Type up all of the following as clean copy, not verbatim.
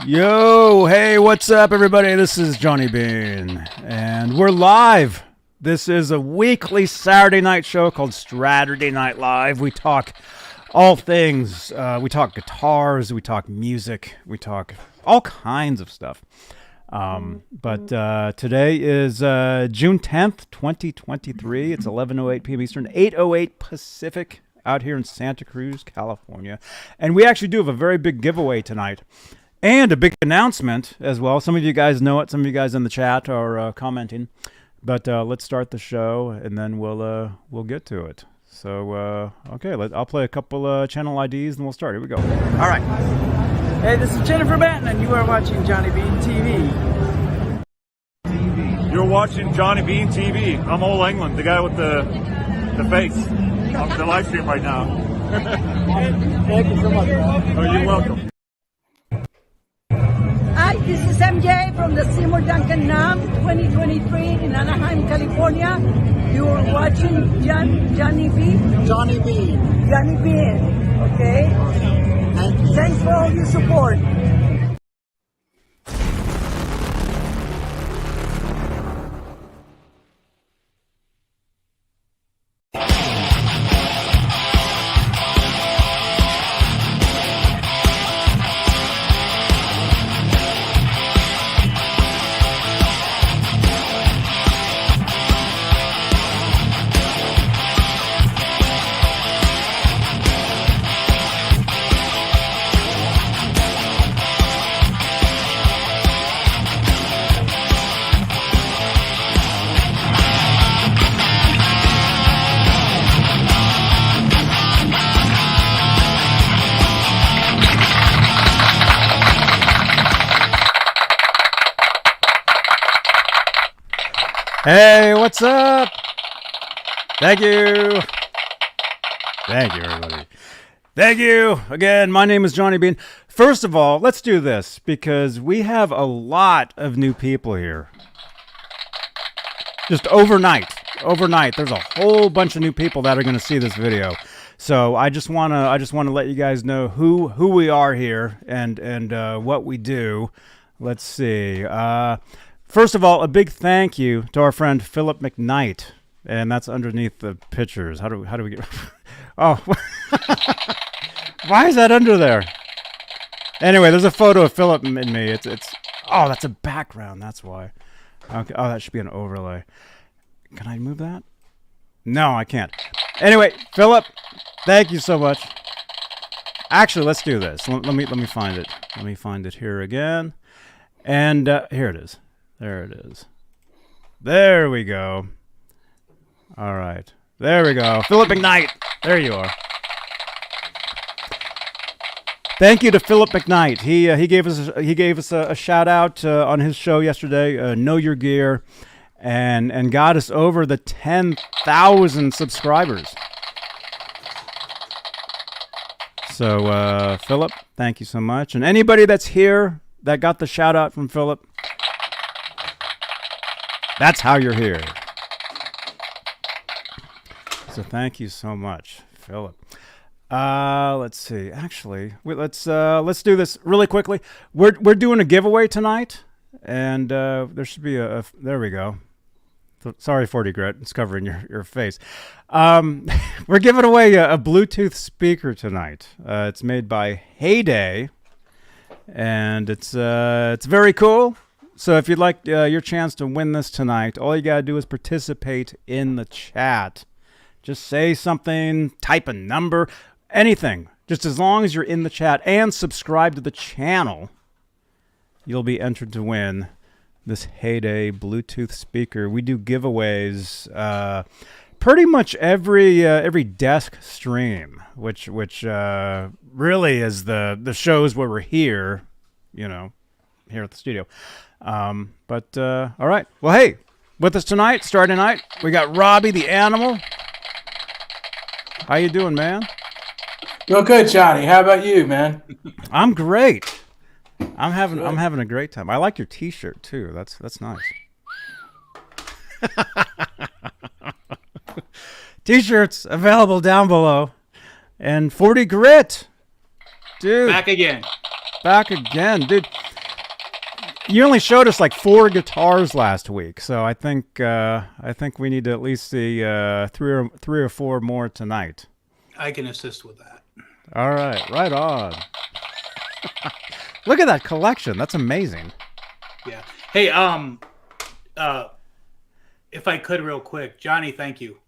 Yo, hey, what's up, everybody? This is Johnny Beane, and we're live. This is a weekly Saturday night show called Straturday Night Live. We talk all things. We talk guitars, we talk music, we talk all kinds of stuff. But today is June 10th, 2023. It's 11:08 p.m. Eastern, 8:08 Pacific, out here in Santa Cruz, California. And we actually do have a very big giveaway tonight. And a big announcement as well. Some of you guys know it. Some of you guys in the chat are commenting. But let's start the show, and then we'll get to it. So, okay, I'll play a couple channel IDs, and we'll start. Here we go. All right. Hey, this is Jennifer Benton, and you are watching Johnny Beane TV. You're watching Johnny Beane TV. I'm Ole England, the guy with the face on the live stream right now. Thank you so much. Oh, you're welcome. Hi, this is MJ from the Seymour Duncan NAM 2023 in Anaheim, California. You're watching Johnny B. Johnny Beane. Johnny Beane, okay? Thank you. Thanks for all your support. Hey, what's up? Thank you. Thank you, everybody. Thank you. Again, my name is Johnny Beane. First of all, let's do this, because we have a lot of new people here. Just overnight, there's a whole bunch of new people that are going to see this video. So I just want to let you guys know who we are here and what we do. Let's see. First of all, a big thank you to our friend Philip McKnight, and that's underneath the pictures. How do we get? Oh, why is that under there? Anyway, there's a photo of Philip and me. It's oh, that's a background. That's why. Okay. Oh, that should be an overlay. Can I move that? No, I can't. Anyway, Philip, thank you so much. Actually, let's do this. Let me find it. Let me find it here again, and here it is. There it is. There we go. All right. There we go. Philip McKnight. There you are. Thank you to Philip McKnight. He gave us a shout out on his show yesterday. Know Your Gear, and got us over the 10,000 subscribers. So Philip, thank you so much. And anybody that's here that got the shout out from Philip, that's how you're here. So thank you so much, Philip. Let's see. Actually, let's do this really quickly. We're doing a giveaway tonight, and there should be there we go. Sorry, 40 Grit, it's covering your face. We're giving away a Bluetooth speaker tonight. It's made by Heyday, and it's very cool. So if you'd like your chance to win this tonight, all you got to do is participate in the chat. Just say something, type a number, anything. Just as long as you're in the chat and subscribe to the channel, you'll be entered to win this Heyday Bluetooth speaker. We do giveaways pretty much every desk stream, which really is the shows where we're here, here at the studio. But all right. Well, hey, with us tonight, starting tonight, we got Robbie the Animal. How you doing, man? Real good, Johnny. How about you, man? I'm great. I'm having a great time. I like your T-shirt too. That's nice. T-shirts available down below, and 40 Grit. Dude, Back again. dude. You only showed us like 4 guitars last week, so I think we need to at least see 3 or 4 more tonight. I can assist with that. All right, right on. Look at that collection. That's amazing. Yeah. Hey, if I could real quick, Johnny, thank you.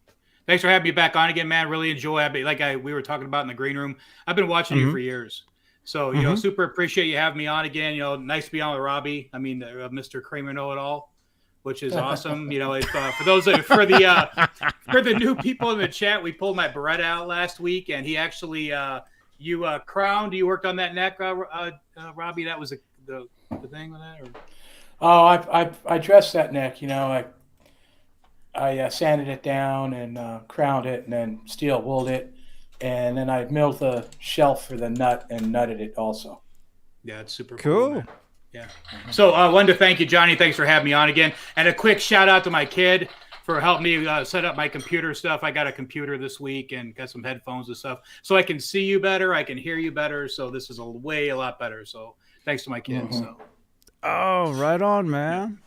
Thanks for having me back on again, man. Really enjoy it. Like we were talking about in the green room. I've been watching you for years. So, you know, super appreciate you having me on again. You know, nice to be on with Robbie. I mean, Mr. Kramer Know-It-All, which is awesome. You know, if, for the new people in the chat, we pulled my Beretta out last week, and he actually you crowned. You worked on that neck, Robbie. That was the thing with that. Or? Oh, I dressed that neck. You know, I sanded it down and crowned it, and then steel wooled it, and then I milled the shelf for the nut and nutted it also. Yeah, it's super cool. Yeah. So I wanted to thank you, Johnny. Thanks for having me on again. And a quick shout out to my kid for helping me set up my computer stuff. I got a computer this week and got some headphones and stuff, so I can see you better, I can hear you better. So this is a lot better. So thanks to my kid. So. Oh, right on, man.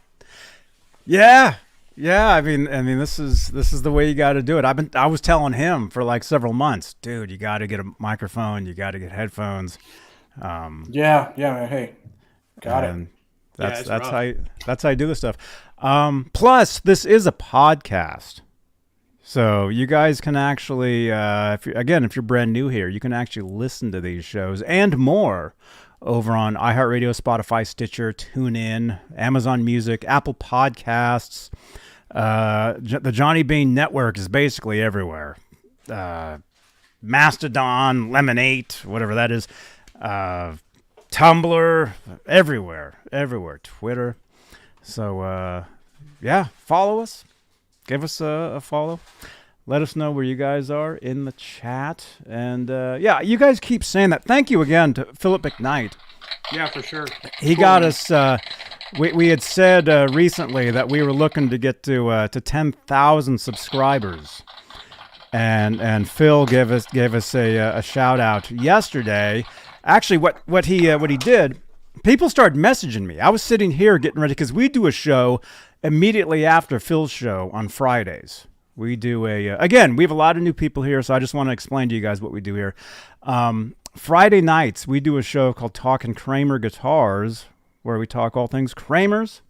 Yeah. I mean, this is the way you got to do it. I was telling him for like several months, dude, you got to get a microphone, you got to get headphones. Yeah, man. Hey, got it. That's how you do this stuff. Plus, this is a podcast, so you guys can actually, if you're brand new here, you can actually listen to these shows and more over on iHeartRadio, Spotify, Stitcher, TuneIn, Amazon Music, Apple Podcasts. The Johnny Beane Network is basically everywhere. Mastodon, Lemonade, whatever that is. Tumblr, everywhere. Twitter. So, follow us. Give us a follow. Let us know where you guys are in the chat. And, you guys keep saying that. Thank you again to Philip McKnight. Yeah, for sure. He got us... We had said recently that we were looking to get to 10,000 subscribers. And Phil gave us a shout out yesterday. Actually, what he did, people started messaging me. I was sitting here getting ready because we do a show immediately after Phil's show on Fridays. We do again, we have a lot of new people here, so I just want to explain to you guys what we do here. Friday nights, we do a show called Talking Kramer Guitars, where we talk all things Kramers,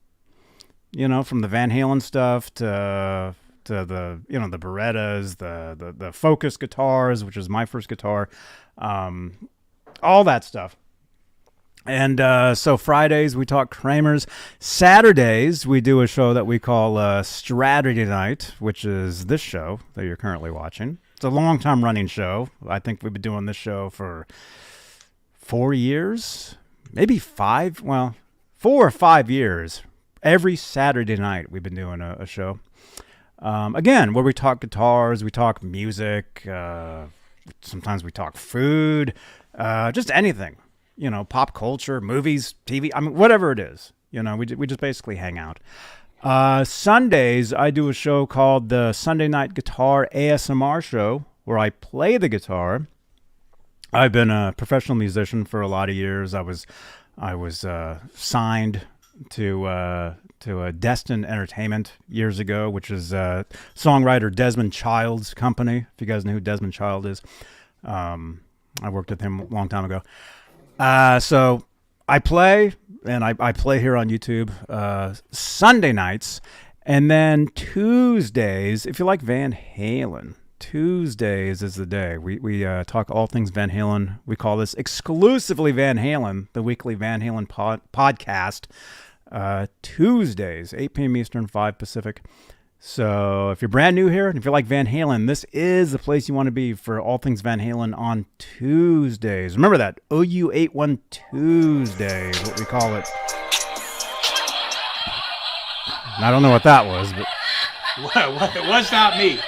you know, from the Van Halen stuff to the, you know, the Berettas, the Focus guitars, which is my first guitar, all that stuff. And so Fridays we talk Kramers. Saturdays we do a show that we call Straturday Night, which is this show that you're currently watching. It's a long time running show. I think we've been doing this show for 4 years, maybe 5. Well, 4 or 5 years. Every Saturday night we've been doing a show. Again, where we talk guitars, we talk music. Sometimes we talk food, just anything. You know, pop culture, movies, TV, I mean, whatever it is. You know, we just basically hang out. Sundays, I do a show called the Sunday Night Guitar ASMR Show, where I play the guitar. I've been a professional musician for a lot of years. I was signed to Destin Entertainment years ago, which is songwriter Desmond Child's company. If you guys know who Desmond Child is, I worked with him a long time ago. So I play, and I play here on YouTube Sunday nights, and then Tuesdays, if you like Van Halen, Tuesdays is the day. We talk all things Van Halen. We call this exclusively Van Halen, the weekly Van Halen podcast. Tuesdays, 8 p.m. Eastern, 5 Pacific. So if you're brand new here, and if you like Van Halen, this is the place you want to be for all things Van Halen on Tuesdays. Remember that, OU81 Tuesday is what we call it. And I don't know what that was, but... It was not me.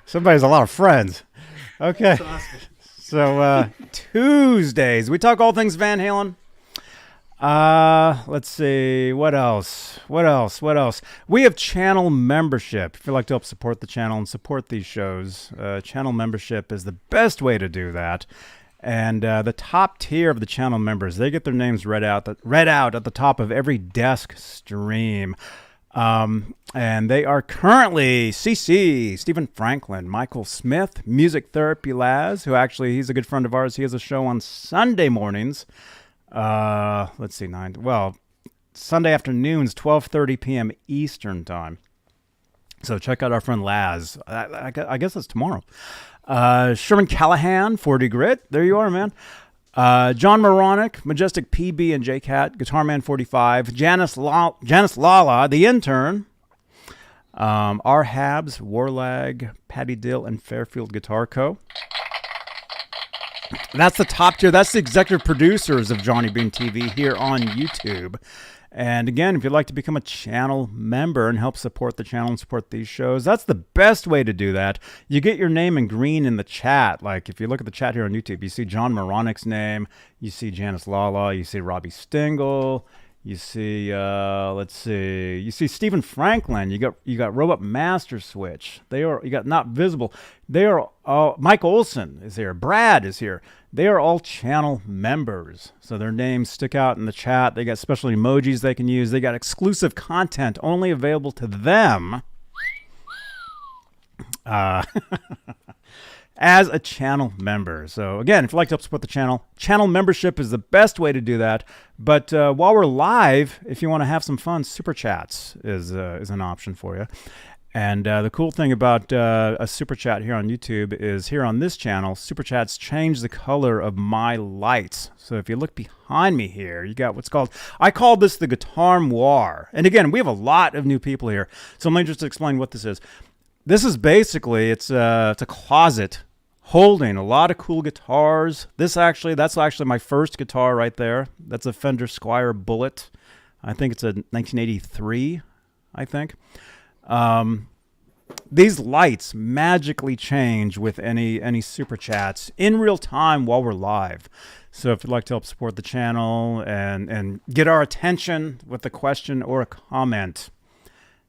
Somebody has a lot of friends. Okay. So Tuesdays, we talk all things Van Halen. Let's see. What else? We have channel membership. If you'd like to help support the channel and support these shows, channel membership is the best way to do that. And the top tier of the channel members, they get their names read out at the top of every desk stream. And they are currently CC, Stephen Franklin, Michael Smith, Music Therapy Laz, who actually, he's a good friend of ours. He has a show on Sunday mornings. Let's see, Sunday afternoons, 12:30 p.m. Eastern time. So check out our friend Laz. I guess that's tomorrow. Sherman Callahan, 40 Grit. There you are, man. John Moronic, Majestic PB and JCat, Guitar Man 45, Janice Lala, The Intern, R. Habs, Warlag, Patty Dill, and Fairfield Guitar Co. That's the top tier. That's the executive producers of Johnny Beane TV here on YouTube. And again, if you'd like to become a channel member and help support the channel and support these shows, that's the best way to do that. You get your name in green in the chat. Like if you look at the chat here on YouTube, you see John Moronic's name, you see Janice Lala, you see Robbie Stingle, you see you see Stephen Franklin, you got Robot Master Switch. You got Not Visible. They are all, Mike Olson is here, Brad is here. They are all channel members, so their names stick out in the chat. They got special emojis they can use. They got exclusive content only available to them as a channel member. So again, if you'd like to help support the channel membership is the best way to do that. But while we're live, if you want to have some fun, Super Chats is an option for you. And the cool thing about a Super Chat here on YouTube is here on this channel, Super Chats change the color of my lights. So if you look behind me here, you got what's called, I call this the Guitar Noir. And again, we have a lot of new people here. So let me just explain what this is. This is basically, it's a closet holding a lot of cool guitars. That's actually my first guitar right there. That's a Fender Squier Bullet. I think it's a 1983, I think. These lights magically change with any Super Chats in real time while we're live. So if you'd like to help support the channel and get our attention with a question or a comment,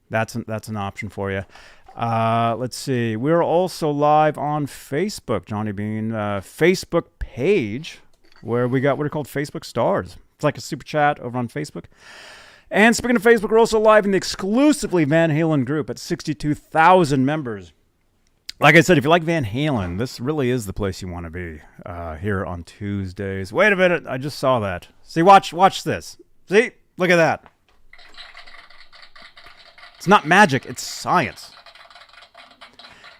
that's an option for you. Let's see. We're also live on Facebook, Johnny Beane, Facebook page, where we got what are called Facebook stars. It's like a Super Chat over on Facebook. And speaking of Facebook, we're also live in the exclusively Van Halen group at 62,000 members. Like I said, if you like Van Halen, this really is the place you want to be here on Tuesdays. Wait a minute. I just saw that. See, watch this. See? Look at that. It's not magic. It's science.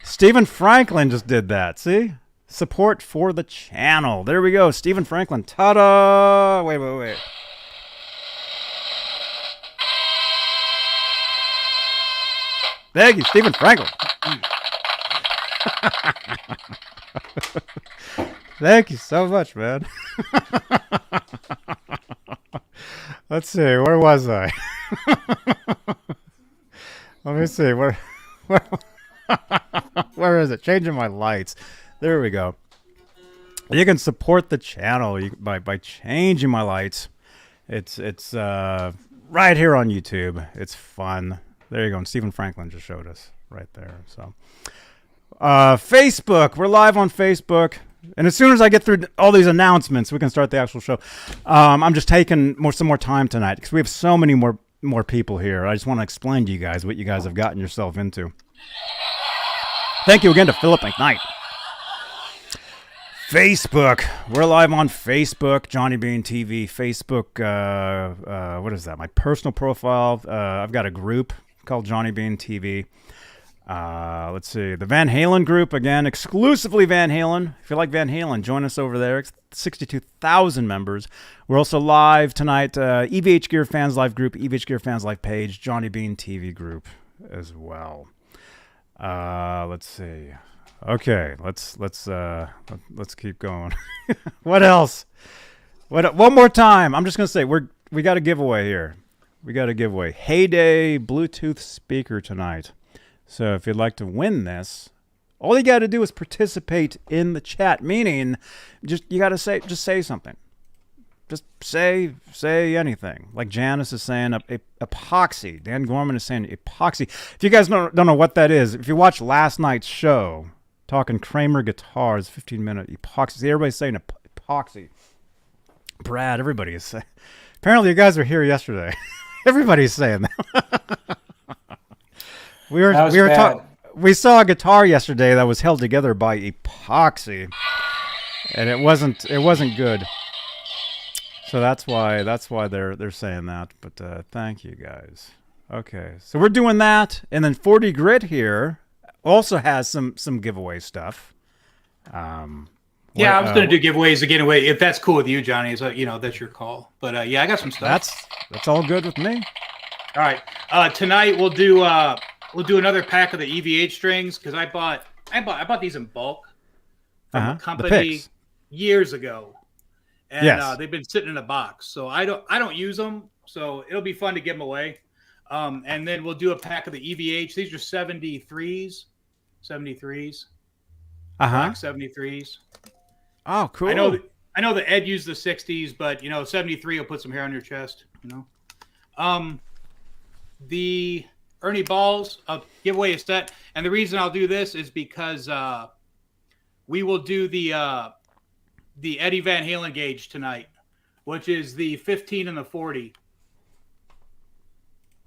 Stephen Franklin just did that. See? Support for the channel. There we go. Stephen Franklin. Ta-da! Wait. Thank you, Stephen Franklin. Thank you so much, man. Let's see, where was I? Let me see, where is it? Changing my lights. There we go. You can support the channel by changing my lights. It's right here on YouTube. It's fun. There you go. And Stephen Franklin just showed us right there. So, Facebook. We're live on Facebook. And as soon as I get through all these announcements, we can start the actual show. I'm just taking some more time tonight because we have so many more people here. I just want to explain to you guys what you guys have gotten yourself into. Thank you again to Philip McKnight. Facebook. We're live on Facebook, Johnny Beane TV. Facebook, what is that? My personal profile. I've got a group called Johnny Beane TV. Let's see. The Van Halen group, again, exclusively Van Halen. If you like Van Halen, join us over there. 62,000 members. We're also live tonight. EVH Gear Fans Live group, EVH Gear Fans Live page, Johnny Beane TV group as well. Let's see. Okay, let's keep going. What else? One more time. I'm just gonna say we got a giveaway here. We got a giveaway. Heyday Bluetooth speaker tonight. So if you'd like to win this, all you got to do is participate in the chat. Meaning, you got to say something. Just say anything. Like Janice is saying epoxy. Dan Gorman is saying epoxy. If you guys don't know what that is, if you watch last night's show, talking Kramer guitars, 15-minute epoxy. See, everybody's saying epoxy. Brad, everybody is saying. Apparently, you guys were here yesterday. Everybody's saying that. We saw a guitar yesterday that was held together by epoxy, and it wasn't good. So that's why they're saying that. But thank you guys. Okay, so we're doing that, and then 40 Grit here also has some giveaway stuff. Yeah, I was going to do giveaways again. If that's cool with you, Johnny, so that's your call. But yeah, I got some stuff. That's all good with me. All right, tonight we'll do another pack of the EVH strings because I bought these in bulk from a company years ago, and they've been sitting in a box. So I don't use them, so it'll be fun to give them away. And then we'll do a pack of the EVH. These are 73s. Black 73s. Oh, cool. I know that Ed used the 60s, but 73 will put some hair on your chest. The Ernie Balls, I'll give away a set, and the reason I'll do this is because we will do the Eddie Van Halen gauge tonight, which is the 15 and the 40.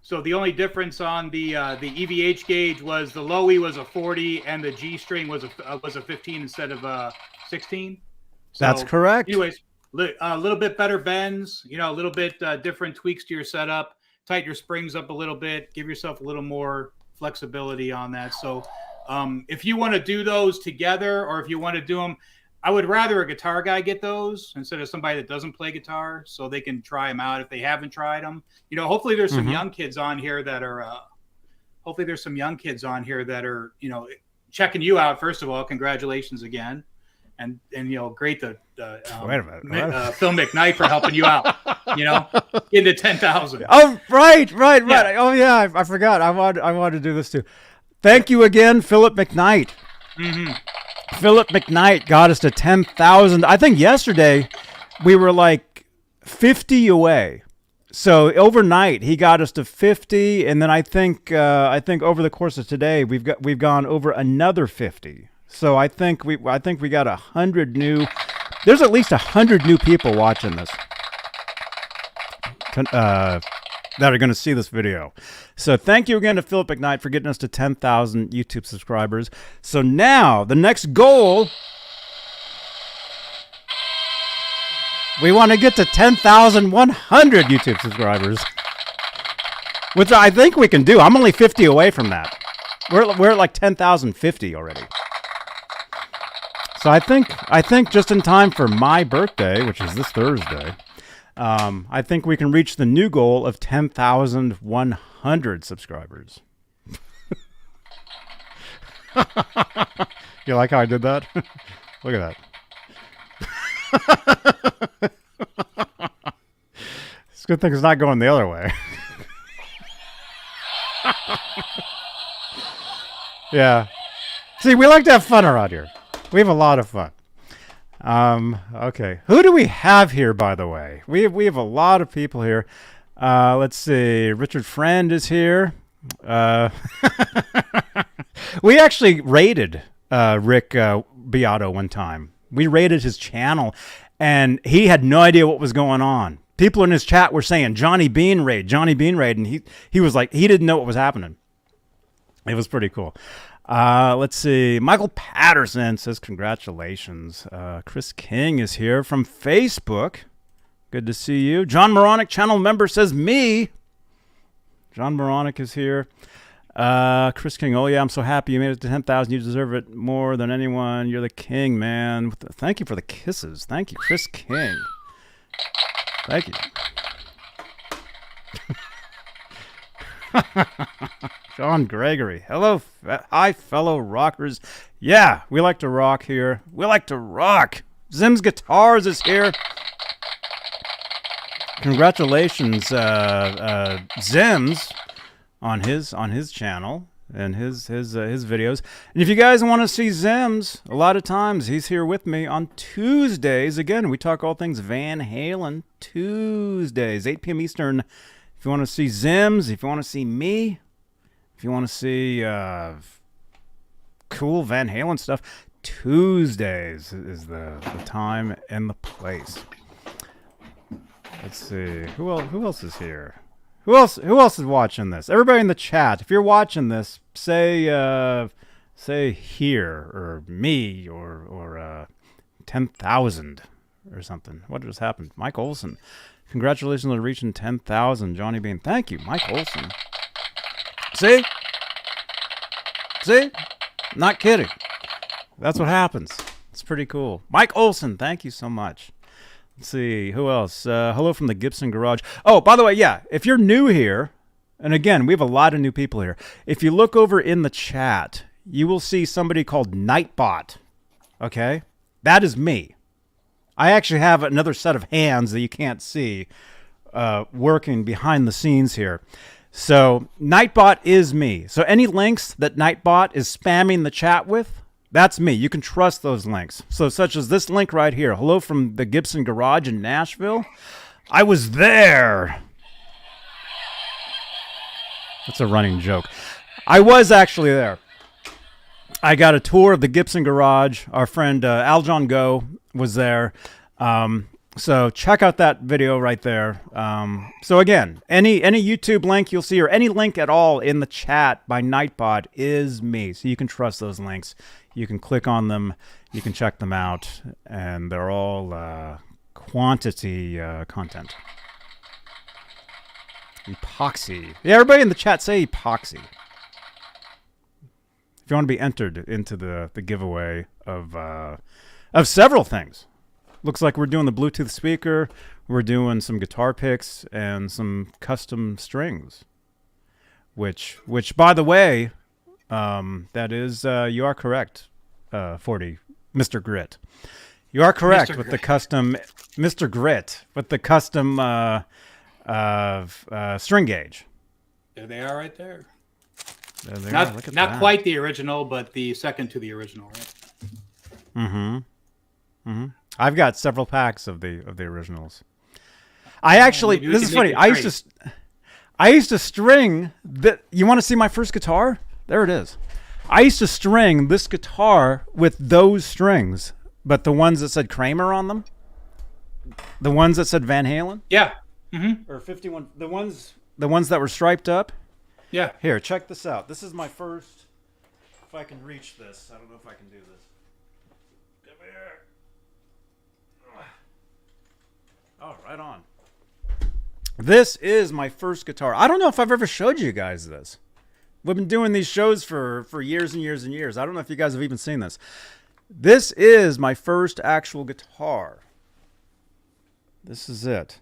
So the only difference on the EVH gauge was the low E was a 40 and the G string was a 15 instead of a 16. So, that's correct. Anyways, a little bit better bends, a little bit different tweaks to your setup. Tighten your springs up a little bit. Give yourself a little more flexibility on that. So if you want to do those together, or if you want to do them, I would rather a guitar guy get those instead of somebody that doesn't play guitar, so they can try them out if they haven't tried them. Hopefully there's some young kids on here that are. Checking you out. First of all, congratulations again, and great to wait a minute. Phil McKnight for helping you out. Into 10,000. Oh, right. Yeah. Oh, yeah. I forgot. I wanted to do this too. Thank you again, Philip McKnight. Mm-hmm. Philip McKnight got us to 10,000. I think yesterday we were like 50 away. So overnight he got us to 50, and then I think over the course of today we've gone over another 50. So I think we got 100 new. There's at least 100 new people watching this that are going to see this video. So thank you again to Philip McKnight for getting us to 10,000 YouTube subscribers. So now the next goal, we want to get to 10,100 YouTube subscribers, which I think we can do. I'm only 50 away from that. We're at like 10,050 already. So I think just in time for my birthday, which is this Thursday, I think we can reach the new goal of 10,100 subscribers. You like how I did that? Look at that. It's a good thing it's not going the other way. Yeah. See, we like to have fun around here. We have a lot of fun. Okay. Who do we have here, by the way? We have a lot of people here. Let's see. Richard Friend is here. We actually raided Rick Beato one time. We raided his channel, and he had no idea what was going on. People in his chat were saying, Johnny Beane raid, and he was like, he didn't know what was happening. It was pretty cool. Let's see. Michael Patterson says congratulations. Chris King is here from Facebook. Good to see you. John Moronic, channel member, says me. John Moronic is here. Chris King, oh yeah, I'm so happy you made it to 10,000. You deserve it more than anyone. You're the king, man. Thank you for the kisses. Thank you, Chris King. Thank you. John Gregory. Hello. Hi, fellow rockers. Yeah, we like to rock here. We like to rock. Zim's Guitars is here. Congratulations, Zims, on his channel. and his videos. And if you guys want to see Zims, a lot of times he's here with me on Tuesdays. Again, we talk all things Van Halen. Tuesdays, 8 p.m. Eastern. If you want to see Zims, if you want to see me, if you want to see cool Van Halen stuff, Tuesdays is the time and the place. Let's see. Who else is here? Who else is watching this? Everybody in the chat, if you're watching this, say here or me or 10,000 or something. What just happened? Mike Olson. Congratulations on reaching 10,000, Johnny Beane. Thank you, Mike Olson. See? Not kidding. That's what happens. It's pretty cool. Mike Olson, thank you so much. Let's see, who else? Hello from the Gibson Garage. Oh, by the way, yeah, if you're new here, and again, we have a lot of new people here. If you look over in the chat, you will see somebody called Nightbot. Okay? That is me. I actually have another set of hands that you can't see working behind the scenes here. So Nightbot is me. So any links that Nightbot is spamming the chat with, that's me. You can trust those links. So such as this link right here. Hello from the Gibson Garage in Nashville. I was there. That's a running joke. I was actually there. I got a tour of the Gibson Garage. Our friend Aljon Go was there. So check out that video right there. So again, any YouTube link you'll see or any link at all in the chat by Nightbot is me. So you can trust those links. You can click on them. You can check them out. And they're all quantity content. Epoxy. Yeah, everybody in the chat say epoxy. If you want to be entered into the giveaway of several things. Looks like we're doing the Bluetooth speaker. We're doing some guitar picks and some custom strings. Which by the way, that is, you are correct, 40, Mr. Grit. You are correct Mr. with Grit. the custom, Mr. Grit, with the custom string gauge. There they are right there. There they are. Look at Not that. quite the original, but the second to the original, right? Mm-hmm. I've got several packs of the originals. I actually, maybe we this can is make funny. a I used to string that. You want to see my first guitar? There it is. I used to string this guitar with those strings, but the ones that said Kramer on them, the ones that said Van Halen, Yeah. or 51, the ones that were striped up. Yeah. Here, check this out. This is my first. If I can reach this, I don't know if I can do this. Come here. Oh, right on. This is my first guitar. I don't know if I've ever showed you guys this. We've been doing these shows for years and years and years. I don't know if you guys have even seen this. This is my first actual guitar. This is it.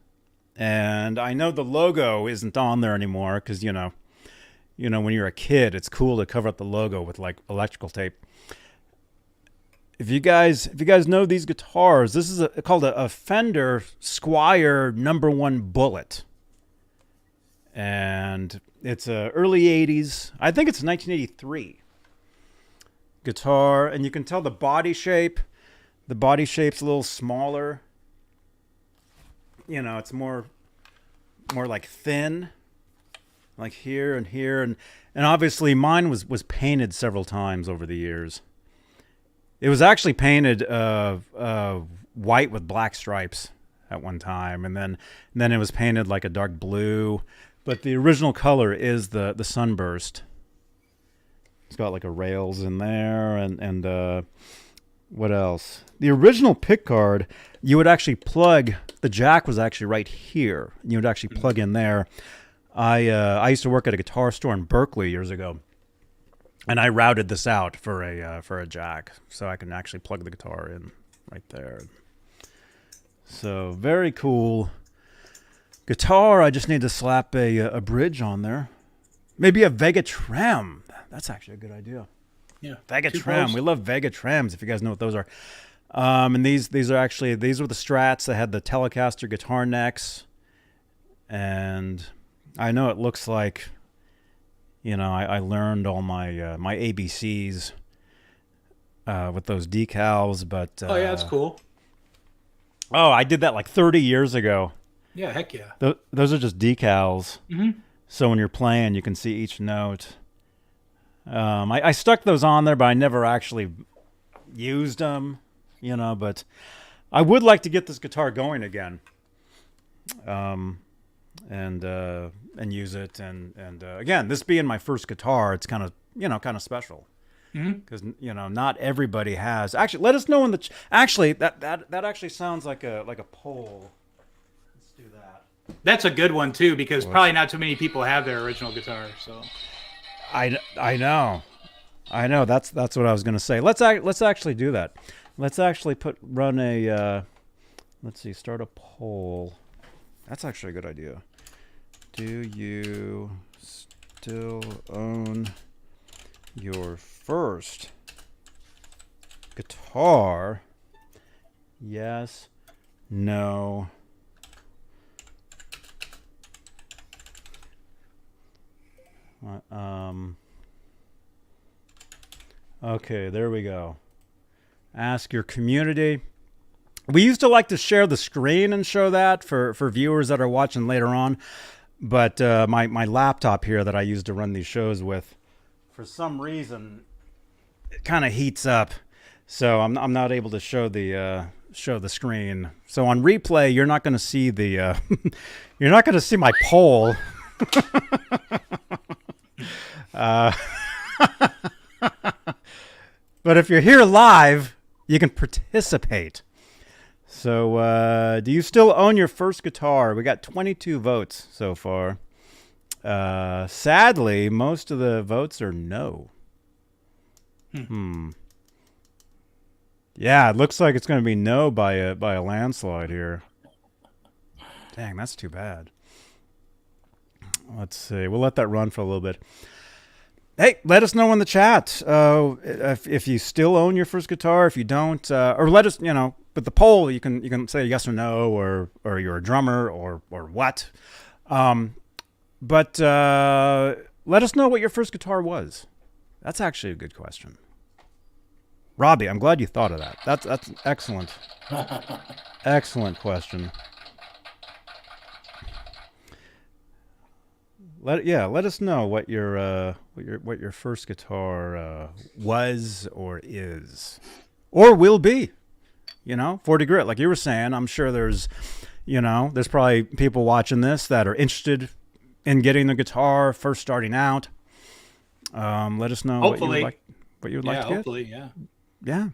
And I know the logo isn't on there anymore because, you know, when you're a kid, it's cool to cover up the logo with like electrical tape. If you guys know these guitars, this is called a Fender Squier #1 Bullet. And it's a early 80s. I think it's 1983 guitar. And you can tell the body shape. The body shape's a little smaller. You know, it's more like thin. Like here and here. And obviously mine was painted several times over the years. It was actually painted white with black stripes at one time, and then it was painted like a dark blue. But the original color is the sunburst. It's got like a rails in there, and what else? The original pick guard, you would actually plug. The jack was actually right here. You would actually plug in there. I used to work at a guitar store in Berkeley years ago. And I routed this out for a jack, so I can actually plug the guitar in right there. So very cool guitar. I just need to slap a bridge on there, maybe a Vega-Trem. That's actually a good idea. Yeah. Vega-Trem. We love Vega-Trems. If you guys know what those are, and these were the Strats that had the Telecaster guitar necks, and I know it looks like. I learned all my my ABCs with those decals. But Oh yeah, that's cool. oh, I did that like 30 years ago. Yeah, heck yeah. Those are just decals. Mm-hmm. So when you're playing, you can see each note. I stuck those on there, but I never actually used them, but I would like to get this guitar going again. And use it. And again, this being my first guitar, it's kind of special. Because not everybody has. Actually, let us know in the. Actually, that actually sounds like a poll. Let's do that. That's a good one too, because probably not too many people have their original guitar. So I know. That's what I was gonna say. Let's actually do that. Let's actually run a. Let's see. Start a poll. That's actually a good idea. Do you still own your first guitar? Yes. No. Okay, there we go. Ask your community. We used to like to share the screen and show that for viewers that are watching later on. But my laptop here that I use to run these shows with, for some reason, it kind of heats up. So I'm not able to show the screen. So on replay, you're not going to see the you're not going to see my poll. But if you're here live, you can participate. So do you still own your first guitar? We got 22 votes so far. Sadly, most of the votes are no. Yeah, it looks like it's going to be no by a landslide here. Dang, that's too bad. Let's see. We'll let that run for a little bit. Hey, let us know in the chat if you still own your first guitar. If you don't, or let us, with the poll, you can say yes or no, or you're a drummer, or what. But let us know what your first guitar was. That's actually a good question. Robbie, I'm glad you thought of that. That's excellent. Excellent question. Let us know what your first guitar was or is or will be. 40 Grit, like you were saying. I'm sure there's probably people watching this that are interested in getting the guitar first starting out. Let us know what you would like to get. Hopefully, yeah. Yeah.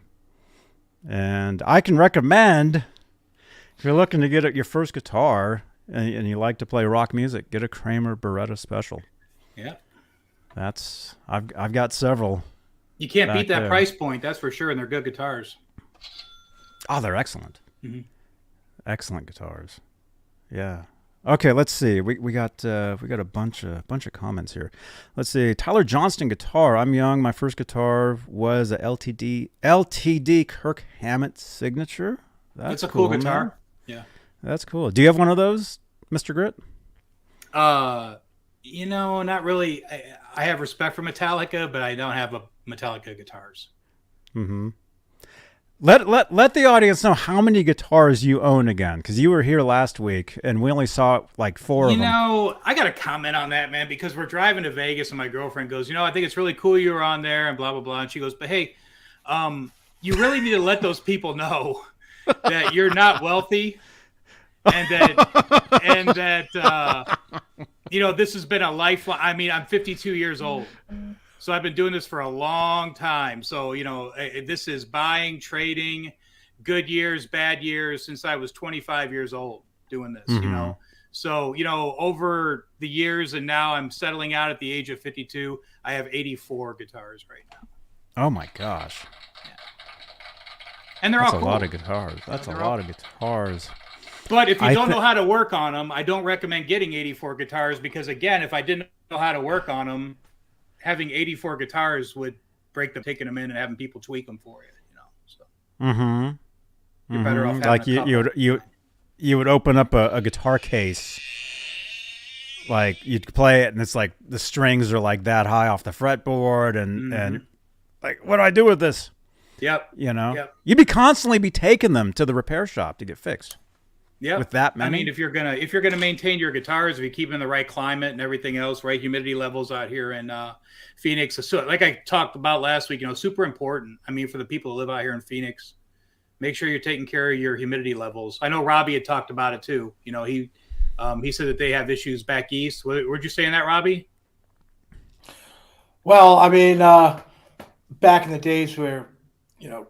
And I can recommend, if you're looking to get your first guitar and you like to play rock music, get a Kramer Beretta Special. Yeah. I've got several. You can't beat that price point, that's for sure, and they're good guitars. Oh, they're excellent. Mm-hmm. Excellent guitars. Yeah. Okay, let's see. We got a bunch of comments here. Let's see. Tyler Johnston guitar. I'm young. My first guitar was a LTD Kirk Hammett Signature. That's a cool guitar. Man. Yeah. That's cool. Do you have one of those, Mr. Grit? Not really. I have respect for Metallica, but I don't have Metallica guitars. Mm-hmm. Let the audience know how many guitars you own again, because you were here last week and we only saw like 4 of them. I got to comment on that, man, because we're driving to Vegas and my girlfriend goes, I think it's really cool you were on there and blah, blah, blah. And she goes, but hey, you really need to let those people know that you're not wealthy and that this has been a lifelong. I mean, I'm 52 years old. So I've been doing this for a long time. So, this is buying, trading, good years, bad years, since I was 25 years old doing this, Mm-hmm. So, over the years, and now I'm settling out at the age of 52, I have 84 guitars right now. Oh my gosh. Yeah. And they're That's all cool. a lot of guitars. That's a lot of guitars. But if you don't know how to work on them, I don't recommend getting 84 guitars because, again, if I didn't know how to work on them, having 84 guitars would break them, taking them in and having people tweak them for you, So you're better off having like you would open up a guitar case like you'd play it and it's like the strings are like that high off the fretboard and like, what do I do with this? Yep. You know, Yep. you'd constantly be taking them to the repair shop to get fixed. Yeah. With that many? I mean, if you're gonna maintain your guitars, if you keep them in the right climate and everything else, right humidity levels out here in Phoenix, so like I talked about last week, super important. I mean, for the people who live out here in Phoenix, make sure you're taking care of your humidity levels. I know Robbie had talked about it too. He said that they have issues back east. Were you saying that, Robbie? Well, I mean, back in the days where,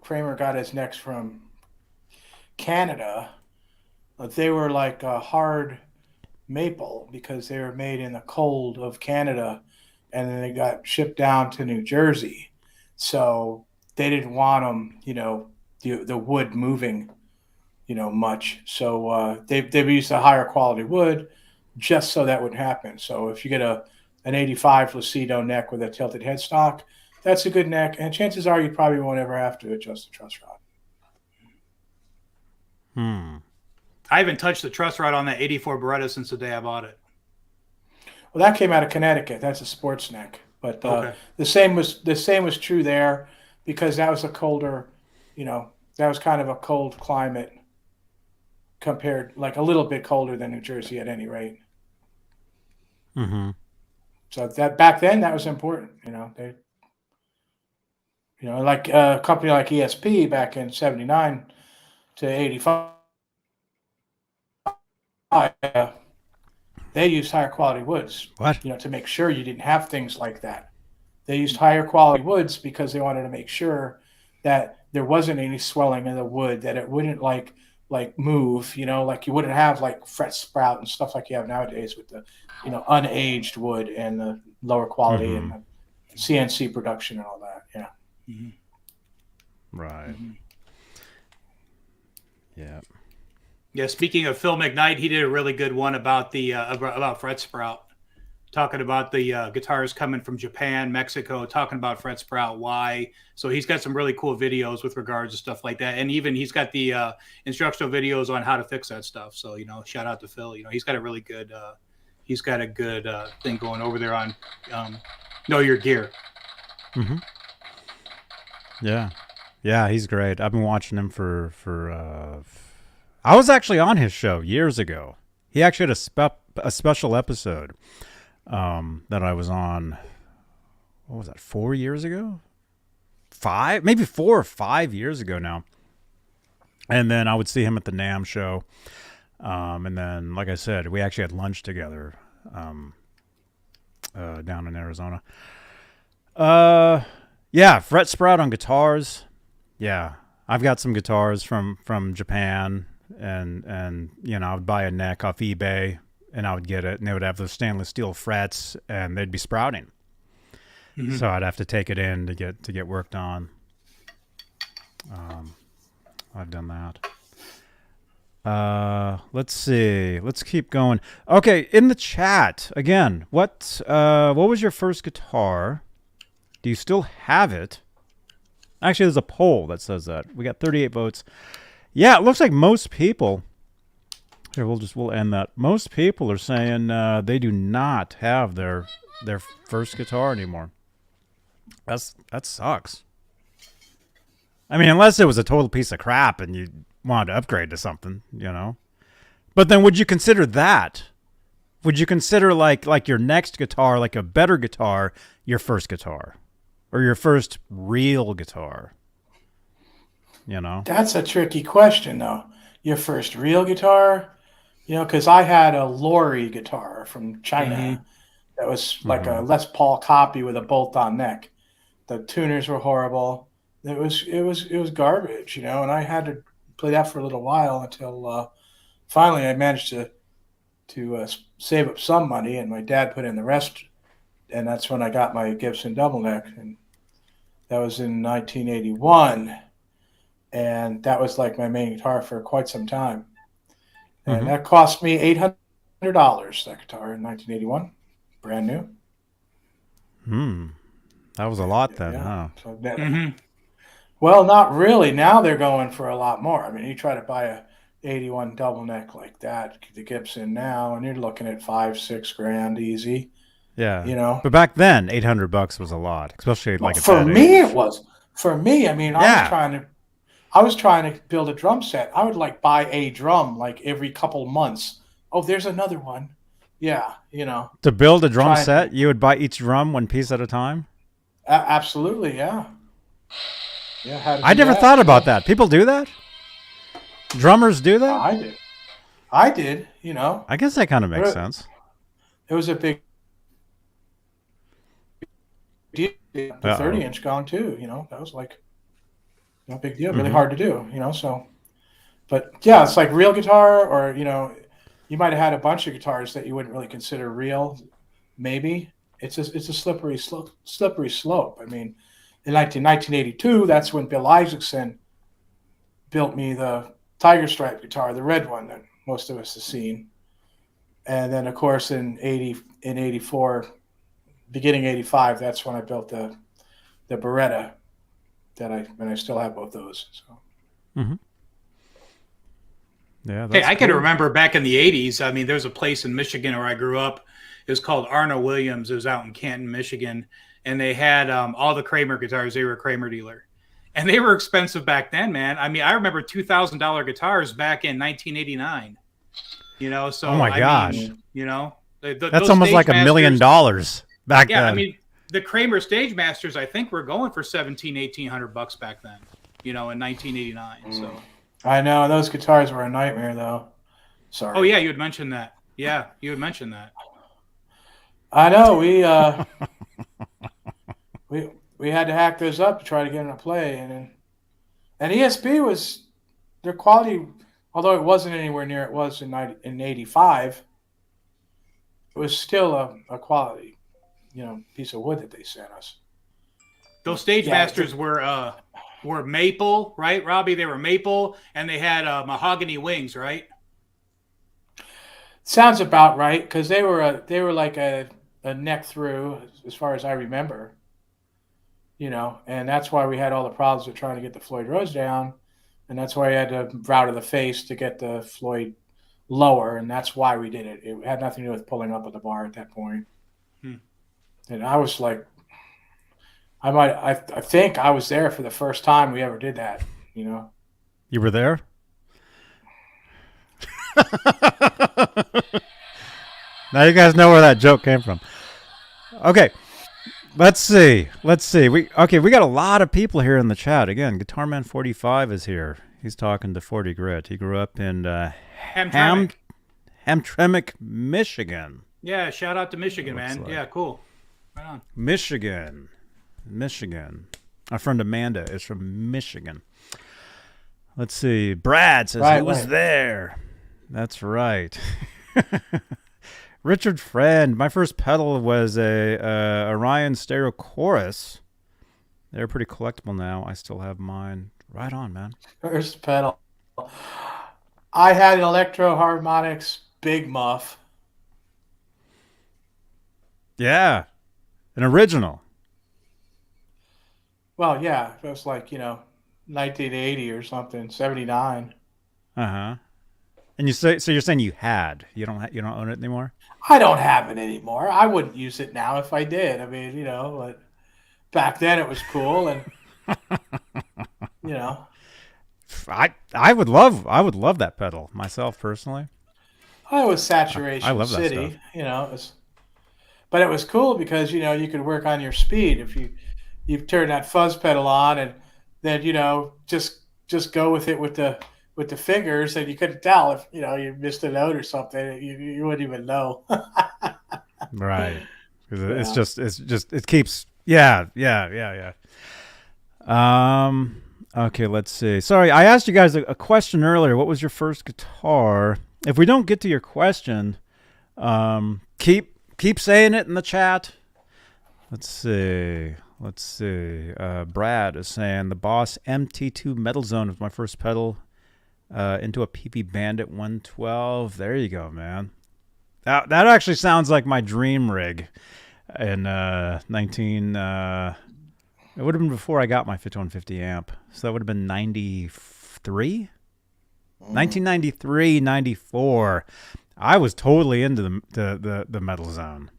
Kramer got his necks from Canada, they were like a hard maple because they were made in the cold of Canada, and then they got shipped down to New Jersey. So they didn't want them, the wood moving, much. So they've used a higher quality wood just so that wouldn't happen. So if you get an 85 Lucido neck with a tilted headstock, that's a good neck, and chances are you probably won't ever have to adjust the truss rod. I haven't touched the truss rod on that 84 Beretta since the day I bought it. Well, that came out of Connecticut. That's a sports neck, but Okay. the same was true there because that was a colder, that was kind of a cold climate compared, like a little bit colder than New Jersey at any rate. Mm-hmm. So that back then that was important, they. Like a company like ESP back in 79 to 85, they used higher quality woods. What? To make sure you didn't have things like that. They used higher quality woods because they wanted to make sure that there wasn't any swelling in the wood, that it wouldn't like move, like you wouldn't have like fret sprout and stuff like you have nowadays with the, unaged wood and the lower quality and the CNC production and all that. Yeah. Right. Yeah. Yeah. Speaking of Phil McKnight, he did a really good one about the about fret sprout, talking about the guitars coming from Japan, Mexico, talking about fret sprout, why. So he's got some really cool videos with regards to stuff like that, and even he's got the instructional videos on how to fix that stuff. So shout out to Phil. He's got a really good thing going over there on Know Your Gear. Mm-hmm. Yeah, he's great. I've been watching him for I was actually on his show years ago. He actually had a special episode that I was on. What was that? 4 years ago? 5, maybe 4 or 5 years ago now. And then I would see him at the NAMM show. And then, like I said, we actually had lunch together down in Arizona. Yeah, fret sprout on guitars. Yeah, I've got some guitars from Japan, and I would buy a neck off eBay, and I would get it, and they would have those stainless steel frets, and they'd be sprouting. Mm-hmm. So I'd have to take it in to get worked on. I've done that. Let's see. Let's keep going. Okay, in the chat again. What was your first guitar? Do you still have it? Actually, there's a poll that says that. We got 38 votes. Yeah, it looks like most people. Here, we'll end that. Most people are saying they do not have their first guitar anymore. That sucks. I mean, unless it was a total piece of crap and you wanted to upgrade to something, But then, would you consider that? Would you consider like your next guitar, like a better guitar, your first guitar? Or your first real guitar? That's a tricky question, though. Your first real guitar? Because I had a Lori guitar from China that was like a Les Paul copy with a bolt-on neck. The tuners were horrible. It was garbage, and I had to play that for a little while until finally I managed to save up some money, and my dad put in the rest, and that's when I got my Gibson double neck, and that was in 1981, and that was like my main guitar for quite some time, and that cost me $800. That guitar in 1981, brand new. That was a lot then, yeah. huh? So that, well, not really. Now they're going for a lot more. I mean, you try to buy a 81 double neck like that, the Gibson now, and you're looking at $5-6 grand easy. Yeah. You know, But back then, $800 was a lot, especially like at for that me age. it was. For me, I mean, Yeah. I was trying to build a drum set. I would like buy a drum like every couple months. Oh, there's another one. Yeah, you know. To build a drum set, you would buy each drum one piece at a time? Absolutely, yeah. Yeah, I never thought about that. People do that? Drummers do that? I did, you know. I guess that kind of makes sense. It was a big deal. The 30-inch gone too, you know. That was like no big deal, really hard to do, you know. So, but yeah, it's like real guitar, or you know, you might have had a bunch of guitars that you wouldn't really consider real. Maybe it's a slippery slope. I mean, in 1982, that's when Bill Isaacson built me the Tiger Stripe guitar, the red one that most of us have seen. And then, of course, in 84, beginning 85, that's when I built the Beretta and I still have both those. So. Mm-hmm. Yeah. Hey, I can remember back in the 80s. I mean, there's a place in Michigan where I grew up. It was called Arno Williams. It was out in Canton, Michigan. And they had all the Kramer guitars. They were a Kramer dealer. And they were expensive back then, man. I mean, I remember $2,000 guitars back in 1989. You know, so oh my gosh, mean, you know, that's almost like $1 million back then. Yeah, I mean, the Kramer Stage Masters, I think, were going for $1,800 back then. You know, in 1989. So I know those guitars were a nightmare, though. Sorry. Oh yeah, you had mentioned that. Yeah, you had mentioned that. I know we had to hack those up to try to get them to play, and ESP was their quality, although it wasn't anywhere near it was in 85. It was still a quality, you know, piece of wood that they sent us. Those Stage Masters were maple, right, Robbie? They were maple, and they had mahogany wings, right? Sounds about right, because they were like a neck through, as far as I remember. You know, and that's why we had all the problems with trying to get the Floyd Rose down, and that's why I had to router the face to get the Floyd lower, and that's why we did it. It had nothing to do with pulling up at the bar at that point. And I was like, I think I was there for the first time we ever did that. You know, you were there. Now you guys know where that joke came from. Okay. Let's see. We got a lot of people here in the chat. Again, Guitar Man 45 is here. He's talking to 40 Grit. He grew up in Hamtramck, Michigan. Yeah, shout out to Michigan, man. Yeah, cool. Right on. Michigan. Our friend Amanda is from Michigan. Let's see. Brad says he was there. That's right. Richard Friend, my first pedal was a Orion Stereo Chorus. They're pretty collectible now. I still have mine. Right on, man. First pedal. I had an Electro Harmonics Big Muff. Yeah, an original. Well, yeah, it was like, you know, 1980 or something, 79. And you're saying you had. You don't own it anymore? I don't have it anymore. I wouldn't use it now if I did. I mean, you know, but back then it was cool, and you know, I would love that pedal myself personally. I was Saturation I love City, that stuff. you know, but it was cool because, you know, you could work on your speed if you turn that fuzz pedal on, and then, you know, just go with it with the fingers, and you couldn't tell if, you know, you missed a note or something. You wouldn't even know. Right. It's just it keeps. Yeah. Okay, let's see. Sorry, I asked you guys a question earlier. What was your first guitar? If we don't get to your question, keep saying it in the chat. Let's see. Brad is saying the Boss MT2 Metal Zone was my first pedal into a PV Bandit 112. There you go, man. That actually sounds like my dream rig in 19. It would have been before I got my 5150 amp, so that would have been 93. 1993, 94. I was totally into the Metal Zone.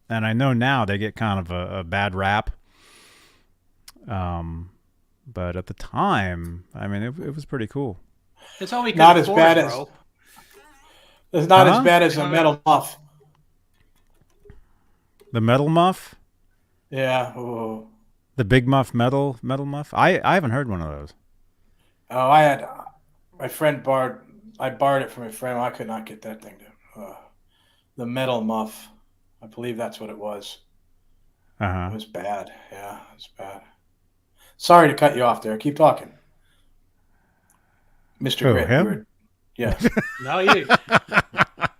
And I know now they get kind of a bad rap. But at the time, I mean, it was pretty cool. It's all we could Not as afford, bad bro. It's not as bad as a Metal Muff. The Metal Muff? Yeah. Ooh. The Big Muff Metal Muff? I haven't heard one of those. Oh, I had my friend borrowed. I borrowed it from a friend. I could not get that thing to. The Metal Muff. I believe that's what it was. It was bad. Yeah, it was bad. Sorry to cut you off there. Keep talking, Mr. Grit. Him? Yeah. No, you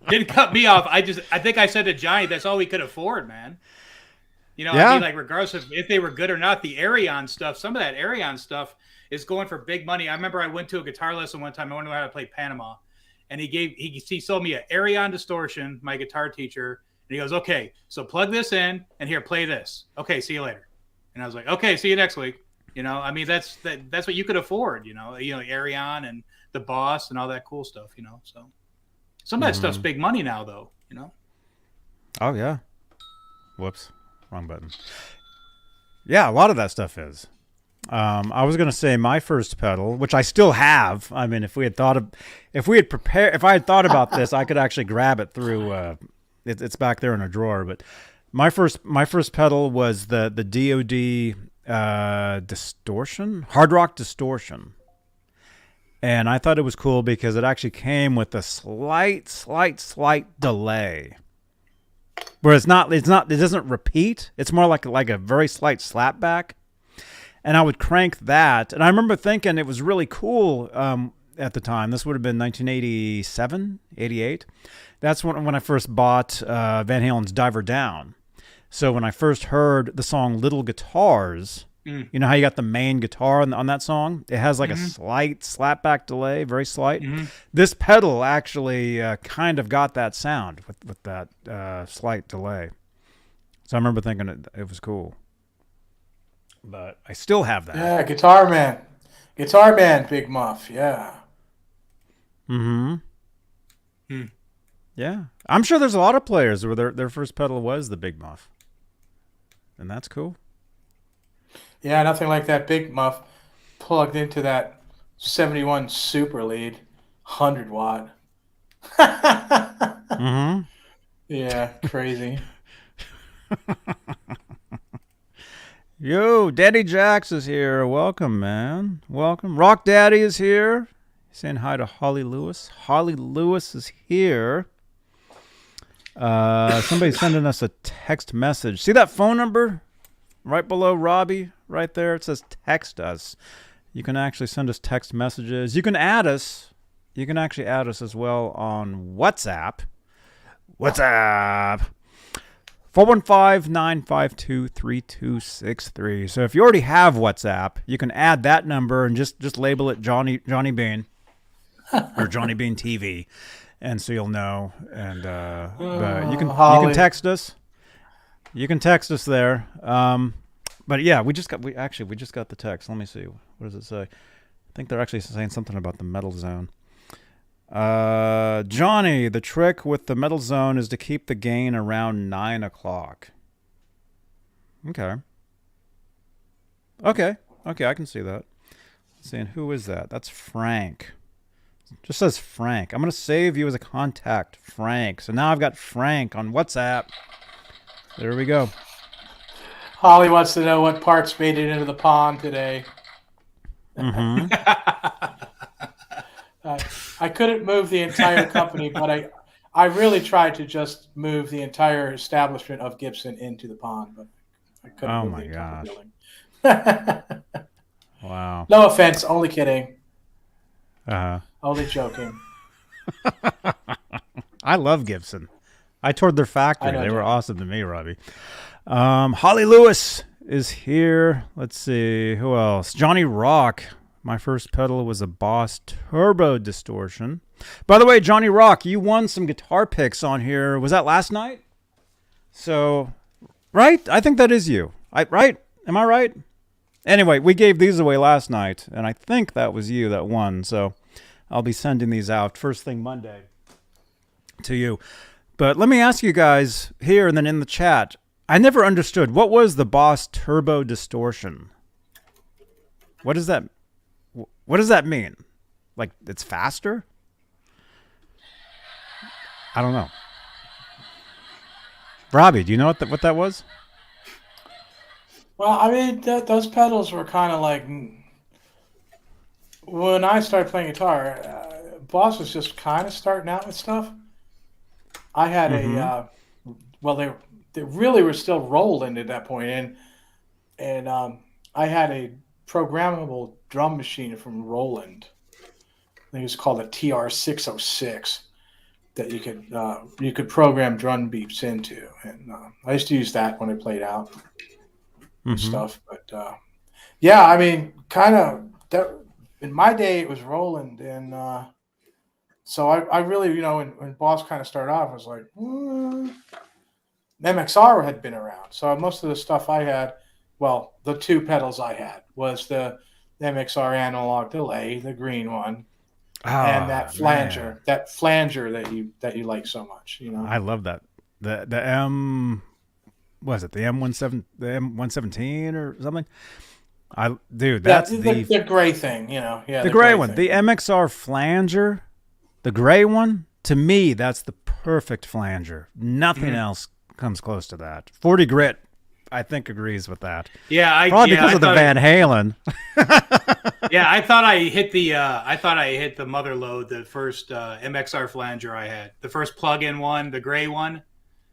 didn't cut me off. I think I said to Johnny, that's all we could afford, man. You know, I mean, like, regardless of if they were good or not, the Arion stuff, some of that Arion stuff is going for big money. I remember I went to a guitar lesson one time. I wanted to know how to play Panama. And he sold me an Arion distortion, my guitar teacher. And he goes, okay, so plug this in and here, play this. Okay, see you later. And I was like, okay, see you next week. You know, I mean, that's what you could afford, you know, Arion and the Boss and all that cool stuff, you know. So some of that stuff's big money now, though, you know. Oh, yeah. Whoops. Wrong button. Yeah, a lot of that stuff is. I was going to say my first pedal, which I still have. I mean, if I had thought about this, I could actually grab it through. It's back there in a drawer. But my first pedal was the DoD distortion, hard rock distortion, and I thought it was cool because it actually came with a slight delay. Where it doesn't repeat. It's more like a very slight slapback. And I would crank that. And I remember thinking it was really cool at the time. This would have been 1987, 88. That's when I first bought Van Halen's Diver Down. So when I first heard the song Little Guitars, you know how you got the main guitar on that song? It has like a slight slapback delay, very slight. This pedal actually kind of got that sound with that slight delay. So I remember thinking it was cool. But I still have that. Yeah, Guitar Man, Big Muff, yeah. Yeah. I'm sure there's a lot of players where their first pedal was the Big Muff. And that's cool. Yeah, nothing like that Big Muff plugged into that 71 Super Lead, 100 watt. Yeah, crazy. Yo, Daddy Jax is here. Welcome, man. Welcome. Rock Daddy is here. Saying hi to Holly Lewis. Holly Lewis is here. Somebody's sending us a text message. See that phone number right below Robbie? Right there. It says text us. You can actually send us text messages. You can add us. You can actually add us as well on WhatsApp. 415-952-3263. So if you already have WhatsApp, you can add that number and just label it Johnny Beane or Johnny Beane TV, and so you'll know. And but you can text us. You can text us there. But yeah, we just got the text. Let me see. What does it say? I think they're actually saying something about the Metal Zone. Johnny, the trick with the Metal Zone is to keep the gain around 9 o'clock. Okay, I can see that. Saying, who is that? That's Frank. Just says Frank. I'm going to save you as a contact, Frank. So now I've got Frank on WhatsApp. There we go. Holly wants to know what parts made it into the pond today. I couldn't move the entire company, but I really tried to just move the entire establishment of Gibson into the pond, but I couldn't move the entire building. Wow. No offense, only kidding. Uh-huh. Only joking. I love Gibson. I toured their factory. They were awesome to me, Robbie. Holly Lewis is here. Let's see. Who else? Johnny Rock. My first pedal was a Boss Turbo Distortion. By the way, Johnny Rock, you won some guitar picks on here. Was that last night? So, right? I think that is you. Right? Am I right? Anyway, we gave these away last night, and I think that was you that won. So, I'll be sending these out first thing Monday to you. But let me ask you guys here and then in the chat. I never understood, what was the Boss Turbo Distortion? What does that mean? Like, it's faster? I don't know. Robbie, do you know what that was? Well, I mean, those pedals were kind of like, when I started playing guitar, Boss was just kind of starting out with stuff. I had they really were still Roland at that point, and I had a programmable drum machine from Roland. I think it was called a TR-606 that you could program drum beeps into, and I used to use that when I played out and stuff. But yeah, I mean, kind of that in my day it was Roland, and so I really, you know, when Boss kind of started off, I was like, MXR had been around, so most of the stuff I had, well, the two pedals I had was the MXR analog delay, the green one. And that flanger, that you like so much, you know. I love that. The M, was it the M117 or something? That's the gray thing, you know. Yeah, the gray one, the MXR flanger, the gray one. To me, that's the perfect flanger. Nothing else comes close to that. 40 Grit, I think, agrees with that. Yeah, probably because of the Van Halen. Yeah, I thought I hit the mother load, the first MXR flanger I had, the first plug-in one, the gray one.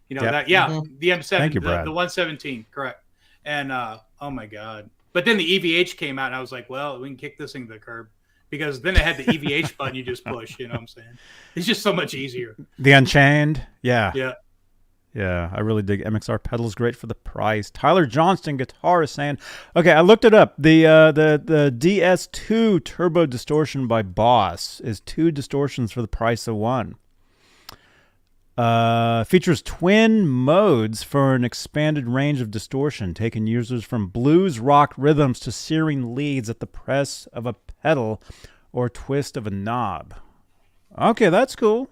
You know that? Yeah, the M7, Thank you, Brad. the 117, correct. And oh my god! But then the EVH came out, and I was like, well, we can kick this thing to the curb, because then it had the EVH button you just push. You know what I'm saying? It's just so much easier. The Unchained, yeah. Yeah, I really dig MXR pedals. Great for the price. Tyler Johnston, guitar, is saying, okay, I looked it up. The DS2 Turbo Distortion by Boss is 2 distortions for the price of 1. Features twin modes for an expanded range of distortion, taking users from blues rock rhythms to searing leads at the press of a pedal or twist of a knob. Okay, that's cool.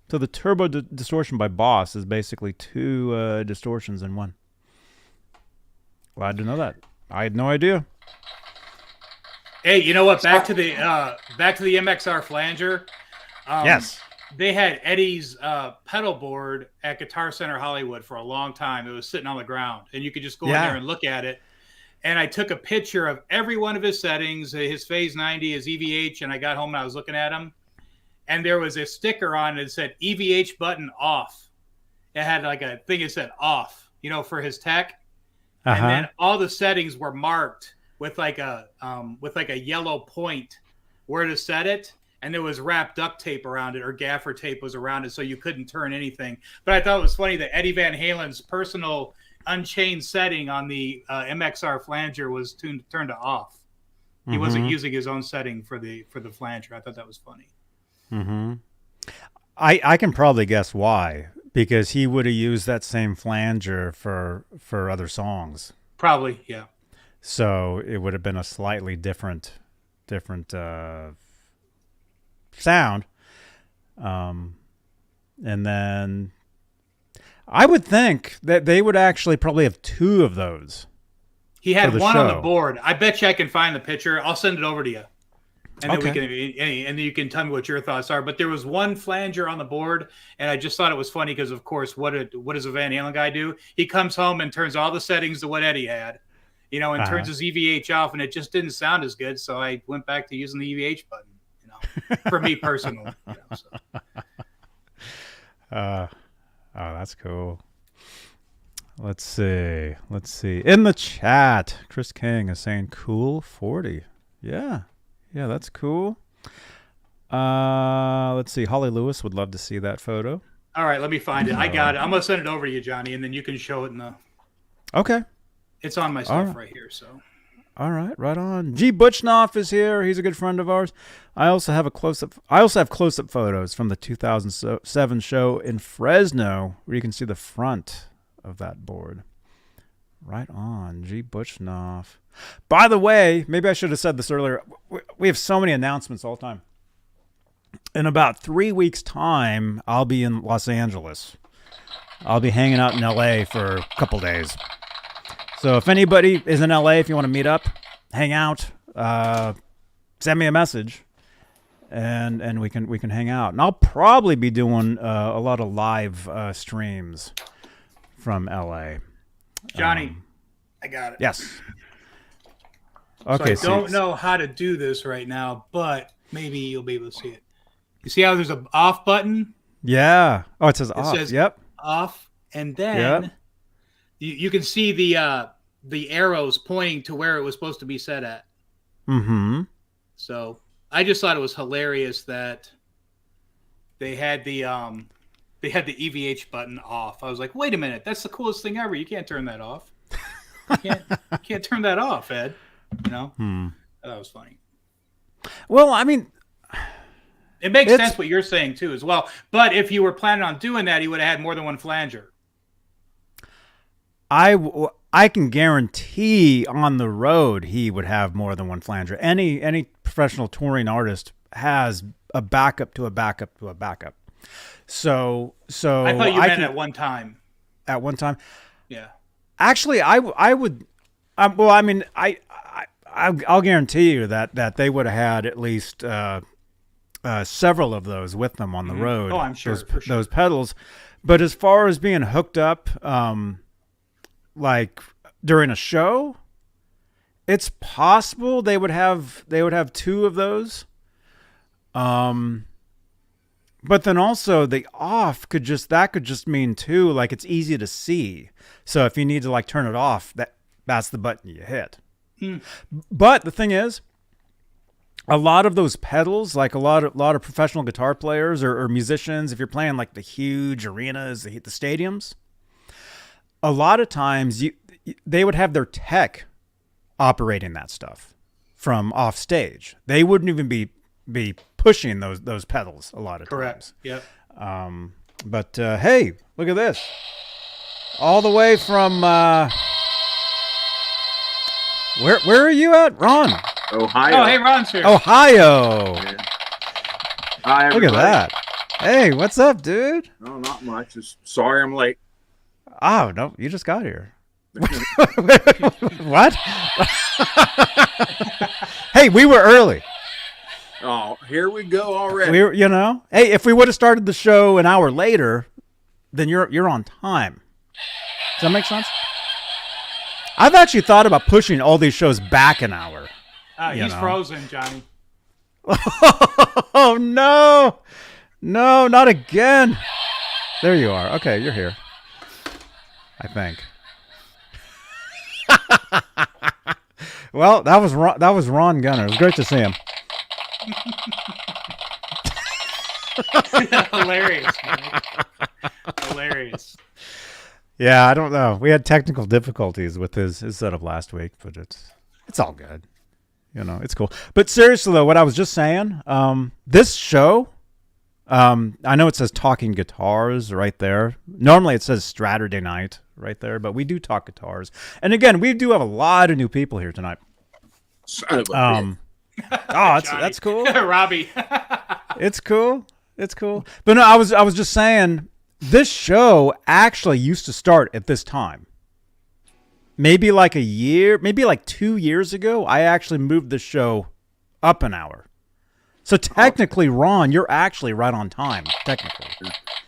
So the Turbo Distortion by Boss is basically 2 distortions in 1. Glad to know that. I had no idea. Hey, you know what? Back to the MXR flanger. Yes. They had Eddie's pedal board at Guitar Center Hollywood for a long time. It was sitting on the ground, and you could just go in there and look at it. And I took a picture of every one of his settings, his Phase 90, his EVH, and I got home and I was looking at them. And there was a sticker on it that said EVH button off. It had like a thing that said off, you know, for his tech. And then all the settings were marked with like a yellow point where to set it. And there was wrapped duct tape around it, or gaffer tape was around it, so you couldn't turn anything. But I thought it was funny that Eddie Van Halen's personal Unchained setting on the MXR flanger was turned to off. He wasn't using his own setting for the flanger. I thought that was funny. I can probably guess why, because he would have used that same flanger for other songs. Probably, yeah. So it would have been a slightly different sound. And then I would think that they would actually probably have 2 of those. He had one on the board. I bet you I can find the picture. I'll send it over to you. And then then you can tell me what your thoughts are. But there was one flanger on the board, and I just thought it was funny because, of course, what does a Van Halen guy do? He comes home and turns all the settings to what Eddie had, you know, and turns his EVH off, and it just didn't sound as good. So I went back to using the EVH button, you know, for me personally. You know, so. Oh, that's cool. Let's see. In the chat, Chris King is saying cool 40. Yeah, that's cool. Let's see. Holly Lewis would love to see that photo. All right, let me find it. I got it. I'm going to send it over to you, Johnny, and then you can show it in the... Okay. It's on my stuff right here, so... All right, right on. G. Butchnoff is here. He's a good friend of ours. I also have close-up photos from the 2007 show in Fresno, where you can see the front of that board. Right on, G. Butchnoff. By the way, maybe I should have said this earlier. We have so many announcements all the time. in about 3 weeks' time, I'll be in Los Angeles. I'll be hanging out in LA for a couple days. So if anybody is in LA, if you want to meet up, hang out, send me a message, and we can hang out. And I'll probably be doing a lot of live streams from LA. Johnny, I got it. Yes. Okay. So I don't know how to do this right now, but maybe you'll be able to see it. You see how there's an off button? Yeah. Oh, it says off. It says Yep. off, and then you can see the arrows pointing to where it was supposed to be set at. Mm-hmm. So I just thought it was hilarious that they had the EVH button off. I was like, wait a minute, that's the coolest thing ever. You can't turn that off. You can't turn that off, Ed. You know? That was funny. Well, I mean, it makes sense what you're saying too, as well. But if you were planning on doing that, he would have had more than one flanger. I can guarantee on the road he would have more than one flanger. Any professional touring artist has a backup to a backup to a backup. So I thought you meant at one time. At one time, yeah. Actually, I would. Well, I mean, I'll guarantee you that they would have had at least several of those with them on the road. Oh, I'm sure. Those pedals. But as far as being hooked up, like during a show, it's possible they would have two of those. But then also the off could just mean too, like it's easy to see. So if you need to like turn it off, that's the button you hit. But the thing is, a lot of those pedals, like a lot of professional guitar players or musicians, if you're playing like the huge arenas, the stadiums, a lot of times they would have their tech operating that stuff from off stage. They wouldn't even be pushing those pedals a lot of Correct. times. Yep. But hey, look at this. All the way from where are you at, Ron? Ohio. Oh, hey, Ron's here. Ohio. Yeah. Hi, Look at that. Hey, what's up, dude? Oh, not much. Just sorry I'm late. Oh, no, you just got here. What? Hey, we were early. Oh, here we go already. Hey, if we would have started the show an hour later, then you're on time. Does that make sense? I've actually thought about pushing all these shows back an hour. He's frozen, Johnny. Oh, no. No, not again. There you are. Okay, you're here. I think. Well, that was Ron Gunner. It was great to see him. Hilarious, man. Hilarious. Yeah, I don't know. We had technical difficulties with his setup last week, but it's all good. It's cool. But seriously though, what I was just saying, this show, I know it says Talking Guitars right there. Normally it says Straturday night right there, but we do talk guitars. And again, we do have a lot of new people here tonight. Son of a bitch. That's cool. Robbie. It's cool. But no, I was just saying this show actually used to start at this time. Maybe like a year, maybe like 2 years ago, I actually moved the show up an hour. So technically, Ron, you're actually right on time, technically.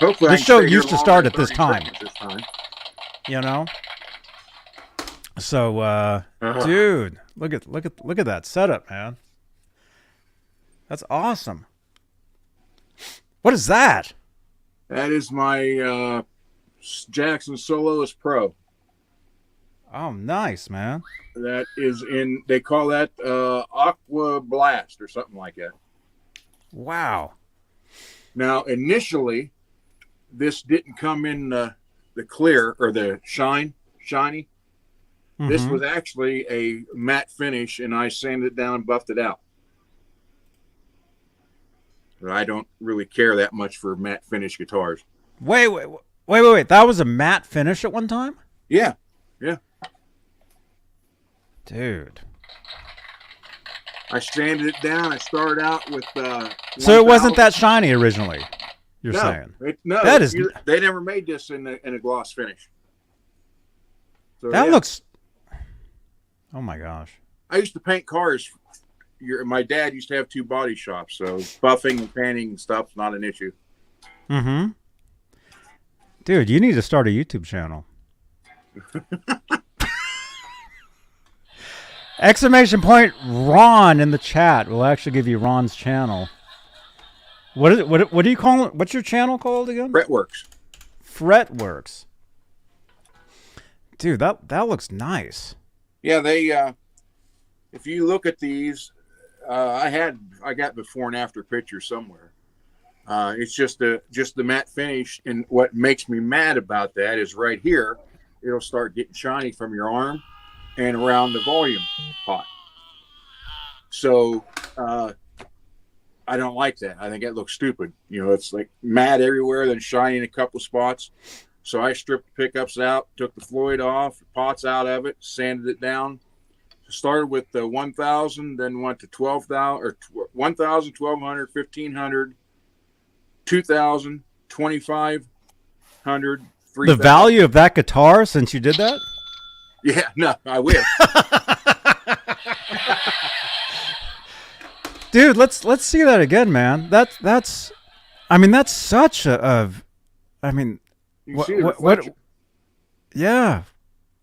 Hopefully the show used to start at this time. So, dude, look at that setup, man. That's awesome. What is that? That is my Jackson Soloist Pro. Oh, nice, man. That is they call that Aqua Blast or something like that. Wow. Now, initially, this didn't come in the clear or the shiny. Mm-hmm. This was actually a matte finish, and I sanded it down and buffed it out. But I don't really care that much for matte finish guitars. Wait. That was a matte finish at one time? Yeah. Dude. I sanded it down. I started out with. So it wasn't that shiny originally. You're no, saying no. that is. They never made this in a gloss finish. So, that looks. Oh my gosh! I used to paint cars. My dad used to have 2 body shops, so buffing and painting and stuff's not an issue. Mm-hmm. Dude, you need to start a YouTube channel. Exclamation point Ron in the chat. We'll actually give you Ron's channel. What is it? What do you call it? What's your channel called again? Fretworks. Fretworks. Dude, that looks nice. Yeah, they. If you look at these, I got before and after pictures somewhere. It's just the matte finish, and what makes me mad about that is right here, it'll start getting shiny from your arm and around the volume pot. So I don't like that. I think that looks stupid. You know, it's like matte everywhere, then shiny in a couple spots. So I stripped the pickups out, took the Floyd off, pots out of it, sanded it down. Started with the 1,000, then went to 12,000 or 1,000, 1,200, 1,500, 2,000, 2,500, 3,000. The value of that guitar since you did that? Yeah, no, I wish. Dude, let's see that again, man. That's I mean, that's such a I mean, what yeah.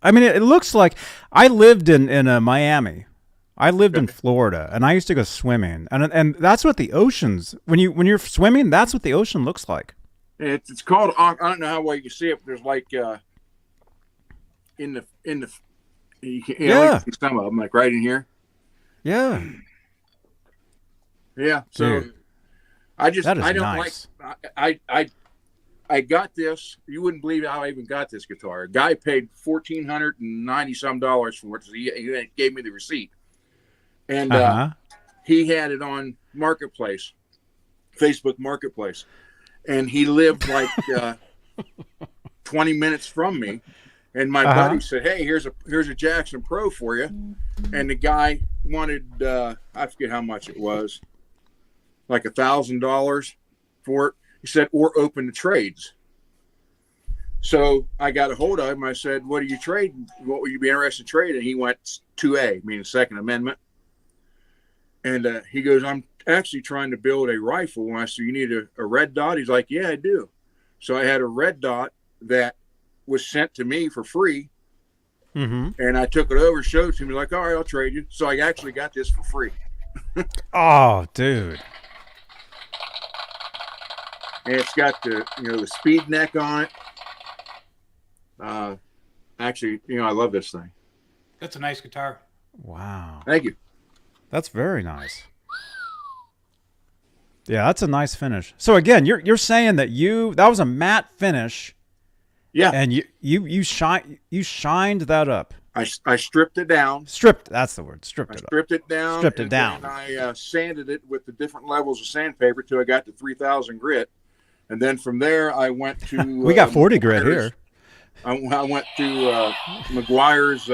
I mean, it looks like I lived in Miami. I lived in Florida, and I used to go swimming, and that's what the oceans when you're swimming, that's what the ocean looks like. It's called. I don't know how well you can see it, but there's like in the you can see some of them like right in here. Yeah. Yeah. So dude, I don't nice. like. I got this. You wouldn't believe how I even got this guitar. A guy paid $1,490 for it. So he gave me the receipt, and he had it on Marketplace, Facebook Marketplace, and he lived like 20 minutes from me. And my buddy said, "Hey, here's a Jackson Pro for you," and the guy wanted I forget how much it was, like $1,000 for it. He said, or open the trades. So I got a hold of him. I said, what are you trading? What would you be interested in trading? He went 2A, meaning Second Amendment. And he goes, I'm actually trying to build a rifle. And I said, you need a red dot? He's like, yeah, I do. So I had a red dot that was sent to me for free. Mm-hmm. And I took it over, showed it to him. He's like, all right, I'll trade you. So I actually got this for free. Oh, dude. And it's got the speed neck on it. Actually, I love this thing. That's a nice guitar. Wow. Thank you. That's very nice. Yeah, that's a nice finish. So again, you're saying that that was a matte finish. Yeah. And you shined that up. I stripped it down. That's the word. Stripped it down. And I sanded it with the different levels of sandpaper till I got to 3,000 grit. And then from there, I went to... we got 40 grit here. I went to McGuire's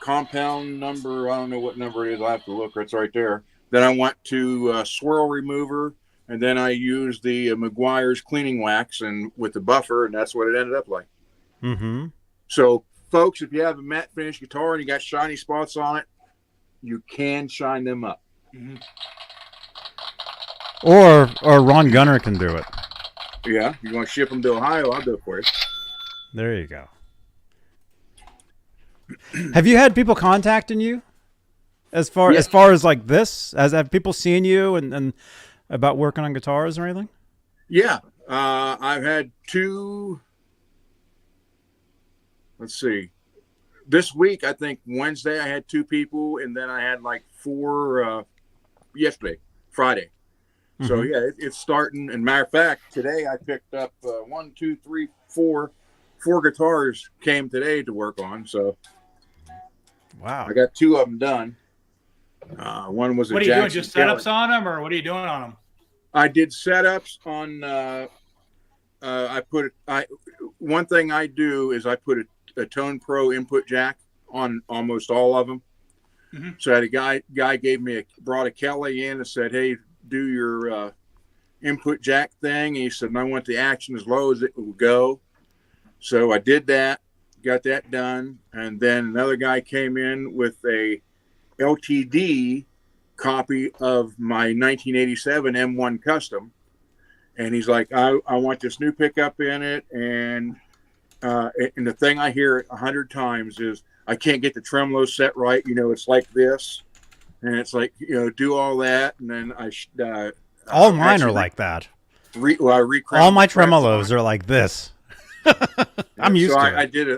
compound number. I don't know what number it is. I have to look. It's right there. Then I went to swirl remover, and then I used the McGuire's cleaning wax and with the buffer, and that's what it ended up like. Mm-hmm. So, folks, if you have a matte finish guitar and you got shiny spots on it, you can shine them up. Mm-hmm. Or Ron Gunner can do it. Yeah, you want to ship them to Ohio, I'll do it for you. There you go. Have you had people contacting you as far as like this? Have people seen you and about working on guitars or anything? Yeah, I've had 2. Let's see. This week, I think Wednesday, I had 2 people, and then I had like 4 yesterday, Friday. So yeah, it's starting. And matter of fact, today I picked up 1, 2, 3, 4 guitars came today to work on. So wow, I got 2 of them done. One was what a are you Jackson doing? Just setups on them, or what are you doing on them? I did setups on. One thing I do is I put a Tone Pro input jack on almost all of them. So I had a guy brought a Kelly in and said, hey, do your input jack thing. And he said, and I want the action as low as it will go. So I did that, got that done. And then another guy came in with a LTD copy of my 1987 M1 Custom. And he's like, I want this new pickup in it. And the thing I hear 100 times is, I can't get the tremolo set right. It's like this. And it's like, do all that. And then all mine are like that. All my tremolos are like this. I'm used to it.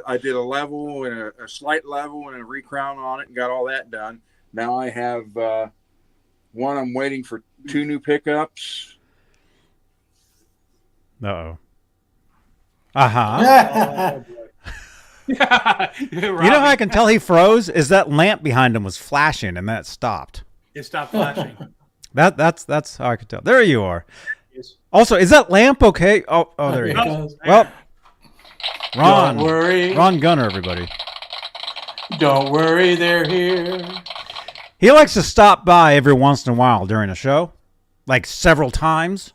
I did a level and a slight level and a recrown on it and got all that done. Now I have one. I'm waiting for 2 new pickups. Uh-oh. Uh-huh. Yeah. You know how I can tell he froze? Is that lamp behind him was flashing and that stopped. It stopped flashing. That's how I could tell. There you are. Also, is that lamp okay? Oh, there you go. Well, Ron, Don't worry. Ron Gunner, everybody. Don't worry, they're here. He likes to stop by every once in a while during a show, like several times.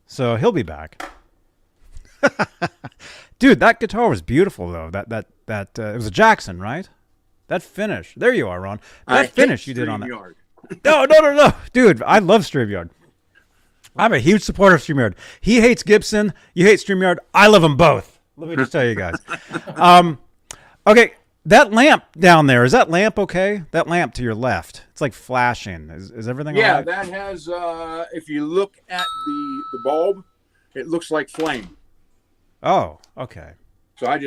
So he'll be back. Dude, that guitar was beautiful though. That it was a Jackson, right? That finish. There you are, Ron. That finish you did on that. No. Dude, I love StreamYard. I'm a huge supporter of StreamYard. He hates Gibson. You hate StreamYard. I love them both. Let me just tell you guys. Okay, that lamp down there, is that lamp okay? That lamp to your left. It's like flashing. Is everything all right? That has, if you look at the bulb, it looks like flame. Oh, okay. So I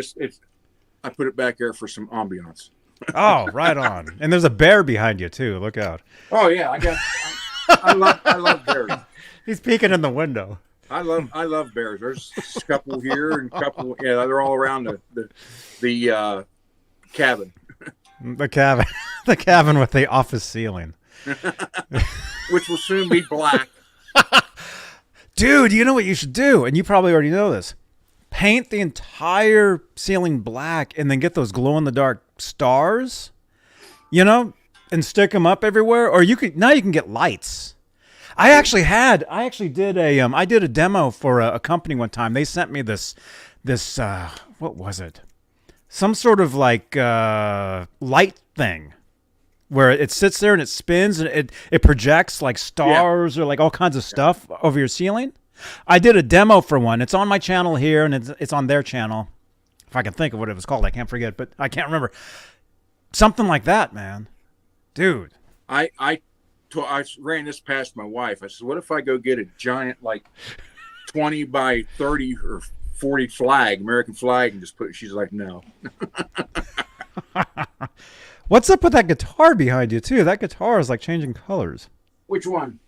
put it back there for some ambiance. Oh, right on. And there's a bear behind you too. Look out. Oh yeah, I love bears. He's peeking in the window. I love bears. There's a couple here and a couple. Yeah, they're all around the cabin. The cabin, the cabin with the office ceiling, which will soon be black. Dude, you know what you should do, and you probably already know this. Paint the entire ceiling black, and then get those glow-in-the-dark stars, and stick them up everywhere. Or you can get lights. I actually did a demo for a company one time. They sent me this what was it? Some sort of like light thing where it sits there and it spins and it projects like stars or like all kinds of stuff over your ceiling. I did a demo for one. It's on my channel here and it's on their channel. If I can think of what it was called, I can't forget, but I can't remember. Something like that, man. Dude. I ran this past my wife. I said, what if I go get a giant, like 20 by 30 or 40 flag, American flag, and just put it? She's like, no. What's up with that guitar behind you, too? That guitar is like changing colors. Which one?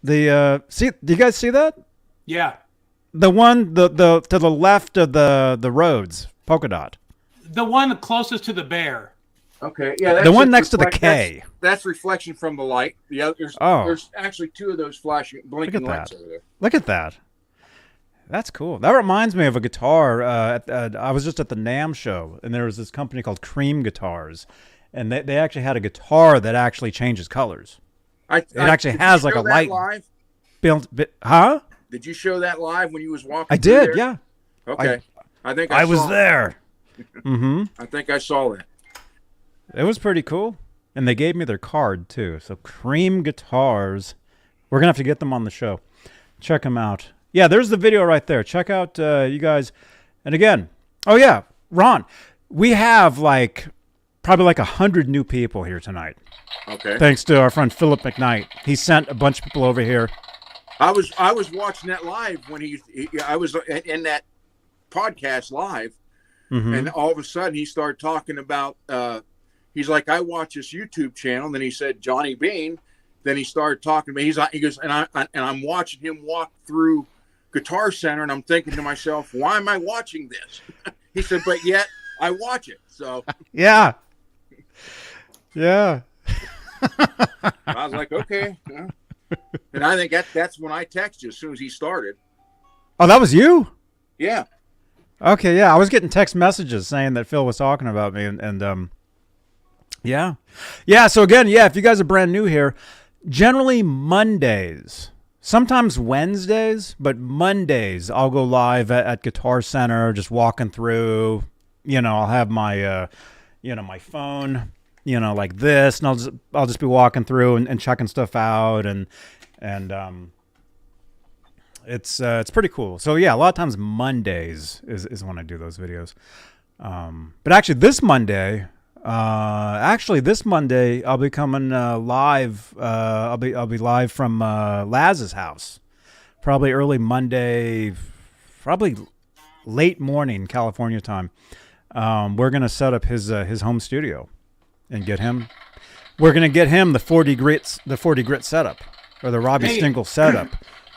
Do you guys see that? Yeah. The one to the left of the Rhodes polka dot. The one closest to the bear. Okay, yeah. That's the one next to the K. That's reflection from the light. The other, there's actually 2 of those flashing, blinking lights over there. Look at that. That's cool. That reminds me of a guitar. I was just at the NAMM show, and there was this company called Cream Guitars, and they actually had a guitar that actually changes colors. It actually has like a light. Live? Huh? Did you show that live when you was walking? I did. There? Yeah. Okay. I think I was there. Mm-hmm. I think I saw that. It was pretty cool. And they gave me their card, too. So Cream Guitars. We're going to have to get them on the show. Check them out. Yeah, there's the video right there. Check out you guys. And again, oh, yeah, Ron, we have probably 100 new people here tonight. Okay. Thanks to our friend Philip McKnight. He sent a bunch of people over here. I was watching that live when I was in that podcast live. Mm-hmm. And all of a sudden he started talking about he's like, I watch this YouTube channel. And then he said, Johnny Beane. Then he started talking to me. He goes, and I'm watching him walk through Guitar Center, and I'm thinking to myself, why am I watching this? He said, but yet I watch it. So yeah. I was like, okay. Yeah. And I think that's when I texted you as soon as he started. Oh, that was you? Yeah. Okay, yeah. I was getting text messages saying that Phil was talking about me, and Yeah. Yeah. So again, yeah, if you guys are brand new here, generally Mondays, sometimes Wednesdays, but Mondays I'll go live at Guitar Center, just walking through, I'll have my, my phone, like this, and I'll just be walking through and checking stuff out. And it's pretty cool. So yeah, a lot of times Mondays is when I do those videos. But actually this Monday, I'll be coming live. I'll be live from Laz's house, probably early Monday, probably late morning California time. We're gonna set up his home studio and get him. We're gonna get him the 40 grit setup, or the Robbie Stingle setup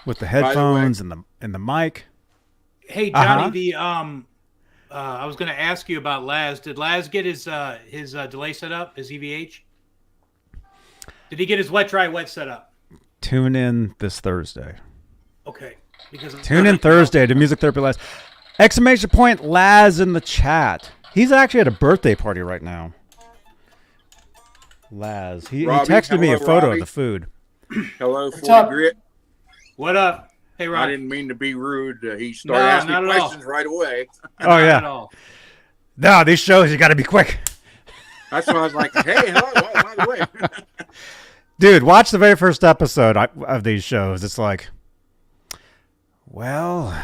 with the headphones and the mic. Hey Johnny, I was going to ask you about Laz. Did Laz get his delay set up, his EVH? Did he get his wet, dry, wet set up? Tune in this Thursday. Okay. Tune in Thursday to Music Therapy Laz. Exclamation point Laz in the chat. He's actually at a birthday party right now. Laz. He texted me a photo of the food. Hello, 40 Grit. What up? Hey, Rob. I didn't mean to be rude. He started asking questions right away. Oh, yeah. No, these shows, you got to be quick. That's why I was like, hey, hello, by the way. Dude, watch the very first episode of these shows. It's like, well,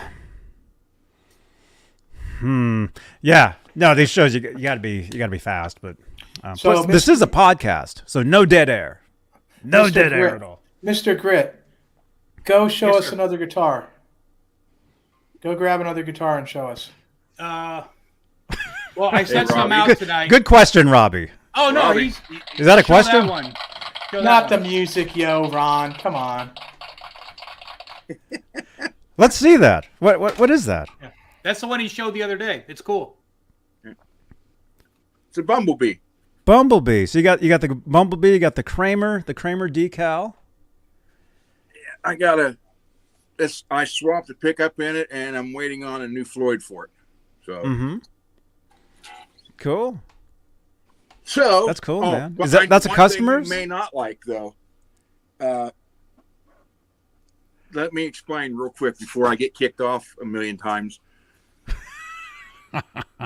yeah. No, these shows, you got to be fast. But plus, this is a podcast, so no dead air. No dead air at all. Mr. Grit. Go show us another guitar. Go grab another guitar and show us. Well, I sent some out tonight. Good question, Robbie. Oh, no. Is that a question? That one. Not the music, Ron. Come on. Let's see that. What is that? Yeah. That's the one he showed the other day. It's cool. It's a Bumblebee. Bumblebee. So you got the Bumblebee, you got the Kramer decal. I swapped the pickup in it, and I'm waiting on a new Floyd for it. So, cool. So that's cool, man. Is that's a customer's? You may not like though. Let me explain real quick before I get kicked off a million times.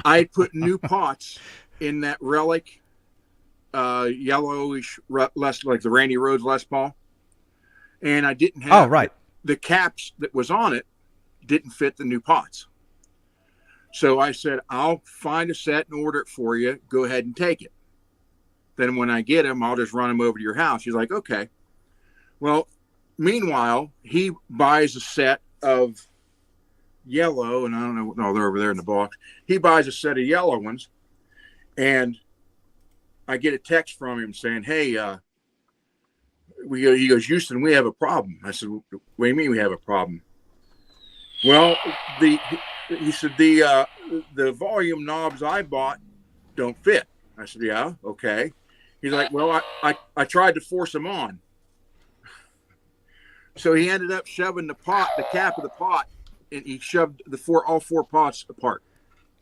I put new pots in that relic, yellowish, less like the Randy Rhoads Les Paul. And I didn't have the caps that was on it didn't fit the new pots. So I said, I'll find a set and order it for you. Go ahead and take it. Then when I get them, I'll just run them over to your house. He's like, okay. Well, meanwhile, he buys a set of yellow, and I don't know. No, they're over there in the box. He buys a set of yellow ones. And I get a text from him saying, hey, he goes, Houston, we have a problem. I said, what do you mean we have a problem? Well, he said, the volume knobs I bought don't fit. I said, yeah, okay. He's like, well, I tried to force them on. So he ended up shoving the cap of the pot, and he shoved all four pots apart.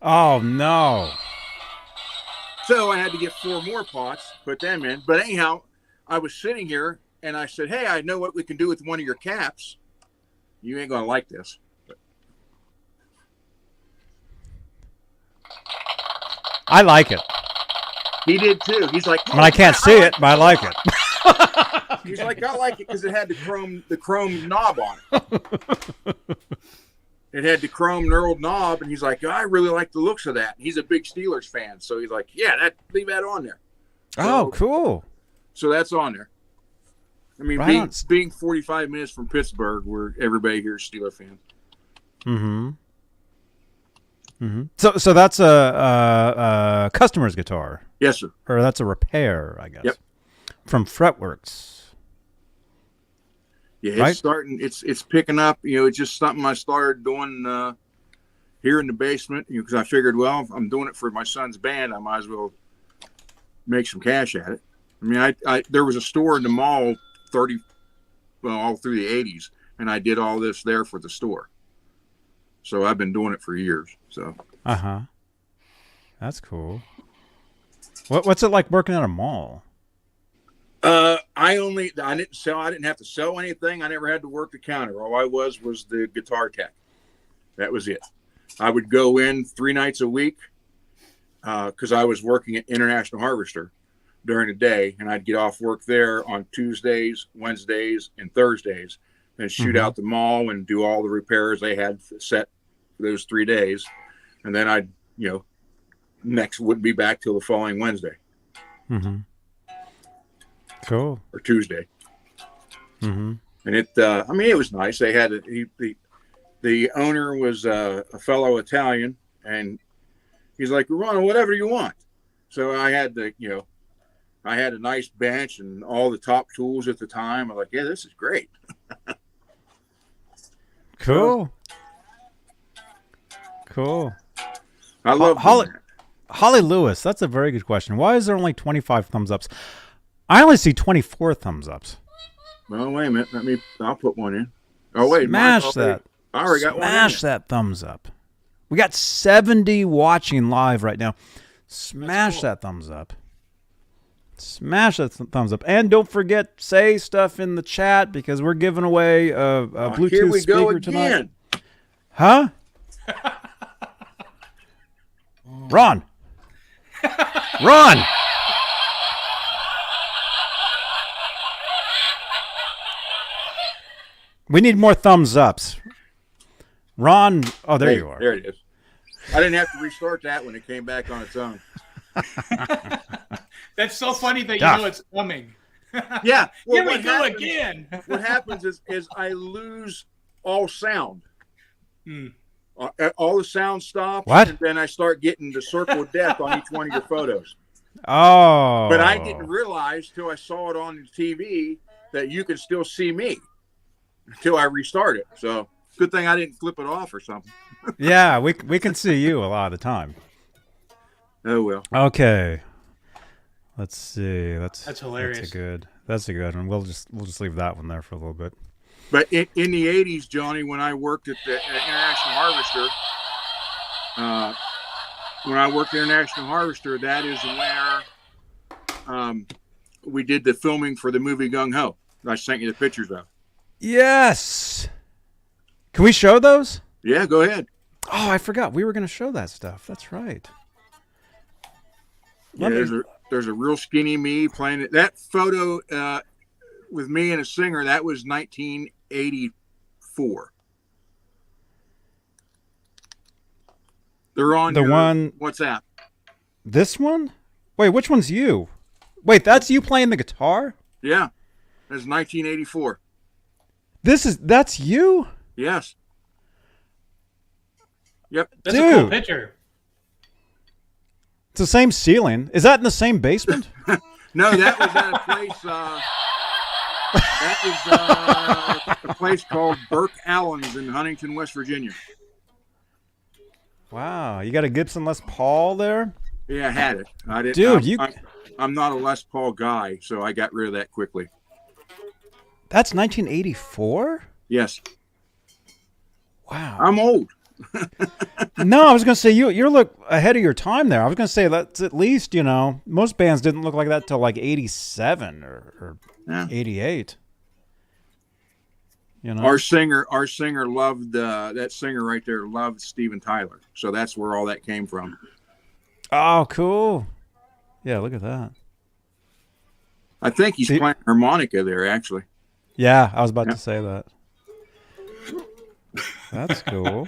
Oh, no. So I had to get 4 more pots, put them in. But anyhow, I was sitting here, and I said, hey, I know what we can do with one of your caps. You ain't going to like this. I like it. He did too. He's like, I can't see it, but I like it. He's like, I like it because it had the chrome knob on it. It had the chrome knurled knob, and he's like, I really like the looks of that. He's a big Steelers fan, so he's like, yeah, leave that on there. Oh, cool. So that's on there. I mean, being 45 minutes from Pittsburgh, where everybody here is Steeler fans. Mm-hmm. Mm-hmm. So that's a customer's guitar. Yes, sir. Or that's a repair, I guess. Yep. From Fretworks. Yeah, it's starting. It's picking up. It's just something I started doing here in the basement. Because I figured, well, if I'm doing it for my son's band, I might as well make some cash at it. I mean, I there was a store in the mall all through the 80s, and I did all this there for the store. So I've been doing it for years. So. That's cool. What's it like working at a mall? I didn't have to sell anything. I never had to work the counter. All I was the guitar tech. That was it. I would go in 3 nights a week because I was working at International Harvester during the day, and I'd get off work there on Tuesdays, Wednesdays, and Thursdays, and shoot out the mall and do all the repairs they had set for those 3 days. And then I'd, next wouldn't be back till the following Wednesday. Cool. Or Tuesday. And it was nice. They had the owner was a fellow Italian, and he's like, "Run whatever you want." So I had I had a nice bench and all the top tools at the time. I'm like, "Yeah, this is great." Cool. I love Holly Lewis. That's a very good question. Why is there only 25 thumbs ups? I only see 24 thumbs ups. Well, wait a minute. I'll put one in. Oh wait, smash that! I already got one. Smash that thumbs up. We got 70 watching live right now. Smash that thumbs up. Smash that thumbs up, and don't forget, say stuff in the chat because we're giving away a Bluetooth here we speaker go again. tonight. Huh? Ron. We need more thumbs ups. Ron, oh, there you are. There it is. I didn't have to restart that when it came back on its own. That's so funny that you know it's coming. Yeah. Well, Here we go again. What happens is I lose all sound. All the sound stops. What? And then I start getting the circle of death on each one of your photos. Oh. But I didn't realize till I saw it on the TV that you can still see me until I restart it. So good thing I didn't flip it off or something. Yeah, we can see you a lot of the time. Oh well. Okay. Let's see. That's hilarious. That's a good one. We'll just leave that one there for a little bit. But in the 80s, Johnny, when I worked at the International Harvester, that is where we did the filming for the movie Gung Ho. I sent you the pictures of. Yes. Can we show those? Yeah, go ahead. Oh, I forgot. We were going to show that stuff. That's right. Yeah, there's a real skinny me playing it. That photo with me and a singer, that was 1984. They're on the one. WhatsApp. This one? Wait, which one's you? Wait, that's you playing the guitar? Yeah, that's 1984. That's you? Yes. Yep. That's a cool picture. It's the same ceiling. Is that in the same basement? No, that was at a place. That was a place called Burke Allen's in Huntington, West Virginia. Wow, you got a Gibson Les Paul there? Yeah, I had it. I didn't. Dude, I'm not a Les Paul guy, so I got rid of that quickly. That's 1984? Yes. Wow. I'm old. No, I was going to say you look ahead of your time there. I was going to say that's at least, most bands didn't look like that till like 87 or 88. Our singer loved that singer right there loved Steven Tyler. So that's where all that came from. Oh, cool. Yeah, look at that. I think he's playing harmonica there actually. Yeah, I was about to say that. That's cool.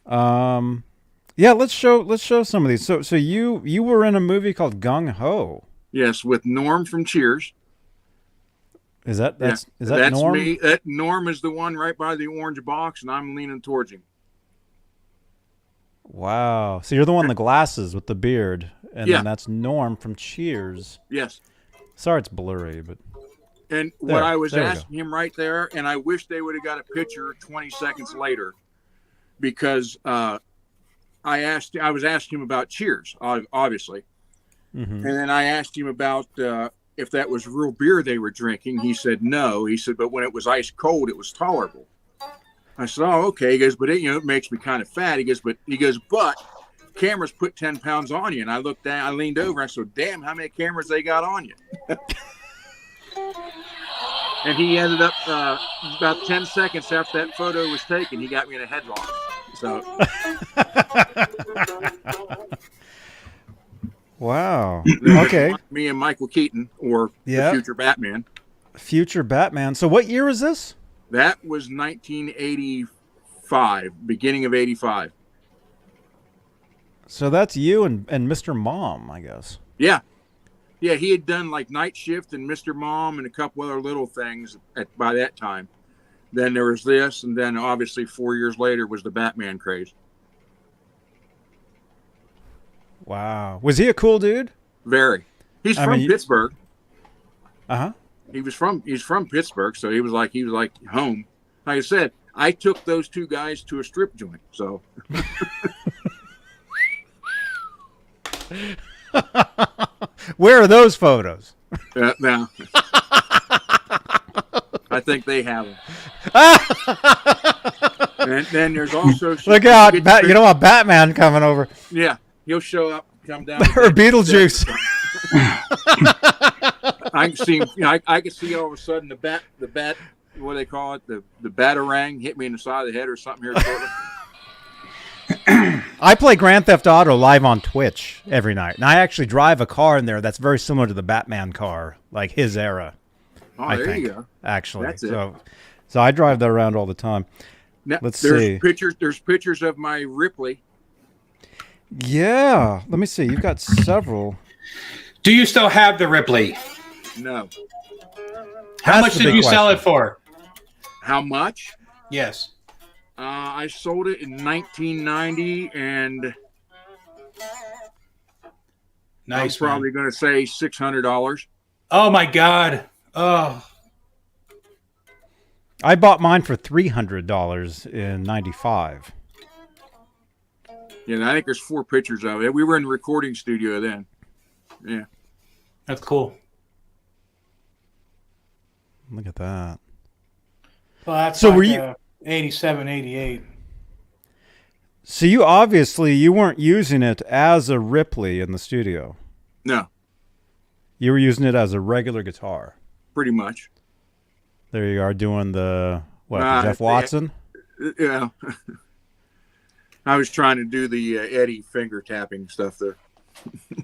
Yeah, let's show some of these. So you were in a movie called Gung Ho. Yes, with Norm from Cheers. Is that Norm? That's me. That Norm is the one right by the orange box, and I'm leaning towards him. Wow. So you're the one with the glasses with the beard, and then that's Norm from Cheers. Yes. Sorry, it's blurry, but. And what I was asking him right there, and I wish they would have got a picture 20 seconds later, because I was asking him about Cheers, obviously, and then I asked him about if that was real beer they were drinking. He said no. He said, but when it was ice cold, it was tolerable. I said, oh, okay. He goes, but it makes me kind of fat. He goes, but cameras put 10 pounds on you. And I looked down, I leaned over, and I said, damn, how many cameras they got on you? And he ended up about 10 seconds after that photo was taken, he got me in a headlock. So, wow. Okay. Me and Michael Keaton, or the future Batman. Future Batman. So what year was this? That was 1985, beginning of 85. So that's you and Mr. Mom, I guess. Yeah. Yeah, he had done like Night Shift and Mr. Mom and a couple other little things by that time. Then there was this, and then obviously 4 years later was the Batman craze. Wow. Was he a cool dude? Very. He's from Pittsburgh. Uh-huh. He's from Pittsburgh, so he was like home. Like I said, I took those two guys to a strip joint, so Where are those photos? now I think they have them. And then there's also look out! You don't want Batman coming over. Yeah, he'll show up, come down, or Beetlejuice. I can see, I can see all of a sudden the bat, what do they call it, the batarang hit me in the side of the head or something here shortly. I play Grand Theft Auto live on Twitch every night, and I actually drive a car in there that's very similar to the Batman car, like his era. Oh, I there think, you go. Actually, That's so I drive that around all the time. Now, Let's there's see. There's pictures of my Ripley. Yeah, let me see. You've got several. Do you still have the Ripley? No. How much did you sell it for? How much? Yes. I sold it in 1990, and nice. I'm probably going to say $600. Oh my God! Oh, I bought mine for $300 in '95. Yeah, I think there's 4 pictures of it. We were in the recording studio then. Yeah, that's cool. Look at that. Well, that's so like, were you 87, 88. So you weren't using it as a Ripley in the studio. No. You were using it as a regular guitar. Pretty much. There you are doing the Jeff Watson? Yeah. I was trying to do the Eddie finger tapping stuff there.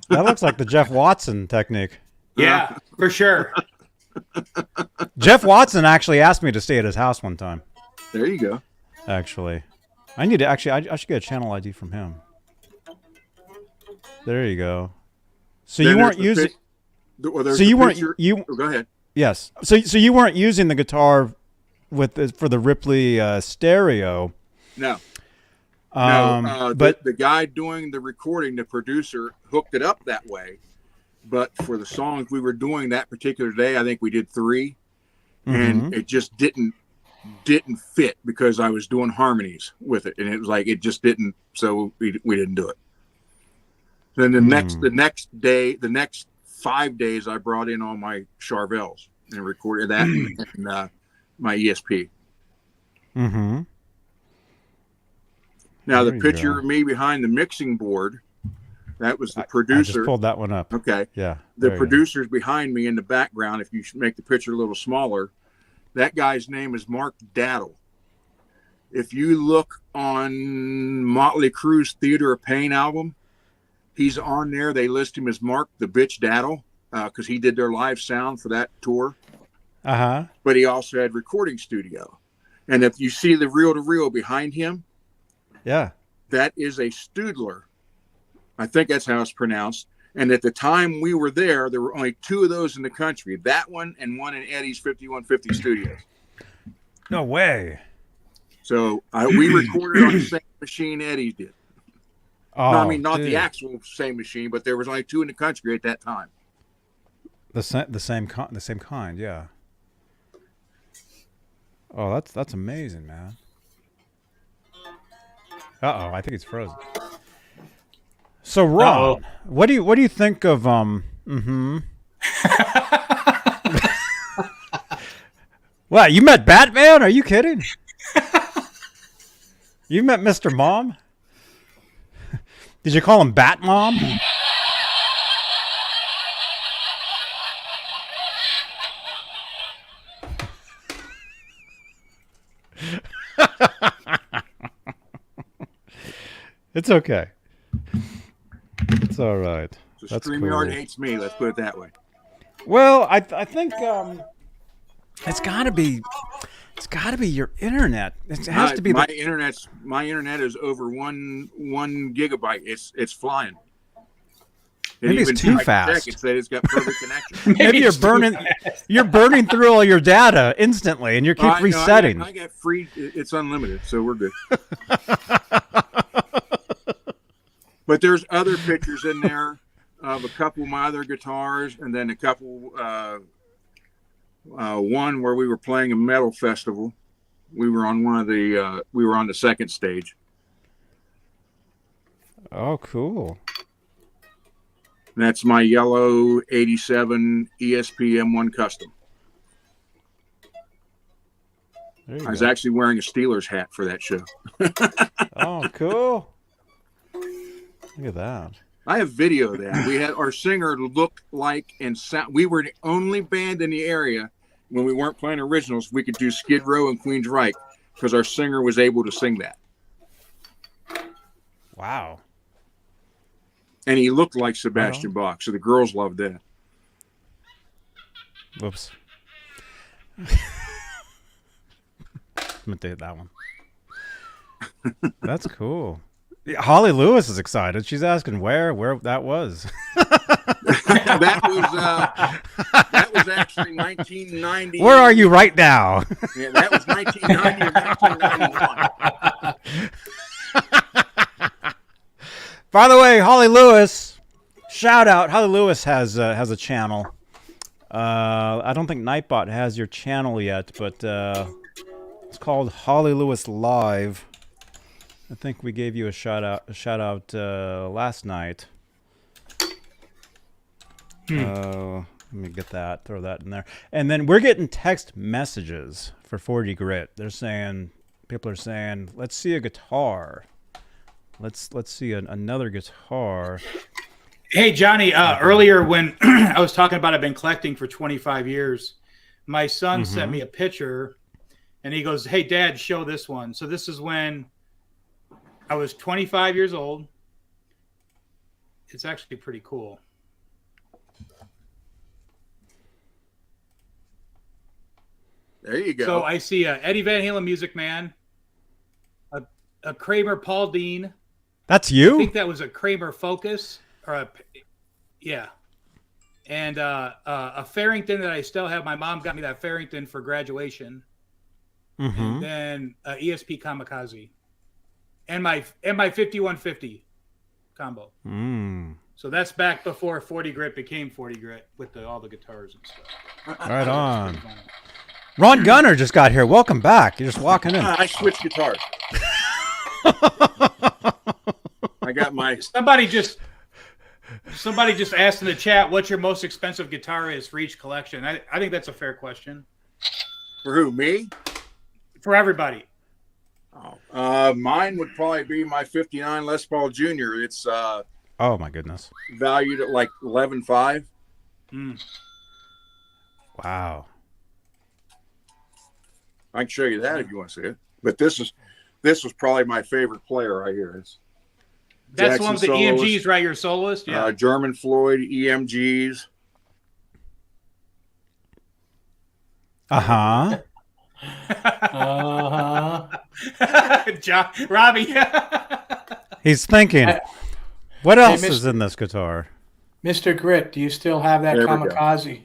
That looks like the Jeff Watson technique. Yeah, for sure. Jeff Watson actually asked me to stay at his house one time. There you go. Actually, I should get a channel ID from him. There you go. So Then you weren't using. So you weren't you. Oh, go ahead. Yes. So you weren't using the guitar for the Ripley stereo. No. But the guy doing the recording, the producer, hooked it up that way. But for the songs we were doing that particular day, I think we did 3, and it just didn't fit because I was doing harmonies with it, and it was like it just didn't. So we didn't do it. Then the next 5 days, I brought in all my Charvels and recorded that in my ESP. Mm-hmm. Now the picture of me behind the mixing board, that was the producer. I just pulled that one up. Okay. Yeah. The producer's behind me in the background. If you make the picture a little smaller, that guy's name is Mark Daddle. If you look on Motley Crue's Theater of Pain album, he's on there. They list him as Mark the Bitch Daddle because he did their live sound for that tour. Uh-huh. But he also had recording studio. And if you see the reel-to-reel behind him, yeah, that is a Studler. I think that's how it's pronounced. And at the time we were there were only 2 of those in the country. That one and one in Eddie's 5150 Studios. No way. So we recorded on the same machine Eddie did. Oh, no, I mean, not the actual same machine, but there was only 2 in the country at that time. The same kind, yeah. Oh, that's amazing, man. Uh-oh, I think it's frozen. So Ron, what do you think of Wow, you met Batman? Are you kidding? You met Mr. Mom? Did you call him Bat Mom? It's okay. It's all right. So That's StreamYard cool. hates me. Let's put it that way. Well, I think it's got to be your internet. It has to be my internet is over one gigabyte. It's flying. Maybe it's too fast. It said it's got perfect connection. Maybe you're burning through all your data instantly, and you keep resetting. No, I got free. It's unlimited, so we're good. But there's other pictures in there of a couple of my other guitars, and then a couple. One where we were playing a metal festival. We were on we were on the second stage. Oh, cool. And that's my yellow 87 ESP M1 Custom. I was actually wearing a Steelers hat for that show. Oh, cool. Look at that. I have video of that. We had our singer look like and sound. We were the only band in the area when we weren't playing originals. We could do Skid Row and Queensryche because our singer was able to sing that. Wow. And he looked like Sebastian Bach, so the girls loved that. Whoops. I'm going to hit that one. That's cool. Holly Lewis is excited. She's asking where that was. that was actually 1990. Where are you right now? Yeah, that was 1990 or 1991. By the way, Holly Lewis, shout out. Holly Lewis has a channel. I don't think Nightbot has your channel yet, but it's called Holly Lewis Live. I think we gave you a shout out last night. Let me get that, throw that in there. And then we're getting text messages for 40 Grit. People are saying, let's see a guitar. Let's see another guitar. Hey, Johnny, earlier when I was talking about I've been collecting for 25 years, my son sent me a picture, and he goes, hey, Dad, show this one. So this is when I was 25 years old. It's actually pretty cool. There you go. So I see Eddie Van Halen Music Man, a Kramer Paul Dean. That's you? I think that was a Kramer Focus. Yeah. And a Farrington that I still have. My mom got me that Farrington for graduation. And then ESP Kamikaze. And my 5150 combo. So that's back before 40 Grit became 40 Grit with all the guitars and stuff. Right on. Ron Gunner just got here. Welcome back. You're just walking in. I switched guitars. I got my... Somebody just asked in the chat what your most expensive guitar is for each collection. I think that's a fair question. For who, me? For everybody. Mine would probably be my 59 Les Paul Jr. It's oh my goodness, valued at like $11,500. Wow. I can show you that if you want to see it. But this was probably my favorite player right here. That's Jackson one with the soloist, EMGs, right? Your soloist, yeah. German Floyd EMGs. Robbie. He's thinking, what else is in this guitar? Mr. Grit, do you still have that Kamikaze?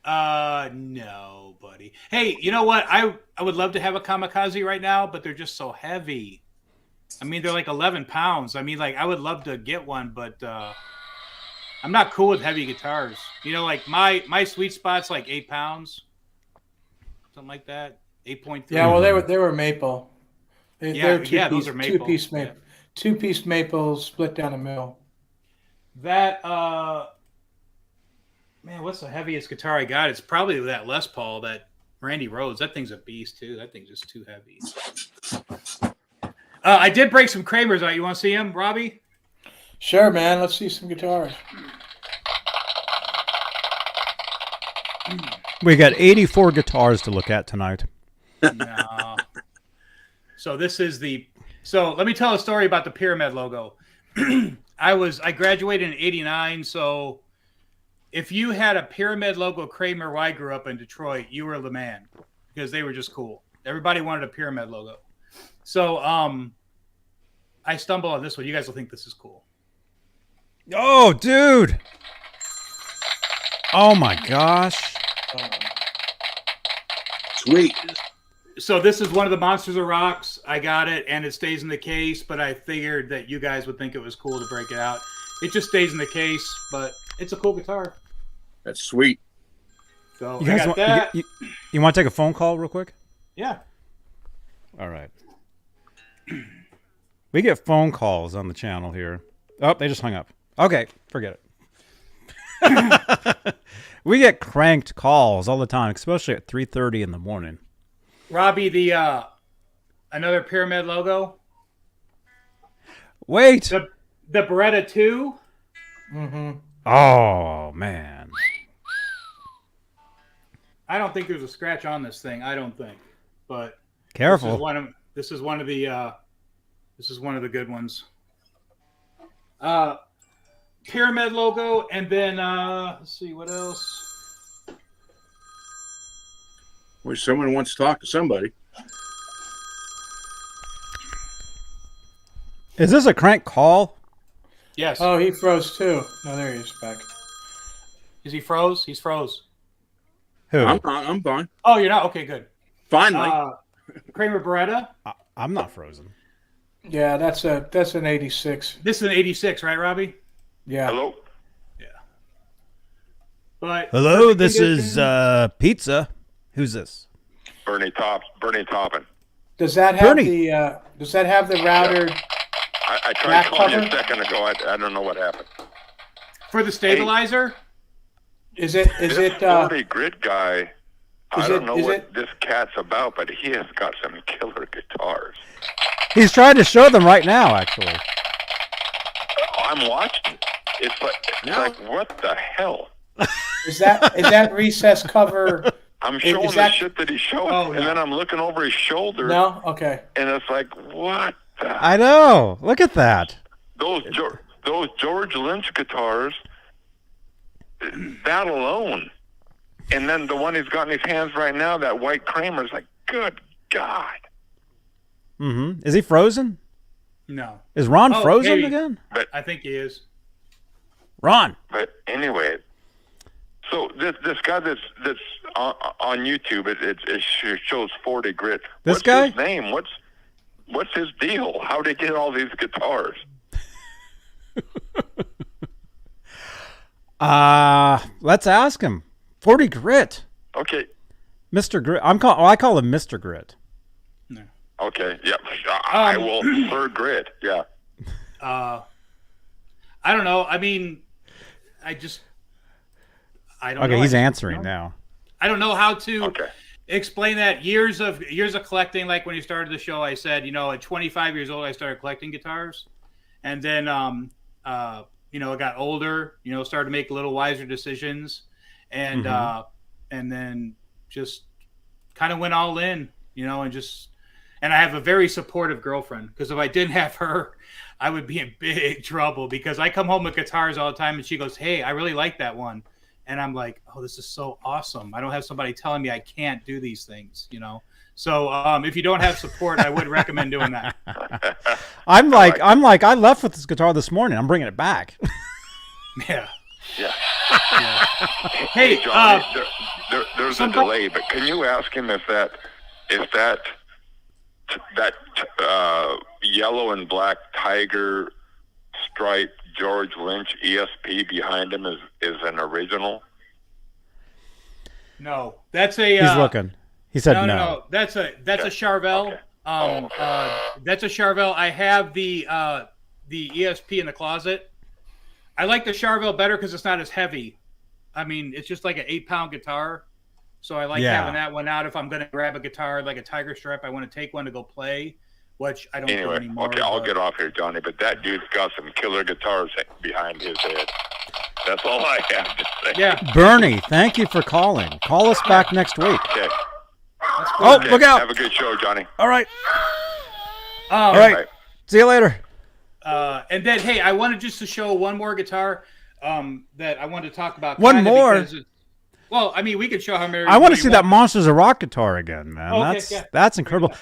No, buddy. Hey, you know what? I would love to have a Kamikaze right now, but they're just so heavy. I mean, they're like 11 pounds. I mean, like, I would love to get one, but I'm not cool with heavy guitars. You know, like my sweet spot's like 8 pounds, something like that. 8.3. Yeah, well, they were maple. They're those are maple. Two-piece maple. Yeah. Two-piece maple split down the middle. That man, what's the heaviest guitar I got? It's probably that Les Paul, that Randy Rhoads. That thing's a beast too. That thing's just too heavy. I did break some Kramers out. You want to see them, Robbie? Sure, man. Let's see some guitars. We got 84 guitars to look at tonight. No. So this is the. So let me tell a story about the pyramid logo. I graduated in '89, so if you had a pyramid logo Kramer where I grew up in Detroit, you were the man because they were just cool. Everybody wanted a pyramid logo. So I stumbled on this one. You guys will think this is cool. Oh, dude. Oh my gosh. Sweet. So this is one of the Monsters of Rocks. I got it, and it stays in the case, but I figured that you guys would think it was cool to break it out. It just stays in the case, but it's a cool guitar. That's sweet. So You I guys got that. you want to take a phone call real quick? Yeah. All right. We get phone calls on the channel here. Oh, they just hung up. Okay, forget it. We get cranked calls all the time, especially at 3:30 in the morning. Robbie, the another pyramid logo. Wait. The Beretta 2. Mm-hmm. Oh man. I don't think there's a scratch on this thing. I don't think, but Careful. This is one of the good ones. Pyramid logo, and then let's see what else. Well, someone wants to talk to somebody. Is this a crank call? Yes. Oh, he froze too. No, there he is back. Is he froze? He's froze. Who? I'm fine. Oh, you're not? Okay, good. Finally. Kramer Beretta. I'm not frozen. Yeah, that's an 86. This is an 86, right, Robbie? Yeah. Hello? Yeah. But Hello, perfect this is condition. Pizza. Who's this? Bernie Toppin. Does that have Bernie. the router? I tried Back calling you a cover? second ago. I don't know what happened. For the stabilizer. Is it? This 40 grid guy, I Is don't it- know is what it- this cat's about, but he has got some killer guitars. He's trying to show them right now, actually. I'm watching. It's like what the hell? Is that recessed cover? I'm Is showing the that- shit that he's showing, Oh, and no. then I'm looking over his shoulder, No. Okay. and it's like, what the? I know. Look at that. Those George Lynch guitars, that alone. And then the one he's got in his hands right now, that white Kramer's like, good God. Mm-hmm. Is he frozen? No. Is Ron Oh, frozen maybe. again? I think he is. Ron. But anyway, so this guy that's on YouTube, it shows 40 grit. This What's guy? his name? What's his deal? How did he get all these guitars? Let's ask him. 40 Grit. Okay. Mr. Grit. I call him Mr. Grit. Okay. Yep. I will. Third grit. Yeah. I don't know. I mean, I don't know. Okay, he's I answering now. I don't know how to Okay. explain that. Years of collecting. Like when you started the show, I said, at 25 years old, I started collecting guitars, and then I got older. Started to make a little wiser decisions, and then just kind of went all in. And I have a very supportive girlfriend, because if I didn't have her, I would be in big trouble, because I come home with guitars all the time and she goes, "Hey, I really like that one." And I'm like, "Oh, this is so awesome. I don't have somebody telling me I can't do these things, So if you don't have support, I would recommend doing that. I'm like, I left with this guitar this morning. I'm bringing it back. Yeah. Yeah. Hey, Johnny, there's a somebody- delay, but can you ask him if that yellow and black tiger stripe George Lynch ESP behind him is an original? No, that's a. He's looking. He said no. No. That's a Charvel. Okay. That's a Charvel. I have the ESP in the closet. I like the Charvel better because it's not as heavy. I mean, it's just like an 8-pound guitar. So I like having that one out if I'm going to grab a guitar like a Tiger Stripe. I want to take one to go play. which I don't do Anyway, anymore. okay, I'll but- get off here, Johnny. But that dude's got some killer guitars behind his head. That's all I have to say. Yeah. Bernie, thank you for calling. Call us back next week. Okay. Oh, Okay, look out. Have a good show, Johnny. All right. All right. Bye. See you later. And then, hey, I wanted just to show one more guitar that I wanted to talk about. One kinda more? because well, I mean, we could show how many. I want to see that Monsters of Rock guitar again, man. Oh, okay, That's incredible.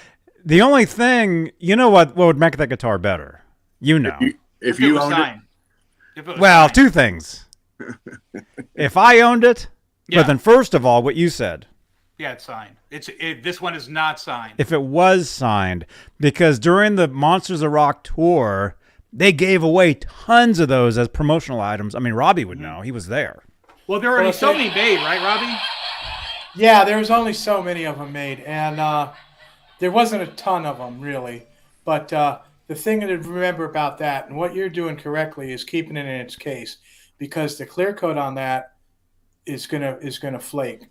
The only thing, you know what would make that guitar better? You know. If If it you was owned signed. If it was Well, signed. two things. If I owned it, Yeah. but then first of all, what you said, Yeah, it's signed. This one is not signed. if it was signed, because during the Monsters of Rock tour, they gave away tons of those as promotional items. I mean, Robbie would know. He was there. Well, there are already so many made, right, Robbie? Yeah, there was only so many of them made, and there wasn't a ton of them really. But the thing to remember about that, and what you're doing correctly, is keeping it in its case, because the clear coat on that is gonna flake.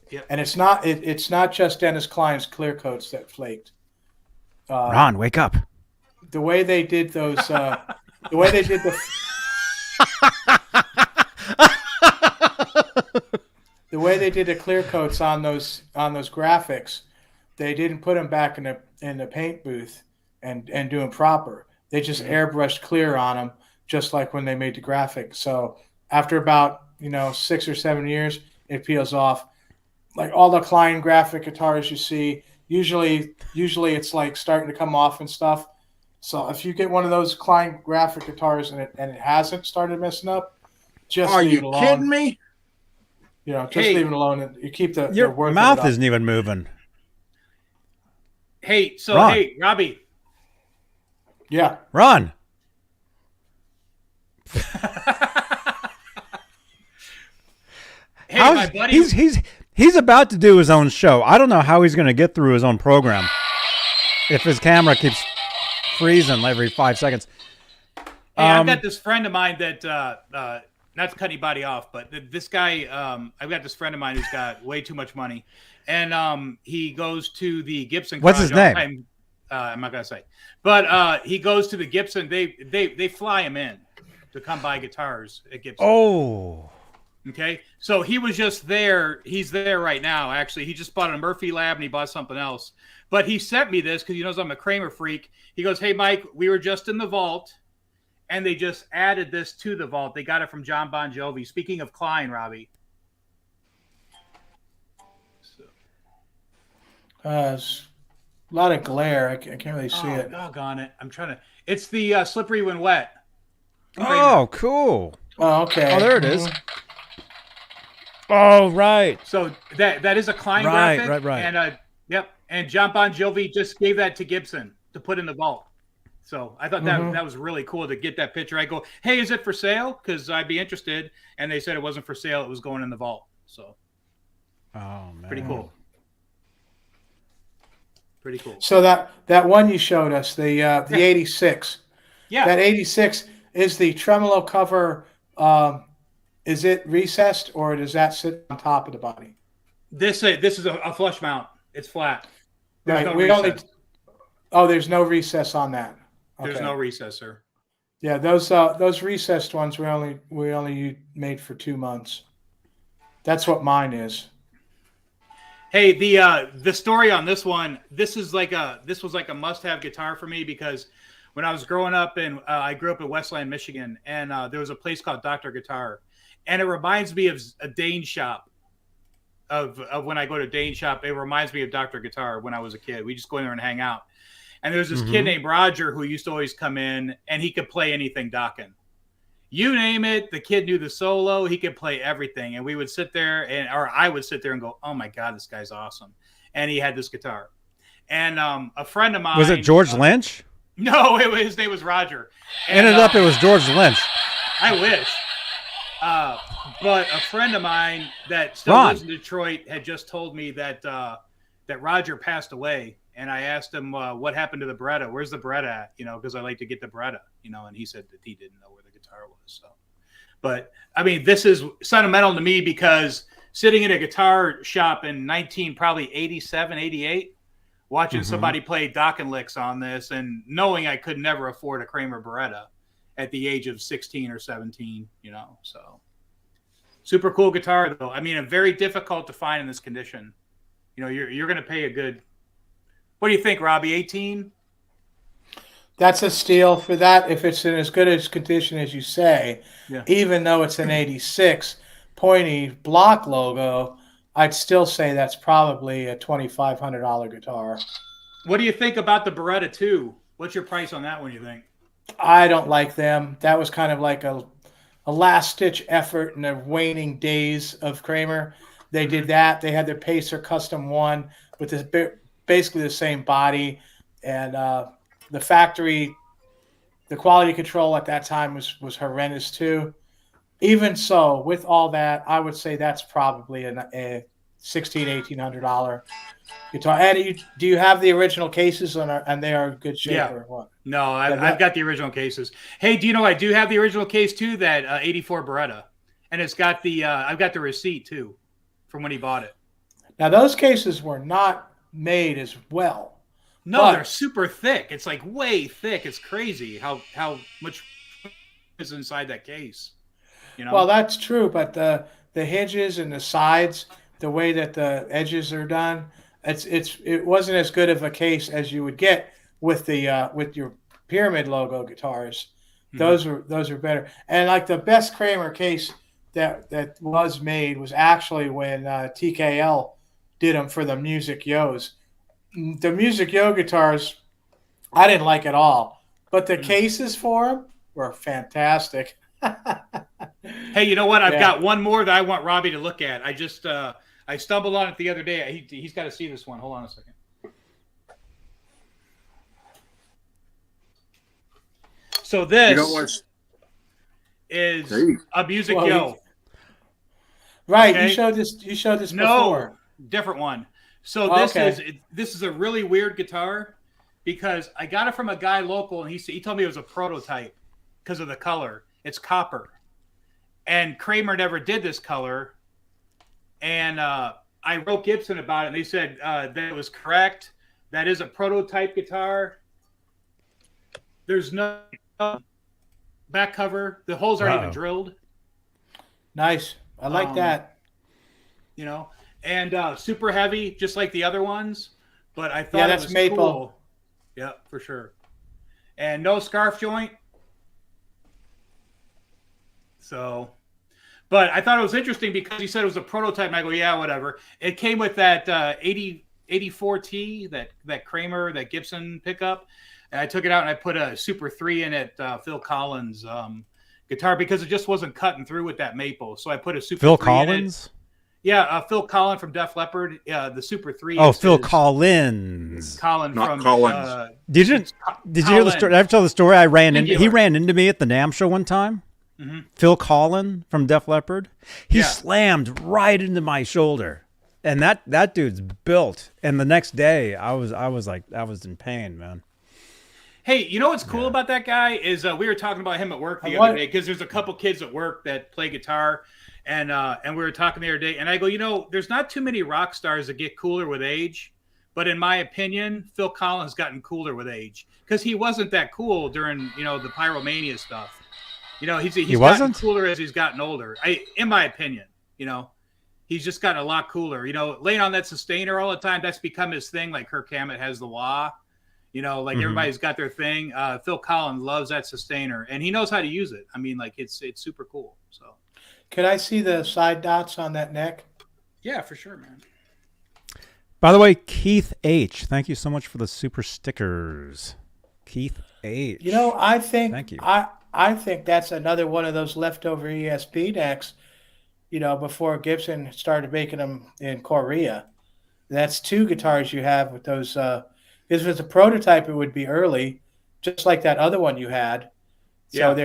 Yep. And it's not just Dennis Klein's clear coats that flaked. Ron, wake up. The way they did those, the way they did the way they did the clear coats on those graphics, they didn't put them back in the paint booth and do them proper. They just airbrushed clear on them, just like when they made the graphic. So after about 6 or 7 years, it peels off. Like all the Klein graphic guitars you see, usually it's like starting to come off and stuff. So if you get one of those Klein graphic guitars and it hasn't started messing up, just Are leave you it alone. kidding me? Just Hey. leave it alone. And you keep the Your worth of mouth it up. isn't even moving. Hey, so Ron. hey, Robbie. Yeah. Ron. Hey, my buddy. He's about to do his own show. I don't know how he's going to get through his own program if his camera keeps freezing every 5 seconds. Hey, I've got this friend of mine that, not to cut anybody off, but this guy, I've got this friend of mine who's got way too much money, and he goes to the Gibson. What's garage his all the name? time. I'm not gonna say, but he goes to the Gibson. They fly him in to come buy guitars at Gibson. Oh. Okay, so he was just there. He's there right now. Actually, he just bought a Murphy Lab and he bought something else. But he sent me this because he knows I'm a Kramer freak. He goes, "Hey, Mike, we were just in the vault, and they just added this to the vault. They got it from John Bon Jovi." Speaking of Klein, Robbie. It's a lot of glare. I can't really see it. Doggone it! I'm trying to. It's the slippery when wet. Oh, cool. Oh, okay. Oh, there it is. Oh, right. So that is a Klein Right, graphic. right. And yep. And John Bon Jovi just gave that to Gibson to put in the vault. So I thought that was really cool to get that picture. I go, "Hey, is it for sale? Because I'd be interested." And they said it wasn't for sale. It was going in the vault. So Oh, man. pretty cool. Pretty cool. So that one you showed us, the 86. Yeah. That 86 is the tremolo cover. Is it recessed or does that sit on top of the body? This is a flush mount. It's flat. There's Right. no recess. There's no recess on that. There's Okay. no recess, sir. Yeah, those recessed ones we only made for 2 months. That's what mine is. Hey, the story on this one, this was like a must-have guitar for me because when I was growing up I grew up in Westland, Michigan, and there was a place called Dr. Guitar, and it reminds me of a Dane shop. Of when I go to Dane shop, it reminds me of Dr. Guitar when I was a kid. We just go in there and hang out. And there's this kid named Roger who used to always come in, and he could play anything Dokken. You name it, the kid knew the solo. He could play everything, and we would sit there, or I would sit there and go, "Oh my God, this guy's awesome!" And he had this guitar. And a friend of mine Was it George Lynch? No, his name was Roger. And, Ended up it was George Lynch. I wish. But a friend of mine that still Ron. lives in Detroit had just told me that that Roger passed away. And I asked him, what happened to the Beretta? Where's the Beretta at? Because I like to get the Beretta, and he said that he didn't know where the guitar was. So, but I mean, this is sentimental to me because sitting in a guitar shop in probably 87, 88, watching somebody play Dokken licks on this and knowing I could never afford a Kramer Beretta at the age of 16 or 17, so super cool guitar though. I mean, very difficult to find in this condition. You're going to pay a good, what do you think, Robbie? 18? That's a steal for that. If it's in as good a condition as you say, Yeah. Even though it's an 86 pointy block logo, I'd still say that's probably a $2,500 guitar. What do you think about the Beretta 2? What's your price on that one, you think? I don't like them. That was kind of like a last-ditch effort in the waning days of Kramer. They did that. They had their Pacer Custom 1 with this basically the same body. And the factory, the quality control at that time was horrendous too. Even so, with all that, I would say that's probably a $1,800 guitar. And do you have the original cases and they are in good shape or what? No, I've got the original cases. Hey, do you know I do have the original case too? That 84 Beretta, and it's got the I've got the receipt too, from when he bought it. Now those cases were not made as well. No, they're super thick. It's like way thick. It's crazy how much is inside that case. Well, that's true, but the hinges and the sides, the way that the edges are done, it wasn't as good of a case as you would get with the with your Pyramid logo guitars. Those are better. And like the best Kramer case that was made was actually when TKL did them for the Music Yo's. The Music Yo guitars, I didn't like at all, but the cases for them were fantastic. Hey, you know what? I've got one more that I want Robbie to look at. I just I stumbled on it the other day. He's got to see this one. Hold on a second. So this is a Music Yo. Right, okay? you showed this No, before. different one. So this is a really weird guitar because I got it from a guy local, and he told me it was a prototype because of the color. It's copper, and Kramer never did this color. And I wrote Gibson about it, and they said that it was correct. That is a prototype guitar. There's no back cover. The holes aren't even drilled. Nice. I like that. And super heavy, just like the other ones. But I thought that's it was maple. cool. Yeah, for sure. And no scarf joint. So, but I thought it was interesting because he said it was a prototype. And I go, yeah, whatever. It came with that 84T, that Kramer, that Gibson pickup. And I took it out and I put a Super 3 in it, Phil Collins guitar, because it just wasn't cutting through with that maple. So I put a Super 3 Phil in it. Collins? Yeah, Phil Collins from Def Leppard. The Super 3. Oh, Phil Collins. Collins Not from Collins. Did you hear the story? I've told the story. He ran into me at the NAMM show one time. Mm-hmm. Phil Collins from Def Leppard. He Yeah. slammed right into my shoulder, and that dude's built. And the next day, I was in pain, man. Hey, you know what's cool about that guy is we were talking about him at work the other day because there's a couple kids at work that play guitar, and we were talking the other day, and I go, there's not too many rock stars that get cooler with age, but in my opinion, Phil Collins has gotten cooler with age because he wasn't that cool during the Pyromania stuff. He's gotten wasn't? cooler as he's gotten older. In my opinion, he's just gotten a lot cooler. Laying on that sustainer all the time, that's become his thing. Like Kirk Hammett has the wah. Everybody's got their thing. Phil Collins loves that sustainer, and he knows how to use it. I mean, it's super cool. So, Could I see the side dots on that neck? yeah, for sure, man. By the way, Keith H., thank you so much for the super stickers. Keith H. I think Thank you. I think that's another one of those leftover ESP necks, before Gibson started making them in Korea. That's two guitars you have with those. If it's a prototype, it would be early, just like that other one you had. So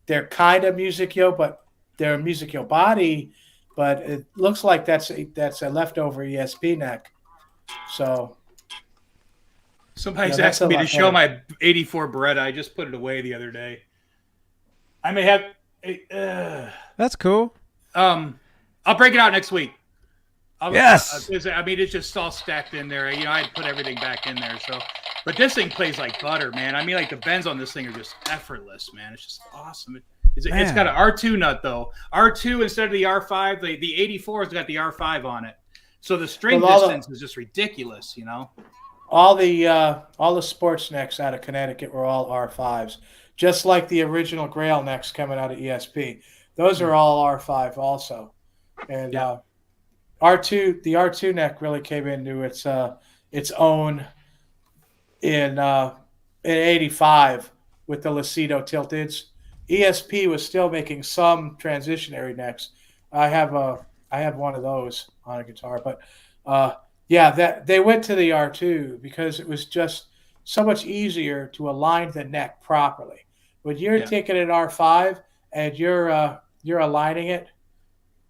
they're kind of Music Yo, but they're a Music Yo body, but it looks like that's a leftover ESP neck. So Somebody's asking me to show my 84 Beretta. I just put it away the other day. I may have. That's cool. I'll break it out next week. Yes. I mean, it's just all stacked in there. You know, I had to put everything back in there. So, but this thing plays like butter, man. I mean, like the bends on this thing are just effortless, man. It's just awesome. It's got an R2 nut though. R2 instead of the R5. The 84 has got the R5 on it. So the string distance is just ridiculous, you know. All the sports necks out of Connecticut were all R5s, just like the original Grail necks coming out of ESP. Those are all R5 also, and R2, the R2 neck really came into its own in '85 with the Lucido tilteds. ESP was still making some transitionary necks. I have one of those on a guitar, but that they went to the R2 because it was just so much easier to align the neck properly. When you're taking an R5 and you're aligning it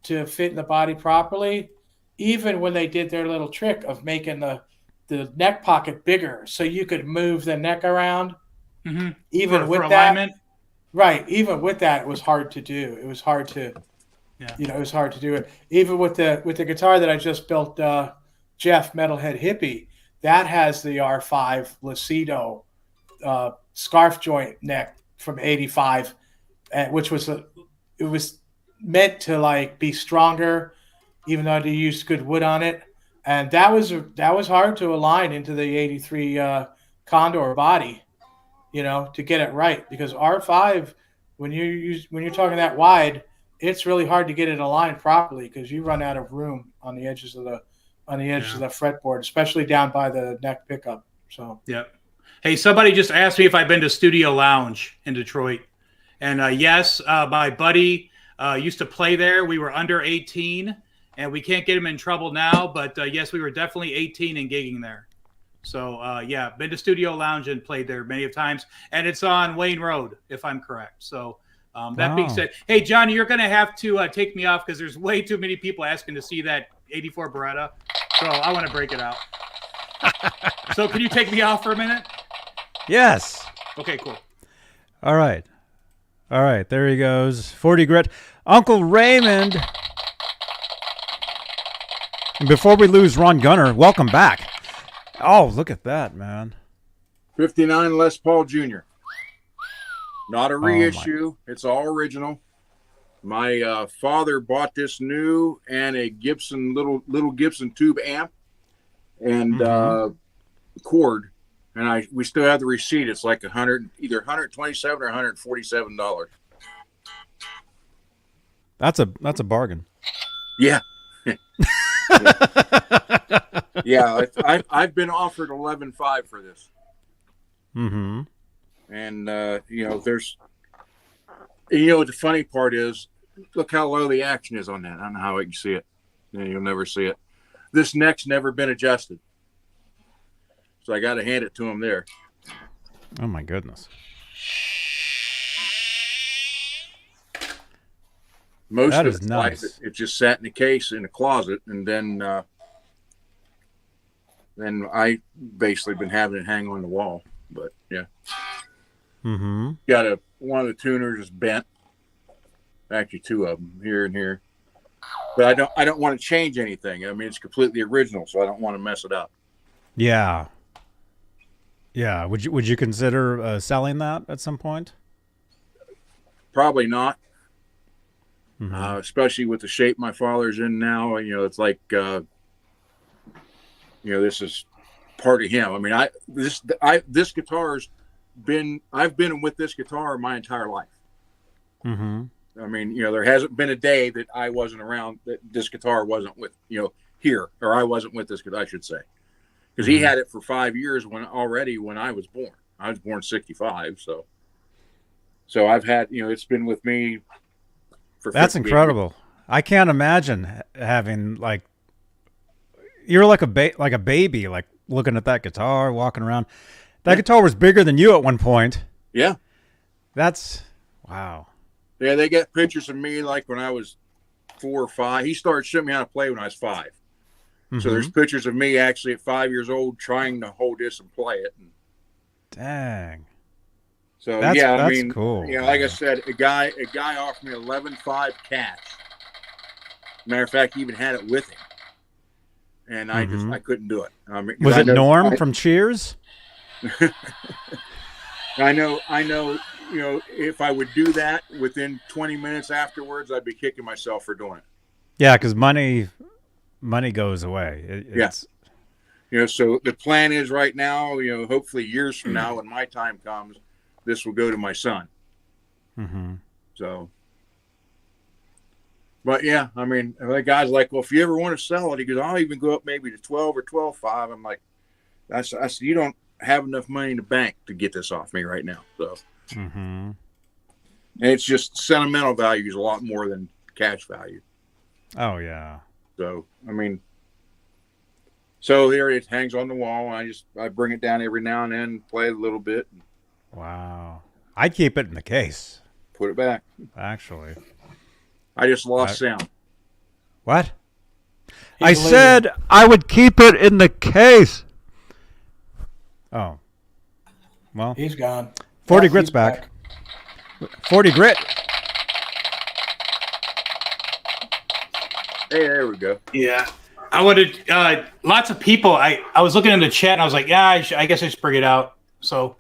to fit in the body properly, even when they did their little trick of making the neck pocket bigger so you could move the neck around, even with that, alignment. Right, even with that, it was hard to do. It was hard to, it was hard to do it. Even with the guitar that I just built, Jeff Metalhead Hippie, that has the R5 Lucido scarf joint neck from '85, which was it was meant to like be stronger, even though they used good wood on it, and that was hard to align into the '83 Condor body, to get it right, because R5 when you're talking that wide, it's really hard to get it aligned properly because you run out of room on the edges of the fretboard, especially down by the neck pickup. So Hey, somebody just asked me if I've been to Studio Lounge in Detroit, and yes, my buddy used to play there. We were under 18, and we can't get him in trouble now. But yes, we were definitely 18 and gigging there. So been to Studio Lounge and played there many of times, and it's on Wayne Road, if I'm correct. So that being said, hey Johnny, you're going to have to take me off because there's way too many people asking to see that '84 Beretta. So I want to break it out. So can you take me off for a minute? Yes. Okay, cool. All right. There he goes. 40 grit. Uncle Raymond. And before we lose Ron Gunner, welcome back. Oh, look at that, man. 59 Les Paul Jr. Not a reissue. It's all original. My father bought this new and a Gibson little Gibson tube amp and cord, and we still have the receipt. It's like either $127 or $147. That's a bargain. Yeah. Yeah, I've been offered $11,500 for this. Mm-hmm. And there's, what the funny part is, look how low the action is on that. I don't know how you can see it. You'll never see it. This neck's never been adjusted, so I got to hand it to him there. Oh my goodness. Most that of is its nice. life, it just sat in a case in a closet, and then I basically been having it hang on the wall. But yeah, got one of the tuners is bent. Actually, two of them here and here. But I don't want to change anything. I mean, it's completely original, so I don't want to mess it up. Yeah. Yeah. Would you consider selling that at some point? Probably not. Especially with the shape my father's in now. It's like this is part of him. I mean, this guitar's I've been with this guitar my entire life. Mm-hmm. I mean, there hasn't been a day that I wasn't around that this guitar wasn't with, here, or I wasn't with this guitar, I should say. Because he had it for 5 years when I was born. I was born 65, so I've had, it's been with me for 50 That's incredible. years. I can't imagine having you're like a baby, like looking at that guitar, walking around. That guitar was bigger than you at one point. Yeah. That's wow. Yeah, they get pictures of me like when I was 4 or 5. He started showing me how to play when I was 5. So there's pictures of me actually at 5 years old trying to hold this and play it. Dang. So that's cool. Like I said, a guy offered me $11,500 cash. Matter of fact, he even had it with him. and I couldn't do it. Was it Norm from Cheers? I know. You know, if I would do that within 20 minutes afterwards, I'd be kicking myself for doing it. Yeah, because money goes away. Yes. You know, so the plan is right now, you know, hopefully years from now when my time comes, this will go to my son. Mm-hmm. So, but yeah, I mean, that guy's like, well, if you ever want to sell it, he goes, I'll even go up maybe to 12 or 12.5. I'm like, I said, you don't have enough money in the bank to get this off me right now. So, mm-hmm. And it's just sentimental value is a lot more than cash value. Oh yeah. So, I mean, so there it hangs on the wall. I bring it down every now and then, play a little bit. Wow. I'd keep it in the case. Put it back. Actually. I just lost sound. What? I said I would keep it in the case. Oh. Well. He's gone. 40 Grit's back. 40 Grit. Hey, there we go. Yeah. I wanted lots of people. I was looking in the chat and I was like, yeah, I guess I should bring it out. So,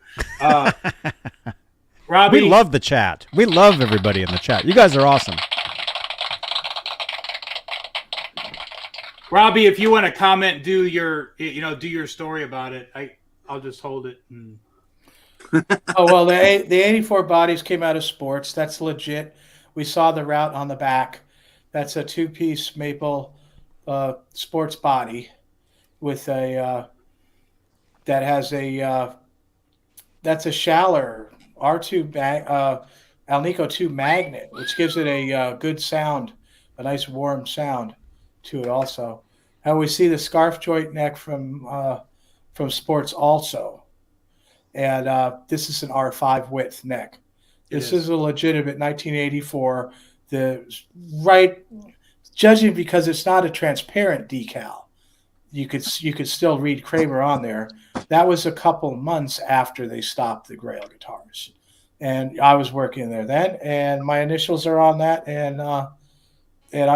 Robbie. We love the chat. We love everybody in the chat. You guys are awesome. Robbie, if you want to comment, do your story about it. I'll just hold it. Oh, well, the 84 bodies came out of sports. That's legit. We saw the route on the back. That's a two-piece maple sports body with a that has a that's a Schaller R2 Alnico 2 magnet, which gives it a good sound, a nice warm sound to it also. And we see the scarf joint neck from sports also. And this is an R5 width neck. This is a legitimate 1984. Judging because it's not a transparent decal, you could still read Kramer on there. That was a couple months after they stopped the Grail guitars, and I was working there then, and my initials are on that, and I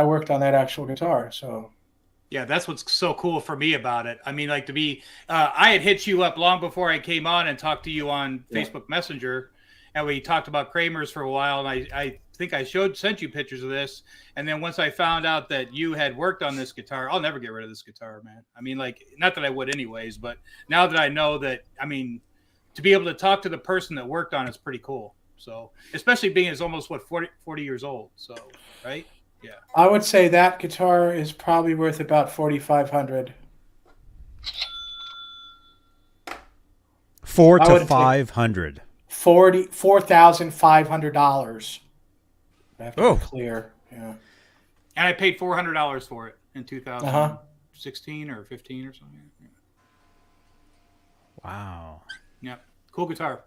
worked on that actual guitar. So. Yeah, that's what's so cool for me about it. I mean, like I had hit you up long before I came on and talked to you on Facebook Messenger, and we talked about Kramers for a while, and I think I sent you pictures of this, and then once I found out that you had worked on this guitar, I'll never get rid of this guitar, man. I mean, like, not that I would anyways, but now that I know that, I mean, to be able to talk to the person that worked on it's pretty cool. So, especially being it's almost 40 years old. So, right? Yeah. I would say that guitar is probably worth about $4,500. $4,000 to $500. $4,500. I have to be clear. Yeah. And I paid $400 for it in 2016 or 15 or something. Yeah. Wow. Yeah. Cool guitar.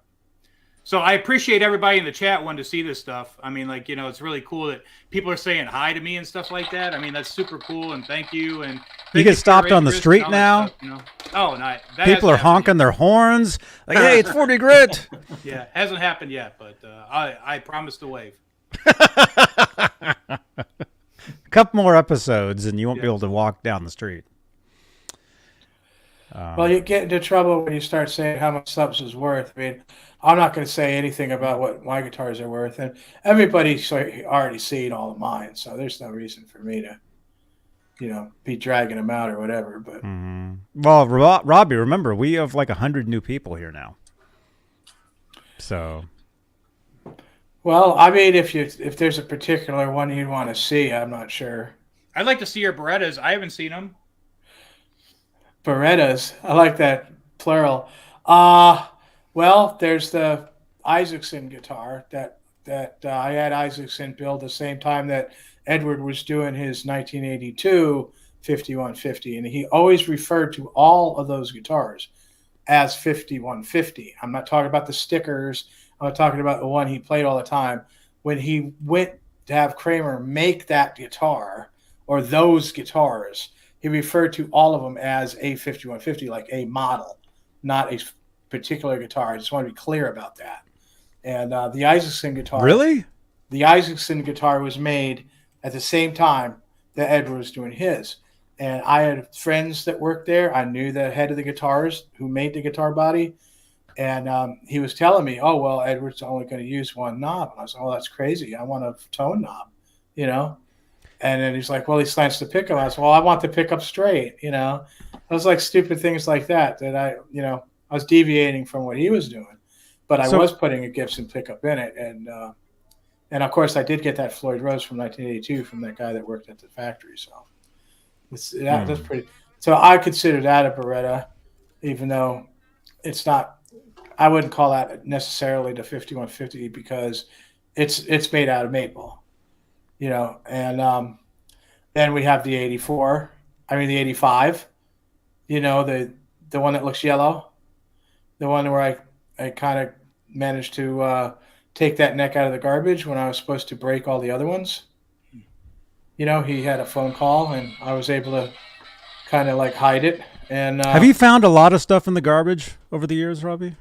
So I appreciate everybody in the chat wanting to see this stuff. I mean, like, you know, it's really cool that people are saying hi to me and stuff like that. I mean, that's super cool, and thank you. And you get stopped on the street now. Stuff, you know? Oh, no, people are honking their horns like, "Hey, it's 40 Grit." Yeah, hasn't happened yet, but I promise to wave. A couple more episodes, and you won't be able to walk down the street. Well, you get into trouble when you start saying how much something's worth. I mean, I'm not going to say anything about what my guitars are worth, and everybody's already seen all of mine, so there's no reason for me to, you know, be dragging them out or whatever. But well, Robbie, remember, we have like 100 new people here now. So, well, I mean, if there's a particular one you'd want to see, I'm not sure. I'd like to see your Berettas. I haven't seen them. Berettas, I like that plural. Well, there's the Isaacson guitar that I had Isaacson build the same time that Edward was doing his 1982 5150, and he always referred to all of those guitars as 5150. I'm not talking about the stickers. I'm talking about the one he played all the time. When he went to have Kramer make that guitar or those guitars, he referred to all of them as a 5150, like a model, not a particular guitar. I just want to be clear about that. And the Isaacson guitar. Really? The Isaacson guitar was made at the same time that Edward was doing his. And I had friends that worked there. I knew the head of the guitars who made the guitar body. And he was telling me, oh, well, Edward's only going to use one knob. And I was like, oh, that's crazy. I want a tone knob, you know? And then he's like, well, he slants the pickup. I said, well, I want the pickup straight, you know? I was like stupid things like that I was deviating from what he was doing. But I was putting a Gibson pickup in it. And of course, I did get that Floyd Rose from 1982 from that guy that worked at the factory. So that's pretty. So I consider that a Beretta, even though it's not. I wouldn't call that necessarily the 5150 because it's made out of maple, you know. And then we have the 84. I mean the 85. You know, the one that looks yellow, the one where I kind of managed to take that neck out of the garbage when I was supposed to break all the other ones. You know, he had a phone call and I was able to kind of like hide it. And have you found a lot of stuff in the garbage over the years, Robbie?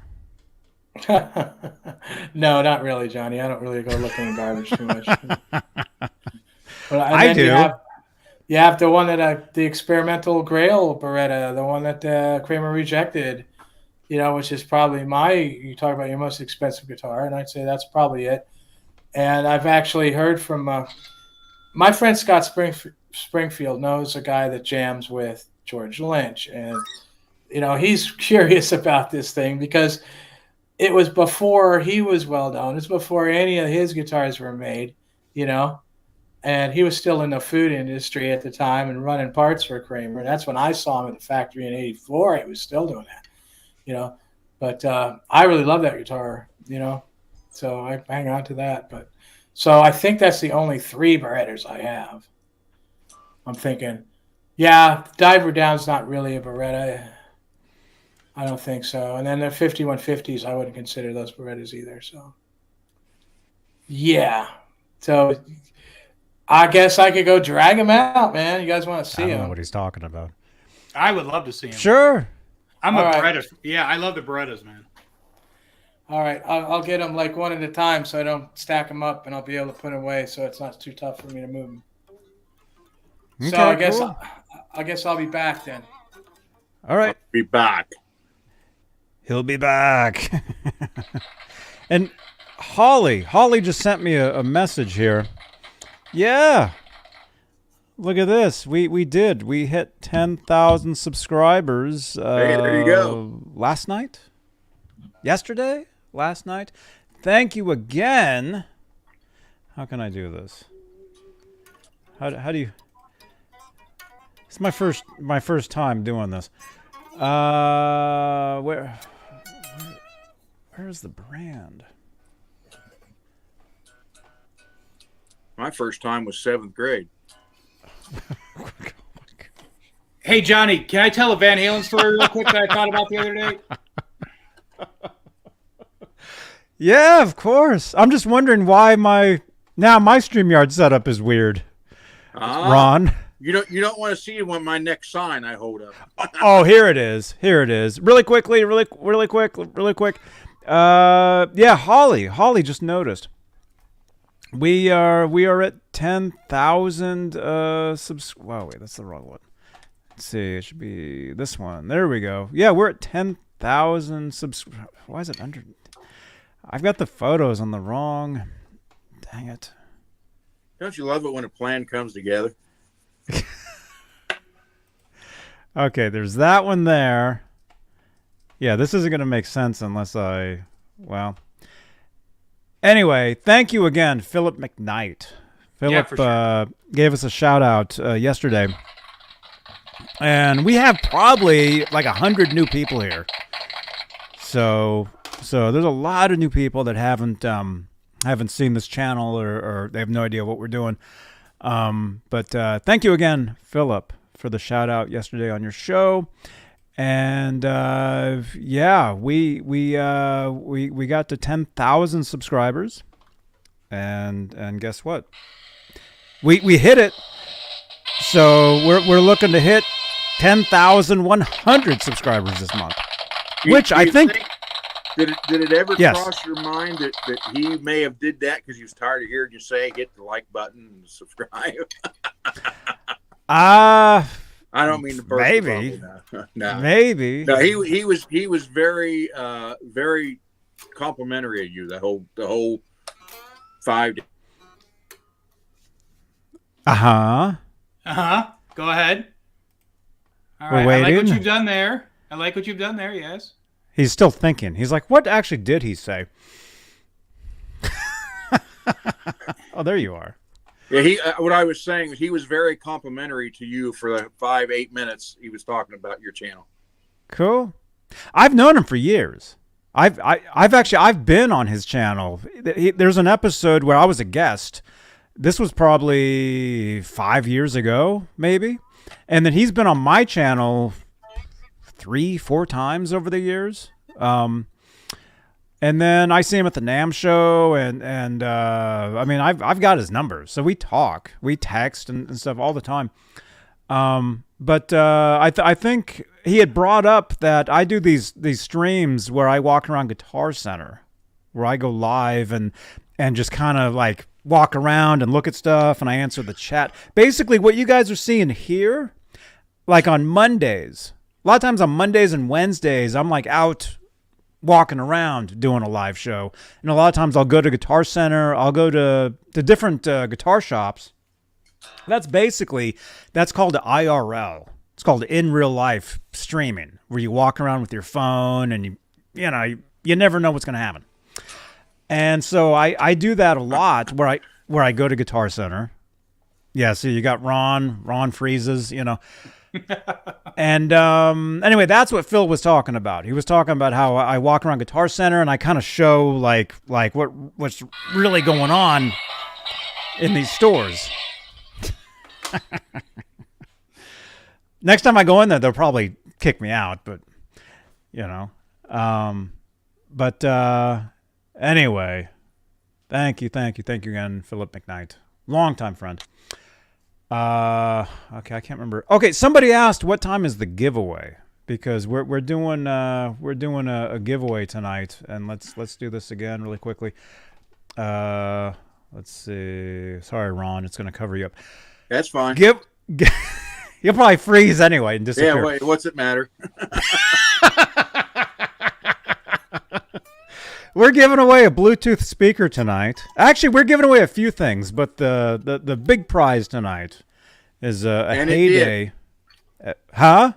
No, not really, Johnny. I don't really go looking in garbage too much. But I do. You have the one that the experimental Grail Beretta, the one that Kramer rejected, you know, which is probably you talk about your most expensive guitar, and I'd say that's probably it. And I've actually heard from my friend Scott Springfield knows a guy that jams with George Lynch, and you know he's curious about this thing because it was before he was well known. It's before any of his guitars were made, you know, and he was still in the food industry at the time and running parts for Kramer. And that's when I saw him at the factory in '84. He was still doing that, you know. But I really love that guitar, you know, so I hang on to that. But so I think that's the only 3 Berettas I have. I'm thinking, yeah, Diver Down's not really a Beretta. I don't think so. And then the 5150s, I wouldn't consider those Berettas either. So, yeah. So, I guess I could go drag him out, man. You guys want to see him? I don't know what he's talking about. I would love to see him. Sure. I'm a Beretta. Yeah, I love the Berettas, man. All right. I'll get them like one at a time so I don't stack them up, and I'll be able to put them away so it's not too tough for me to move them. Okay, so cool. I guess I'll be back then. All right. I'll be back. He'll be back. And Holly just sent me a message here. Yeah. Look at this. We hit 10,000 subscribers. Hey, there you go. Last night. Thank you again. How can I do this? How do you? It's my first time doing this. Where's the brand? My first time was 7th grade. Hey, Johnny, can I tell a Van Halen story real quick that I thought about the other day? Yeah, of course. I'm just wondering why my StreamYard setup is weird. Ron. You don't want to see my next sign I hold up. Oh, here it is. Really quick. Yeah, Holly just noticed. We are at 10,000 subs. Wow, wait, that's the wrong one. Let's see, it should be this one. There we go. Yeah, we're at 10,000 subs. Why is it under? I've got the photos on the wrong. Dang it. Don't you love it when a plan comes together? Okay, there's that one there. Yeah, this isn't going to make sense unless Anyway, thank you again, Philip McKnight. Philip gave us a shout out yesterday. And we have probably like 100 new people here. So there's a lot of new people that haven't seen this channel or they have no idea what we're doing. But thank you again, Philip, for the shout out yesterday on your show. And yeah, we got to 10,000 subscribers, and guess what? We hit it. So we're looking to hit 10,100 subscribers this month, which I think. Did it ever cross your mind that he may have did that because he was tired of hearing you say hit the like button and subscribe? I don't mean to burst Maybe. the bubble. No. Maybe. No, he was very very complimentary of you the whole 5 days. Go ahead. All We're right. I like what waiting. you've done there. Yes. He's still thinking. He's like, what actually did he say? Oh, there you are. Yeah, he. What I was saying was he was very complimentary to you for the 5-8 minutes he was talking about your channel. Cool. I've known him for years. I've been on his channel. There's an episode where I was a guest. This was probably 5 years ago, maybe. And then he's been on my channel 3-4 times over the years. And then I see him at the NAMM show, and I mean, I've got his numbers, so we talk, we text and stuff all the time. But I think he had brought up that I do these streams where I walk around Guitar Center, where I go live and just kind of like walk around and look at stuff, and I answer the chat. Basically, what you guys are seeing here, like on Mondays, a lot of times on Mondays and Wednesdays, I'm like out walking around doing a live show. And a lot of times I'll go to Guitar Center, I'll go to different guitar shops. That's called the IRL. It's called in real life streaming, where you walk around with your phone and you never know what's going to happen. And so I do that a lot where I go to Guitar Center. Yeah, so you got Ron freezes, And anyway, that's what Phil was talking about. He was talking about how I walk around Guitar Center and I kind of show like what's really going on in these stores. Next time I go in there, they'll probably kick me out, but anyway, thank you again, Philip McKnight, longtime friend. Okay, I can't remember. Okay, somebody asked what time is the giveaway, because we're doing a giveaway tonight, and let's do this again really quickly. Let's see. Sorry, Ron, it's going to cover you up. That's fine. You'll probably freeze anyway and disappear. Yeah, wait, what's it matter? We're giving away a Bluetooth speaker tonight. Actually, we're giving away a few things, but the big prize tonight is a Heyday. Huh?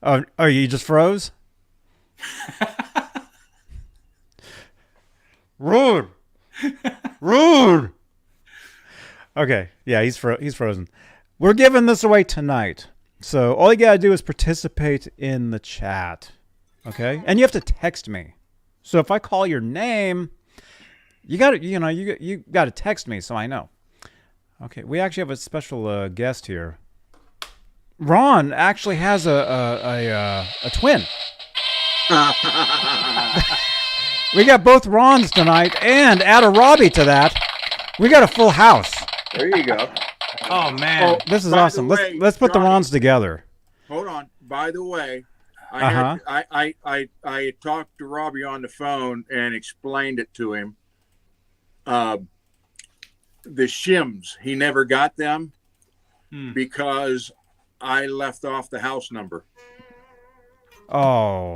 Oh, you just froze? Rude. Okay, yeah, he's frozen. We're giving this away tonight. So all you gotta do is participate in the chat. Okay? And you have to text me. So if I call your name, you gotta text me so I know. Okay, we actually have a special guest here. Ron actually has a twin. We got both Rons tonight, and add a Robbie to that. We got a full house. There you go. Oh man, this is awesome. Let's put the Rons together. Hold on. By the way, I talked to Robbie on the phone and explained it to him. The shims, he never got them because I left off the house number. Oh.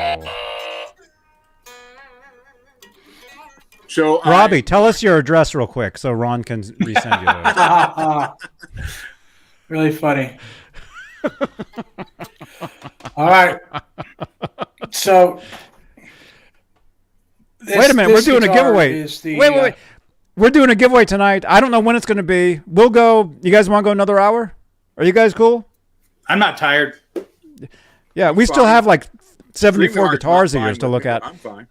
So Robbie, tell us your address real quick so Ron can resend you those. Really funny. All right. So wait a minute, we're doing a giveaway. Wait. We're doing a giveaway tonight. I don't know when it's going to be. We'll go. You guys want to go another hour? Are you guys cool? I'm not tired. Yeah, we still have like 74 guitars of yours to look at. I'm fine.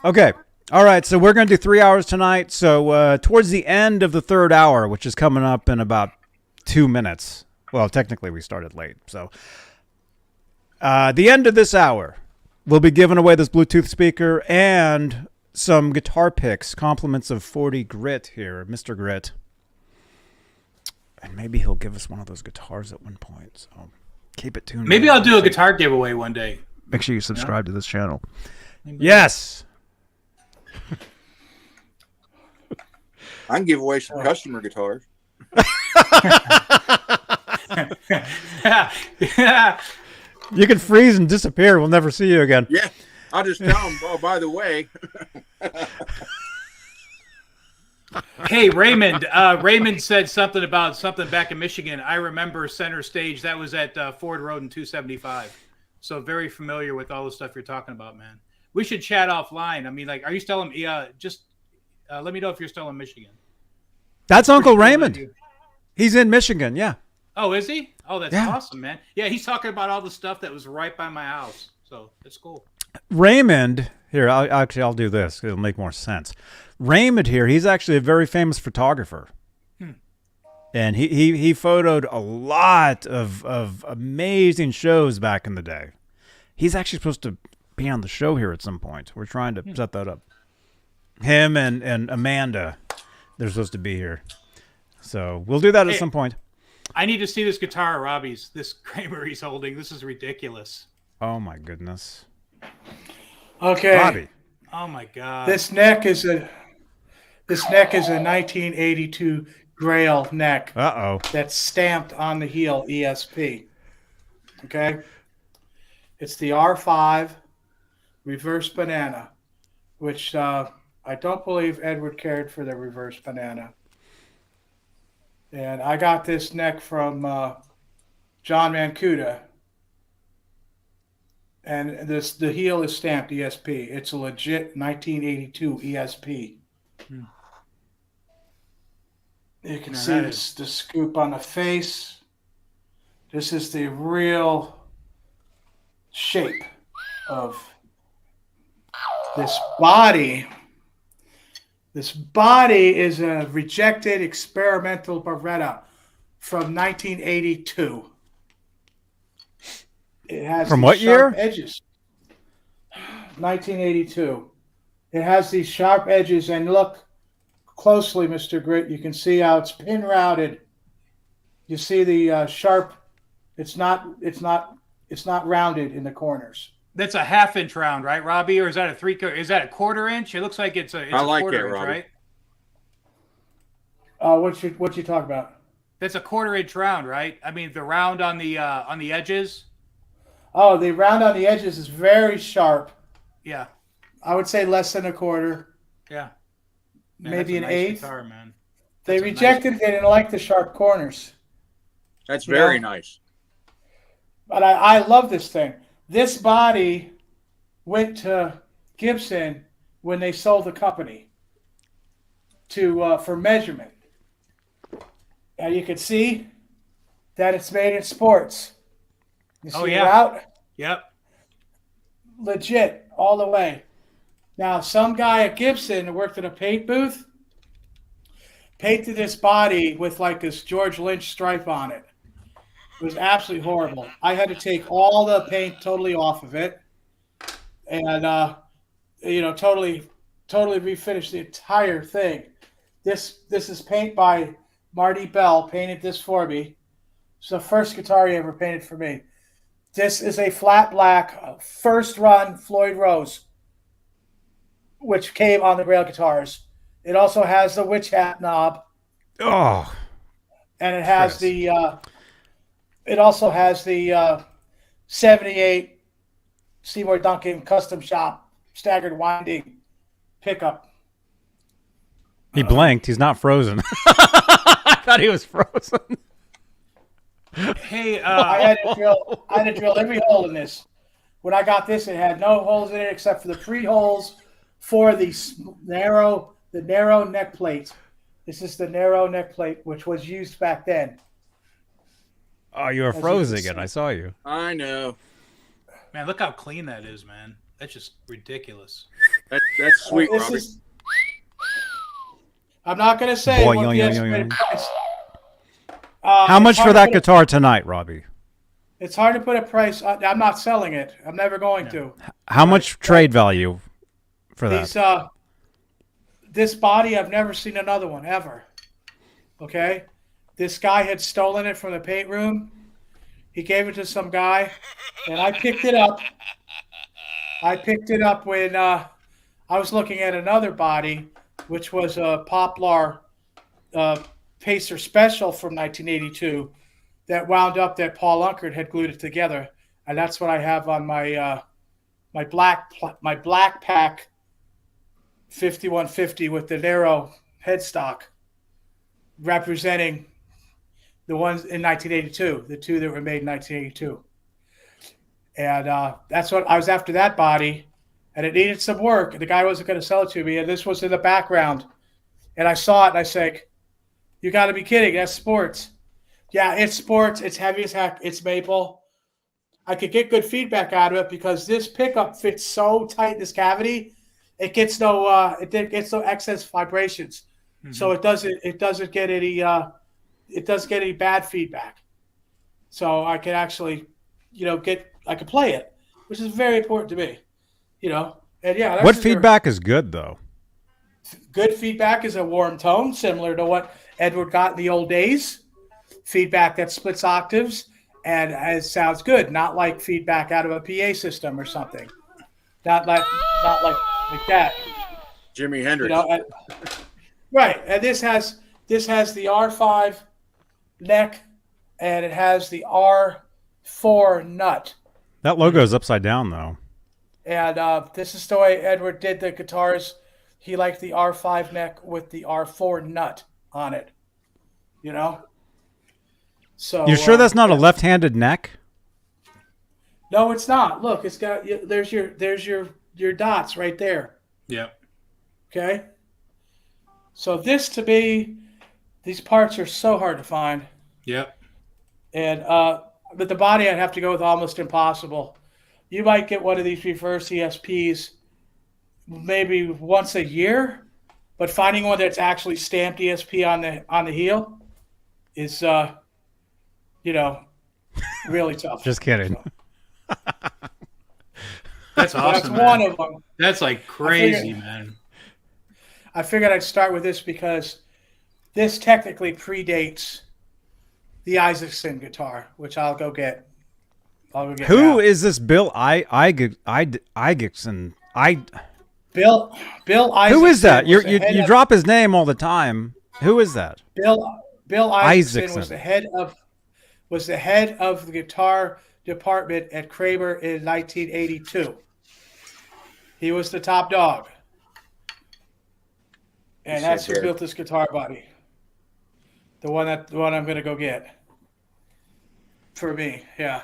Okay. All right, so we're going to do 3 hours tonight. So towards the end of the third hour, which is coming up in about 2 minutes. Well, technically we started late. So the end of this hour, we'll be giving away this Bluetooth speaker and some guitar picks, compliments of 40 Grit here, Mr. Grit. And maybe he'll give us one of those guitars at one point. So keep it tuned. Maybe I'll do a guitar giveaway one day. Make sure you subscribe to this channel. Yes. I can give away some customer guitars. Yeah. You can freeze and disappear. We'll never see you again. Yeah, I'll just tell them. Oh, by the way, Hey, Raymond. Raymond said something about something back in Michigan. I remember center stage. That was at Ford Road in 275. So very familiar with all the stuff you're talking about, man. We should chat offline. I mean, like, are you still in? Just let me know if you're still in Michigan. That's Uncle Raymond. He's in Michigan. Yeah. Oh, is he? Oh, that's Yeah. awesome, man. Yeah, he's talking about all the stuff that was right by my house. So that's cool. Raymond here. I'll do this. It'll make more sense. Raymond here. He's actually a very famous photographer. And he photoed a lot of amazing shows back in the day. He's actually supposed to be on the show here at some point. We're trying to set that up. Him and Amanda, they're supposed to be here. So we'll do that at some point. I need to see this guitar, Robbie's. This Kramer he's holding. This is ridiculous. Oh my goodness. Okay. Robbie. Oh my God. This neck is a 1982 Grail neck. Uh-oh. That's stamped on the heel ESP. Okay? It's the R5 reverse banana, which I don't believe Edward cared for the reverse banana. And I got this neck from John Mancuda. And the heel is stamped ESP. It's a legit 1982 ESP. You can see the scoop on the face. This is the real shape of this body. This body is a rejected experimental Beretta from 1982. It has From these what year? sharp edges. 1982. It has these sharp edges, and look closely, Mr. Grit. You can see how it's pin routed. You see the sharp. It's not rounded in the corners. That's a half-inch round, right, Robbie? Or is that is that a quarter-inch? It looks like it's a like quarter-inch, that, Robbie. right? What you talk about? That's a quarter-inch round, right? I mean, the round on the edges. Oh, the round on the edges is very sharp. Yeah. I would say less than a quarter. Yeah. Man, Maybe that's a an eighth. Guitar, man. They rejected it. They didn't like the sharp corners. that's very nice. But I love this thing. This body went to Gibson when they sold the company for measurement. Now you can see that it's made in sports. You see it out? Yep. Legit, all the way. Now, some guy at Gibson who worked in a paint booth painted this body with like this George Lynch stripe on it. It was absolutely horrible. I had to take all the paint totally off of it and, totally refinish the entire thing. This is paint by Marty Bell, painted this for me. It's the first guitar he ever painted for me. This is a flat black first run Floyd Rose, which came on the Grail guitars. It also has the witch hat knob. Oh. And it has it also has the 78 Seymour Duncan custom shop staggered winding pickup. He blinked. He's not frozen. I thought he was frozen. Hey, I had to drill every hole in this. When I got this, it had no holes in it except for the pre-holes for the narrow neck plate. This is the narrow neck plate, which was used back then. Oh, you were frozen again. I saw you. I know. man, look how clean that is, man. That's just ridiculous. That's sweet, Robbie. I'm not going to say Boy, what the yoing, estimated yoing. price. How much for that guitar tonight, Robbie? It's hard to put a price. I'm not selling it. I'm never going to. How much trade value for that? This body, I've never seen another one ever. Okay? This guy had stolen it from the paint room. He gave it to some guy, and I picked it up. I picked it up when I was looking at another body, which was a Poplar Pacer Special from 1982 that wound up that Paul Unkert had glued it together, and that's what I have on my my black pack 5150 with the narrow headstock, representing the ones in 1982, the two that were made in 1982. And that's what I was after, that body, and it needed some work. And the guy wasn't going to sell it to me, and this was in the background. And I saw it, and I said, "You got to be kidding! That's sports." Yeah, it's sports. It's heavy as heck. It's maple. I could get good feedback out of it because this pickup fits so tight in this cavity. It gets no excess vibrations, so it doesn't get any bad feedback. So I can actually, I can play it, which is very important to me, And yeah, what feedback is good though? Good feedback is a warm tone, similar to what Edward got in the old days. Feedback that splits octaves and sounds good, not like feedback out of a PA system or something. Not like that. Jimi Hendrix. Right. And this has the R5 neck, and it has the R4 nut. That logo is upside down though. And this is the way Edward did the guitars. He liked the R5 neck with the R4 nut on it. So you're sure that's not a left-handed neck? No, it's not. Look, it's got there's your dots right there. Yeah. Okay. So this, to me, these parts are so hard to find. Yep. And but the body, I'd have to go with almost impossible. You might get one of these reverse ESPs maybe once a year, but finding one that's actually stamped ESP on the heel is really tough. Just kidding. That's awesome. That's one of them. That's like crazy, man. I figured I'd start with this because this technically predates the Isaacson guitar, which I'll go get. Who now. is this Bill Isaacson? Bill Isaacson. Who is that? You drop his name all the time. Who is that? Bill Isaacson was the head of the guitar department at Kramer in 1982. He was the top dog. And that's who built this guitar body. The one I'm going to go get. For me, yeah.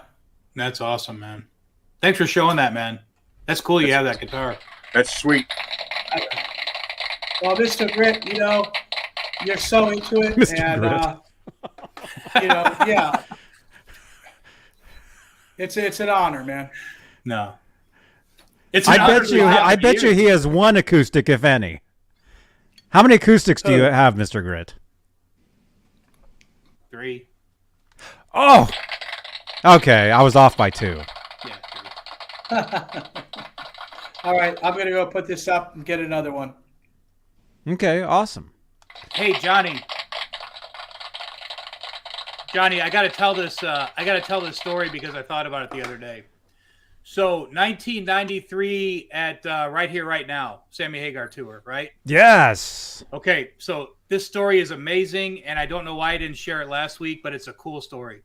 That's awesome, man. Thanks for showing that, man. That's cool you have that guitar. That's sweet. Well, Mr. Grit, you're so into it. Mr. And, Grit. Yeah. It's an honor, man. No. I bet you he has one acoustic, if any. How many acoustics do you have, Mr. Grit? 3. Oh, okay. I was off by 2. Yeah, 3. All right, I'm going to go put this up and get another one. Okay, awesome. Hey, Johnny, I got to tell this. I got to tell this story because I thought about it the other day. So, 1993 at Right Here, Right Now, Sammy Hagar tour, right? Yes. Okay, so this story is amazing, and I don't know why I didn't share it last week, but it's a cool story.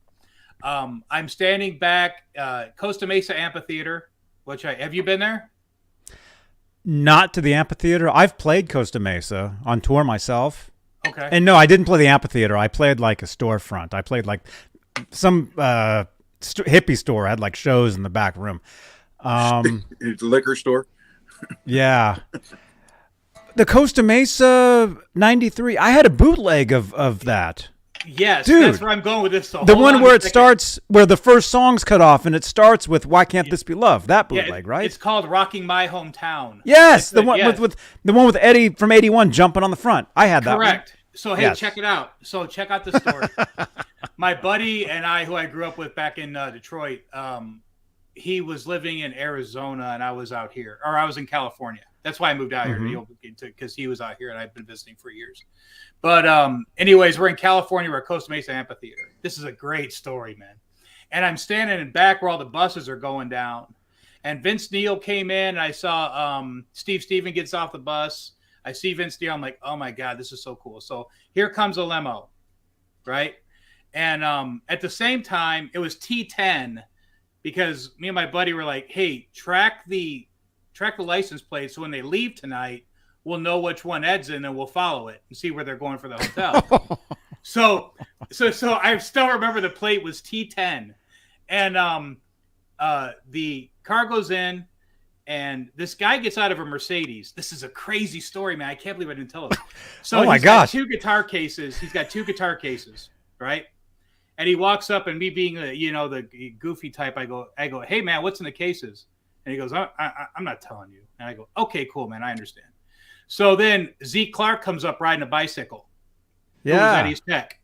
I'm standing back Costa Mesa Amphitheater, have you been there? Not to the amphitheater. I've played Costa Mesa on tour myself. Okay. And no, I didn't play the amphitheater. I played like a storefront. I played like some hippie store. I had like shows in the back room. Liquor store. Yeah. The Costa Mesa 93. I had a bootleg of that. Yes, dude, that's where I'm going with this. So the one where it starts, where the first song's cut off, and it starts with "Why Can't This Be Love?" That bootleg, right? It's called "Rocking My Hometown." Yes, the one with Eddie from '81 jumping on the front. I had that. Correct. One. So hey, check it out. So check out the story. My buddy and I, who I grew up with back in Detroit, he was living in Arizona, and I was out here, or I was in California. That's why I moved out here, because he was out here, and I've been visiting for years. But anyways, we're in California. We're at Costa Mesa Amphitheater. This is a great story, man. And I'm standing in back where all the buses are going down. And Vince Neil came in, and I saw Steve Steven gets off the bus. I see Vince Neil. I'm like, oh, my God, this is so cool. So here comes a limo, right? And at the same time, it was T10 because me and my buddy were like, "Hey, track the license plate so when they leave tonight, we'll know which one Ed's in and we'll follow it and see where they're going for the hotel." So I still remember the plate was T10, and the car goes in, and this guy gets out of a Mercedes. This is a crazy story, man. I can't believe I didn't tell him. So oh my he's got gosh, two guitar cases. He's got two guitar cases, right? And he walks up, and me being the goofy type, I go, "Hey man, what's in the cases?" And he goes, I'm not telling you. And I go, "Okay, cool, man, I understand." So then Zeke Clark comes up riding a bicycle. Who was at his tech.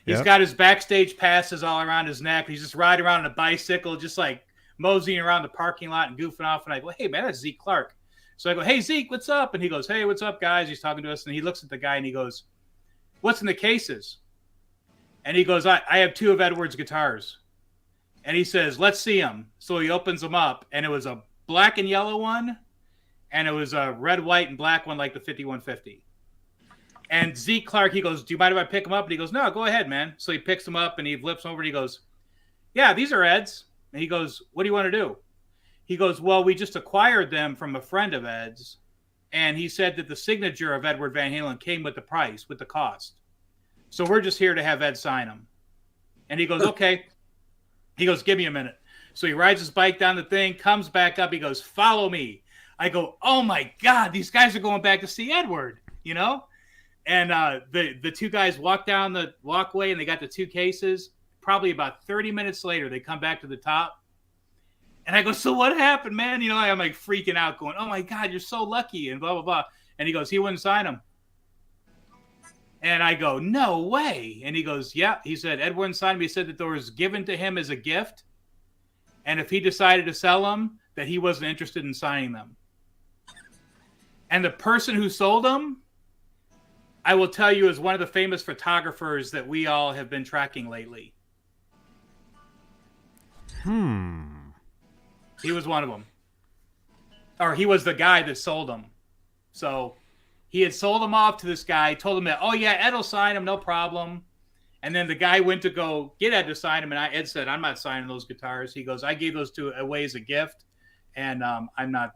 He's got his backstage passes all around his neck. He's just riding around on a bicycle, just like moseying around the parking lot and goofing off. And I go, "Hey man, that's Zeke Clark." So I go, "Hey Zeke, what's up?" And he goes, "Hey, what's up, guys?" He's talking to us, and he looks at the guy and he goes, "What's in the cases?" And he goes, I have two of Edward's guitars. And he says, "Let's see them." So he opens them up, and it was a black and yellow one, and it was a red, white, and black one like the 5150. And Zeke Clark, he goes, "Do you mind if I pick them up?" And he goes, "No, go ahead, man." So he picks them up, and he flips them over, and he goes, "Yeah, these are Ed's." And he goes, "What do you want to do?" He goes, "Well, we just acquired them from a friend of Ed's, and he said that the signature of Edward Van Halen came with the price, with the cost. So we're just here to have Ed sign them." And he goes, "Okay." He goes, "Give me a minute." So he rides his bike down the thing, comes back up. He goes, "Follow me." I go, "Oh my God, these guys are going back to see Edward, you know?" And the two guys walk down the walkway, and they got the two cases. Probably about 30 minutes later, they come back to the top. And I go, "So what happened, man?" You know, I'm like freaking out going, "Oh my God, you're so lucky," and blah, blah, blah. And he goes, "He wouldn't sign them." And I go, "No way." And he goes, "Yeah." He said, "Ed wouldn't sign them. He said that they was given to him as a gift. And if he decided to sell them, that he wasn't interested in signing them." And the person who sold them, I will tell you, is one of the famous photographers that we all have been tracking lately. He was one of them. Or he was the guy that sold them. So he had sold them off to this guy, told him that, "Oh yeah, Ed will sign them, no problem." And then the guy went to go get Ed to sign them, and Ed said, "I'm not signing those guitars." He goes, "I gave those away as a gift, and I'm not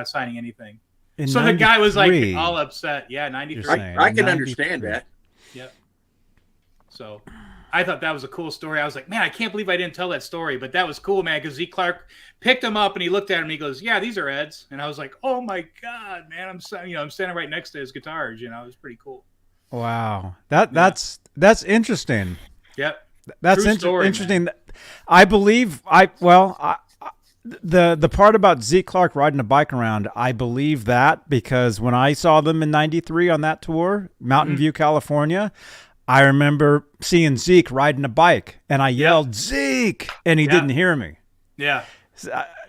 signing anything." So the guy was like all upset. Yeah, 93. I can understand that. Yep. So I thought that was a cool story. I was like, man, I can't believe I didn't tell that story, but that was cool, man, because Zeke Clark picked him up and he looked at him and he goes, "Yeah, these are Ed's." And I was like, oh my God, man, I'm standing right next to his guitars. It was pretty cool. Wow. That's interesting. Yep. That's interesting. Man. I believe the part about Zeke Clark riding a bike around, I believe that because when I saw them in 93 on that tour, Mountain View, California, I remember seeing Zeke riding a bike and I yelled, "Zeke!" and he didn't hear me. Yeah.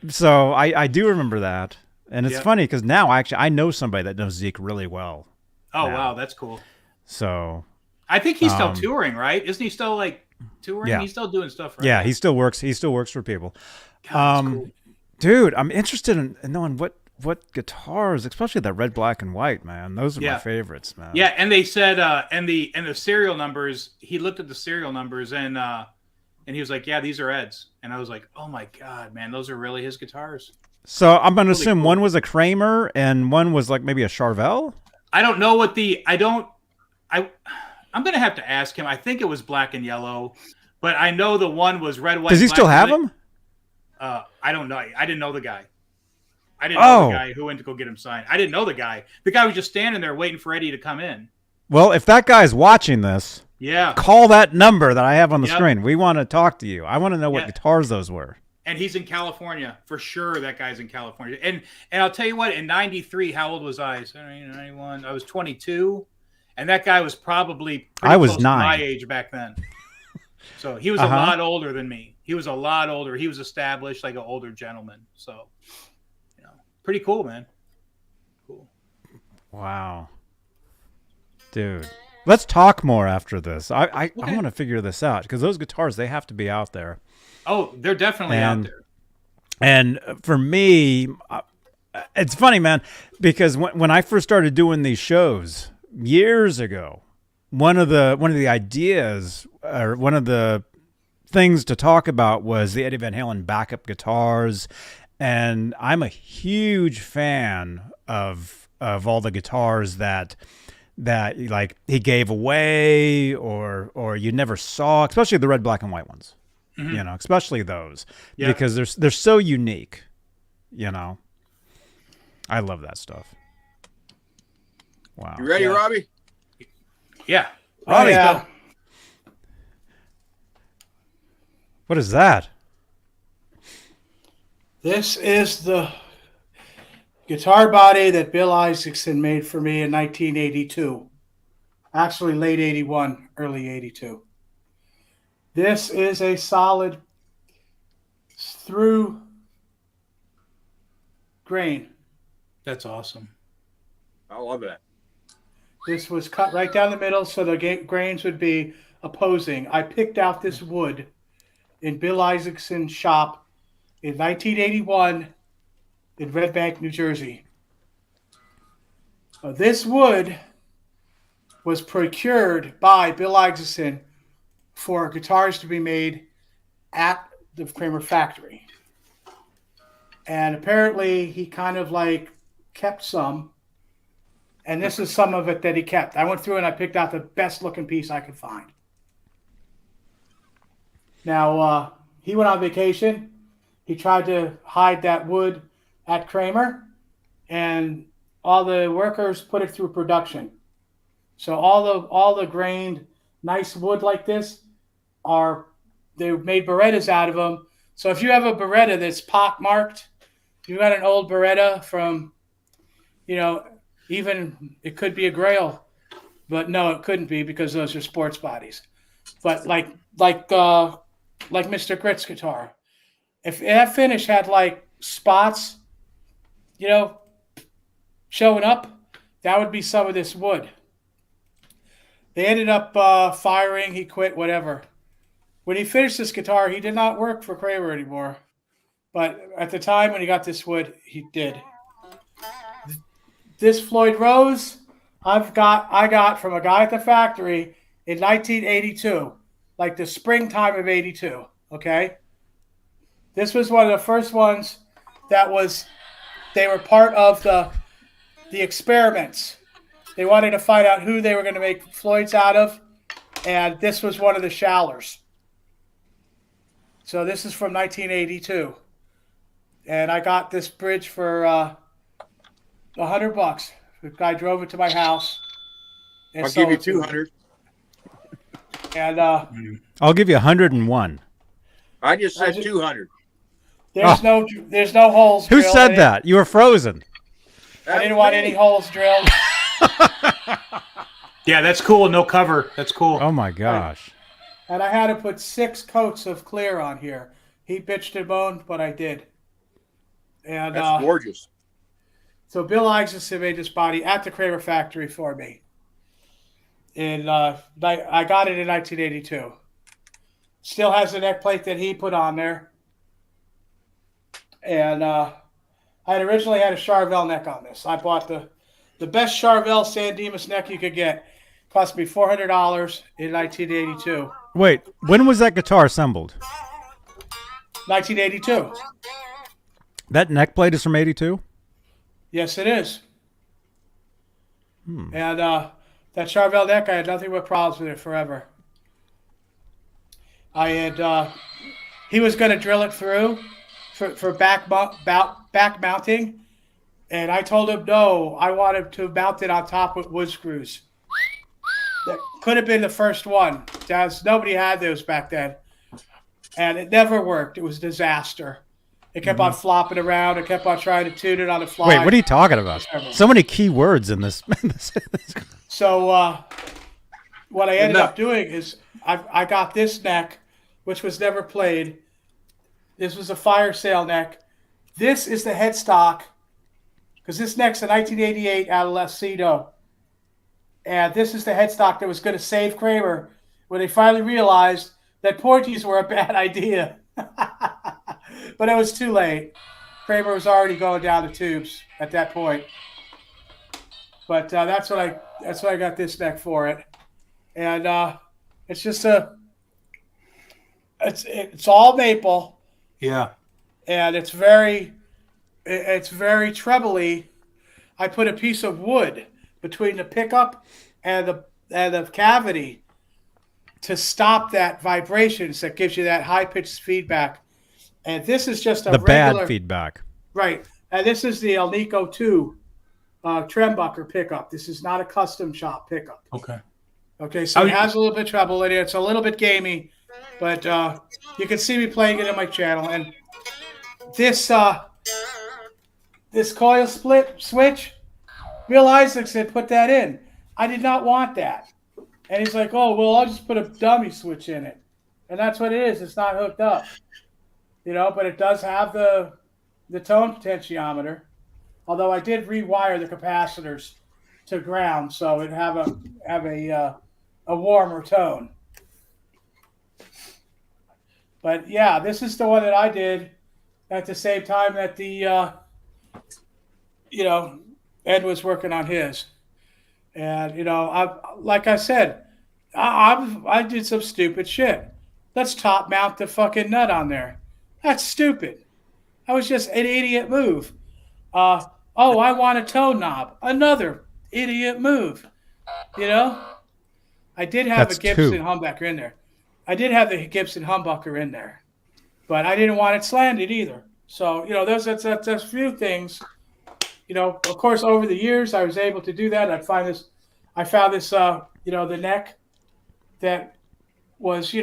So I do remember that. And it's funny because now I know somebody that knows Zeke really well. Oh, now. Wow. That's cool. So I think he's still touring, right? Isn't he still like touring? Yeah. He's still doing stuff, right? Yeah, he still works. He still works for people. God, that's cool. Dude, I'm interested in knowing what guitars, especially that red, black, and white, man. Those are my favorites, man. Yeah, and they said and the serial numbers, he looked at the serial numbers and he was like, "Yeah, these are Ed's." And I was like, "Oh my God, man, those are really his guitars." So I'm gonna assume one was a Kramer and one was like maybe a Charvel? I don't know what I'm gonna have to ask him. I think it was black and yellow, but I know the one was red, white. Does he still have them? I don't know. I didn't know the guy. I didn't know the guy who went to go get him signed. I didn't know the guy. The guy was just standing there waiting for Eddie to come in. Well, if that guy's watching this, yeah, call that number that I have on the screen. We want to talk to you. I want to know what guitars those were. And he's in California for sure. That guy's in California. And I'll tell you what. In '93, how old was I? 91. I was 22, and that guy was probably I was close 9. to my age back then. So he was a lot older than me. He was a lot older. He was established like an older gentleman. So, pretty cool, man. Cool. Wow. Dude. Let's talk more after this. I want to figure this out because those guitars, they have to be out there. Oh, they're definitely out there. And for me, it's funny, man, because when I first started doing these shows years ago, one of the ideas, or one of the things to talk about, was the Eddie Van Halen backup guitars, and I'm a huge fan of all the guitars that like he gave away or you never saw, especially the red, black, and white ones. Mm-hmm. You know, especially those, because they're so unique. You know, I love that stuff. Wow. You ready, Robbie? Yeah. Robbie. Yeah. What is that? This is the guitar body that Bill Isaacson made for me in 1982. Actually, late 81, early 82. This is a solid through grain. That's awesome. I love that. This was cut right down the middle so the grains would be opposing. I picked out this wood in Bill Isaacson's shop in 1981 in Red Bank, New Jersey. This wood was procured by Bill Isaacson for guitars to be made at the Kramer factory. And apparently he kind of like kept some. And this is some of it that he kept. I went through and I picked out the best looking piece I could find. Now, he went on vacation. He tried to hide that wood at Kramer, and all the workers put it through production. So all the grained, nice wood like this they made Berettas out of them. So if you have a Beretta that's pockmarked, you got an old Beretta from, even it could be a Grail, but no, it couldn't be because those are sports bodies. But like Mr. Grit's guitar, if that finish had like spots, showing up, that would be some of this wood. They ended up firing. He quit, whatever. When he finished this guitar, he did not work for Kramer anymore. But at the time when he got this wood, he did. This Floyd Rose, I got from a guy at the factory in 1982, like the springtime of 82. Okay, this was one of the first ones they were part of the experiments. They wanted to find out who they were going to make Floyds out of, and this was one of the Shallers. So this is from 1982, and I got this bridge for $100. The guy drove it to my house. I'll give you 200. And I'll give you 101. I just said 200. There's no holes. Who drilled said in that? You were frozen. I didn't want any holes drilled. Yeah, that's cool. No cover. That's cool. Oh my gosh. And I had to put 6 coats of clear on here. He bitched and moaned, but I did. And that's gorgeous. So Bill Isaacson made this body at the Kramer factory for me. And I got it in 1982. Still has the neck plate that he put on there. And I had originally had a Charvel neck on this. I bought the best Charvel San Dimas neck you could get. Cost me $400 in 1982. Wait, when was that guitar assembled? 1982. That neck plate is from 82? Yes, it is. And that Charvel neck, I had nothing but problems with it forever. He was going to drill it through for back mounting, and I told him no. I wanted to mount it on top with wood screws. That could have been the first one. Nobody had those back then, and it never worked. It was a disaster. It kept on flopping around. I kept on trying to tune it on the fly. Wait, what are you talking about? So many key words in this. So what I ended up doing is I got this neck, which was never played. This was a fire sale neck. This is the headstock, because this neck's a 1988 Adolescito. And this is the headstock that was going to save Kramer when they finally realized that pointies were a bad idea. But it was too late. Kramer was already going down the tubes at that point. But that's what I got this neck for it. and it's just it's all maple, Yeah. and it's very trebly. I put a piece of wood between the pickup and the cavity to stop that vibrations that gives you that high pitched feedback. And this is just a The regular bad feedback. right. And this is the El Nico 2 Trembucker pickup. This is not a custom shop pickup. Okay. Okay, so it has a little bit of treble in it. It's a little bit gamey, but you can see me playing it on my channel. And this this coil split switch, Bill Isaacson put that in. I did not want that. And he's like, oh, well, I'll just put a dummy switch in it. And that's what it is. It's not hooked up. But it does have the tone potentiometer. Although I did rewire the capacitors to ground so it have a warmer tone. But yeah, this is the one that I did at the same time that the Ed was working on his. And like I said, I did some stupid shit. Let's top mount the fucking nut on there. That's stupid. That was just an idiot move. I want a tone knob. Another idiot move. I did have That's a Gibson two. humbucker in there. I did have the Gibson humbucker in there, but I didn't want it slanted either. So that's a few things. Of course, over the years, I was able to do that. I found this, the neck that was,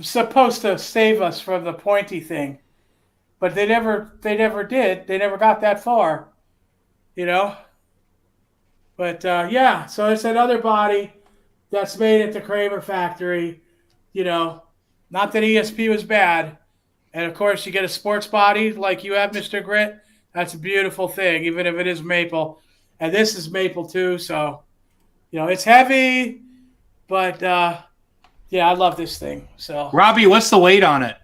supposed to save us from the pointy thing, but they never did. They never got that far, But so it's another body that's made at the Kramer factory. Not that ESP was bad, and of course you get a sports body like you have, Mr. Grit. That's a beautiful thing, even if it is maple. And this is maple too, so it's heavy, but I love this thing. So Robbie, what's the weight on it?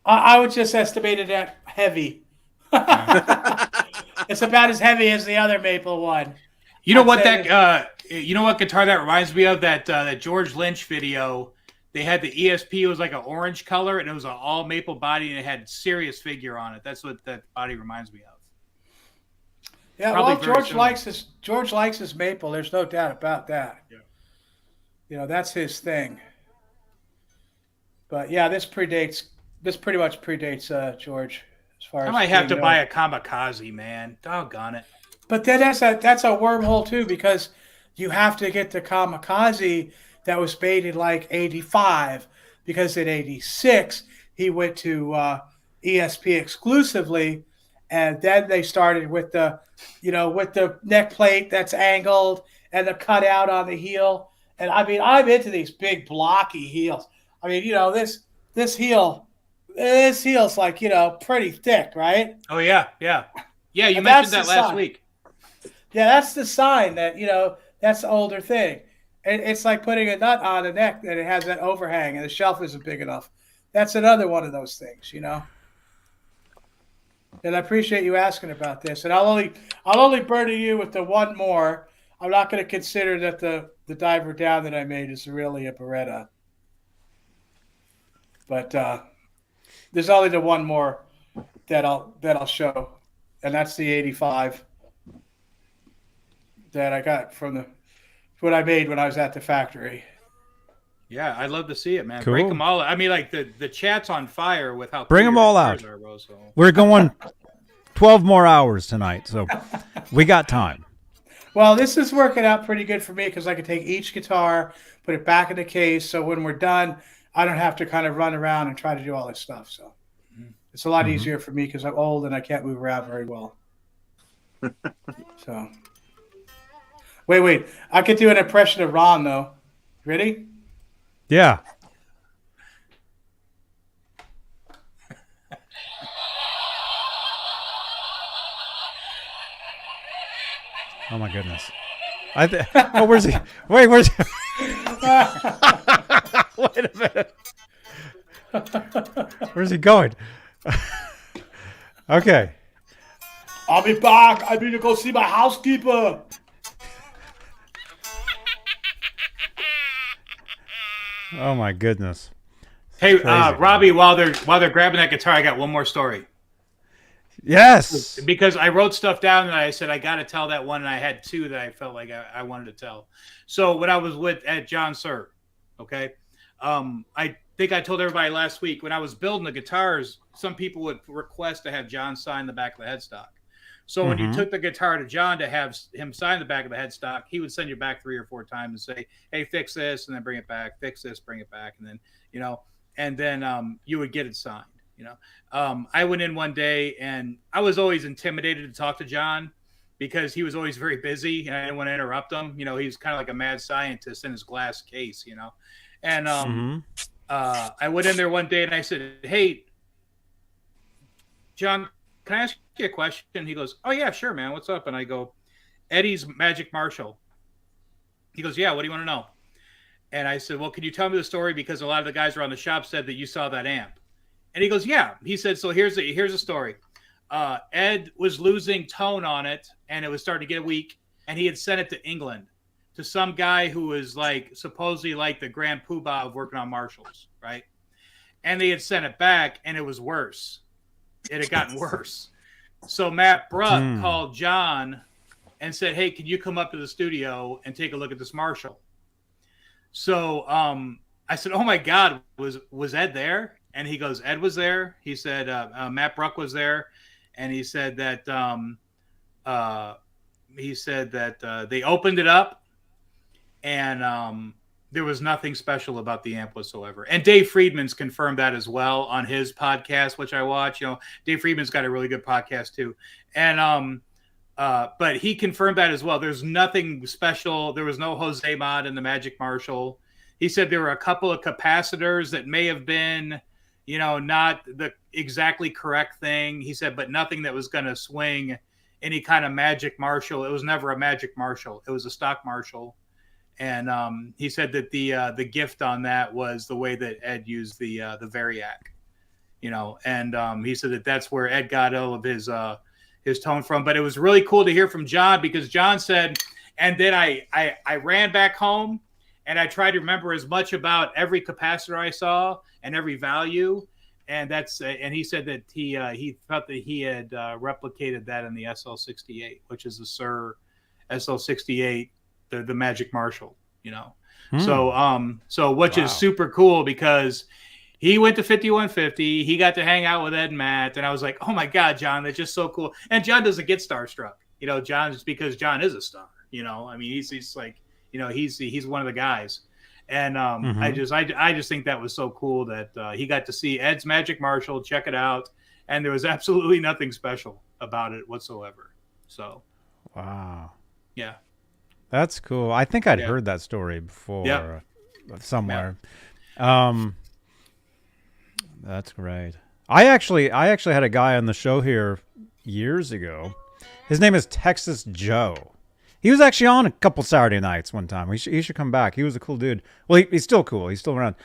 I would just estimate it at heavy. It's about as heavy as the other maple one. You know what guitar that reminds me of? That George Lynch video. They had the ESP. It was like an orange color, and it was an all maple body, and it had serious figure on it. That's what that body reminds me of. Yeah, Probably well, very George likes his maple. There's no doubt about that. Yeah. That's his thing. But yeah, this pretty much predates George as far as I might have to buy a kamikaze, man. Doggone it. But then that's a wormhole too, because you have to get the kamikaze that was made in like 85, because in 86 he went to ESP exclusively, and then they started with the neck plate that's angled and the cutout on the heel. And I mean, I'm into these big blocky heels. I mean, this heel's like, pretty thick, right? Oh yeah. You And mentioned that's that the last sign. week. Yeah, that's the sign that, that's the older thing. It's like putting a nut on a neck that it has that overhang and the shelf isn't big enough. That's another one of those things, And I appreciate you asking about this. And I'll only burden you with the one more. I'm not going to consider that the diver down that I made is really a Beretta. But there's only the one more that I'll show, and that's the 85 that I got from what I made when I was at the factory. Yeah, I'd love to see it, man. Cool. Break them all. I mean, like the chat's on fire with how Bring cool 'em your all guitars out. Are, bro, so. We're going 12 more hours tonight, so we got time. Well, this is working out pretty good for me because I can take each guitar, put it back in the case, so when we're done, I don't have to kind of run around and try to do all this stuff. So it's a lot easier for me because I'm old and I can't move around very well. So, wait, I could do an impression of Ron though. Ready? Yeah. Oh my goodness. Where's he? Where's he? Wait a minute. Where's he going? Okay. I'll be back. I need to go see my housekeeper. Oh my goodness. Hey, Crazy. Robbie, while they're grabbing that guitar, I got one more story. Yes. Because I wrote stuff down and I said I got to tell that one, and I had two that I felt like I wanted to tell. So when I was at John Sir, okay, I think I told everybody last week when I was building the guitars, some people would request to have John sign the back of the headstock. So when you took the guitar to John to have him sign the back of the headstock, he would send you back 3 or 4 times and say, "Hey, fix this," and then bring it back. Fix this, bring it back, and then and then you would get it signed. I went in one day and I was always intimidated to talk to John because he was always very busy and I didn't want to interrupt him. He's kind of like a mad scientist in his glass case, And I went in there one day and I said, "Hey, John, can I ask you a question?" He goes, "Oh yeah, sure, man. What's up?" And I go, "Eddie's Magic Marshall." He goes, "Yeah, what do you want to know?" And I said, "Well, can you tell me the story? Because a lot of the guys around the shop said that you saw that amp." And he goes, "Yeah." He said, "So here's the story. Ed was losing tone on it, and it was starting to get weak, and he had sent it to England to some guy who was like supposedly like the grand poobah of working on Marshalls, right? And they had sent it back, and it was worse. It had gotten worse. So Matt Bruck called John and said, "Hey, can you come up to the studio and take a look at this Marshall?" So I said, "Oh my God, was Ed there?" And he goes, "Ed was there." He said, Matt Bruck was there. And he said that they opened it up and there was nothing special about the amp whatsoever. And Dave Friedman's confirmed that as well on his podcast, which I watch. Dave Friedman's got a really good podcast too. And but he confirmed that as well. There's nothing special. There was no Jose mod in the Magic Marshall. He said there were a couple of capacitors that may have been, not the exactly correct thing. He said, but nothing that was going to swing any kind of Magic Marshall. It was never a Magic Marshall. It was a stock Marshall. And he said that the gift on that was the way that Ed used the Variac, and he said that that's where Ed got all of his tone from. But it was really cool to hear from John because John said, and then I ran back home and I tried to remember as much about every capacitor I saw and every value. And and he said that he thought that he had replicated that in the SL68, which is the Sir SL68, the Magic Marshall, So which is super cool because he went to 5150. He got to hang out with Ed and Matt, and I was like, "Oh my God, John, that's just so cool." And John doesn't get starstruck, John, just because John is a star, I mean, he's like, he's one of the guys. And I just think that was so cool that he got to see Ed's Magic Marshall, check it out, and there was absolutely nothing special about it whatsoever. So, wow, yeah, that's cool. I think I'd heard that story before somewhere. Yeah. That's great. I actually had a guy on the show here years ago. His name is Texas Joe. He was actually on a couple Saturday nights one time. He should come back. He was a cool dude. Well, he's still cool. He's still around.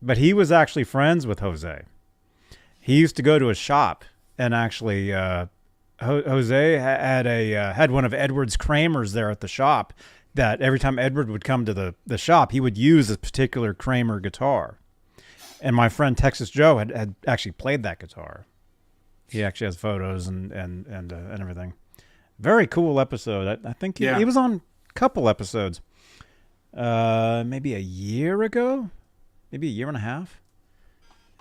But he was actually friends with Jose. He used to go to his shop, and actually Jose had one of Edward's Kramers there at the shop that every time Edward would come to the shop, he would use a particular Kramer guitar. And my friend Texas Joe had actually played that guitar. He actually has photos and everything. Very cool episode. I think he was on a couple episodes. Maybe a year ago, maybe a year and a half.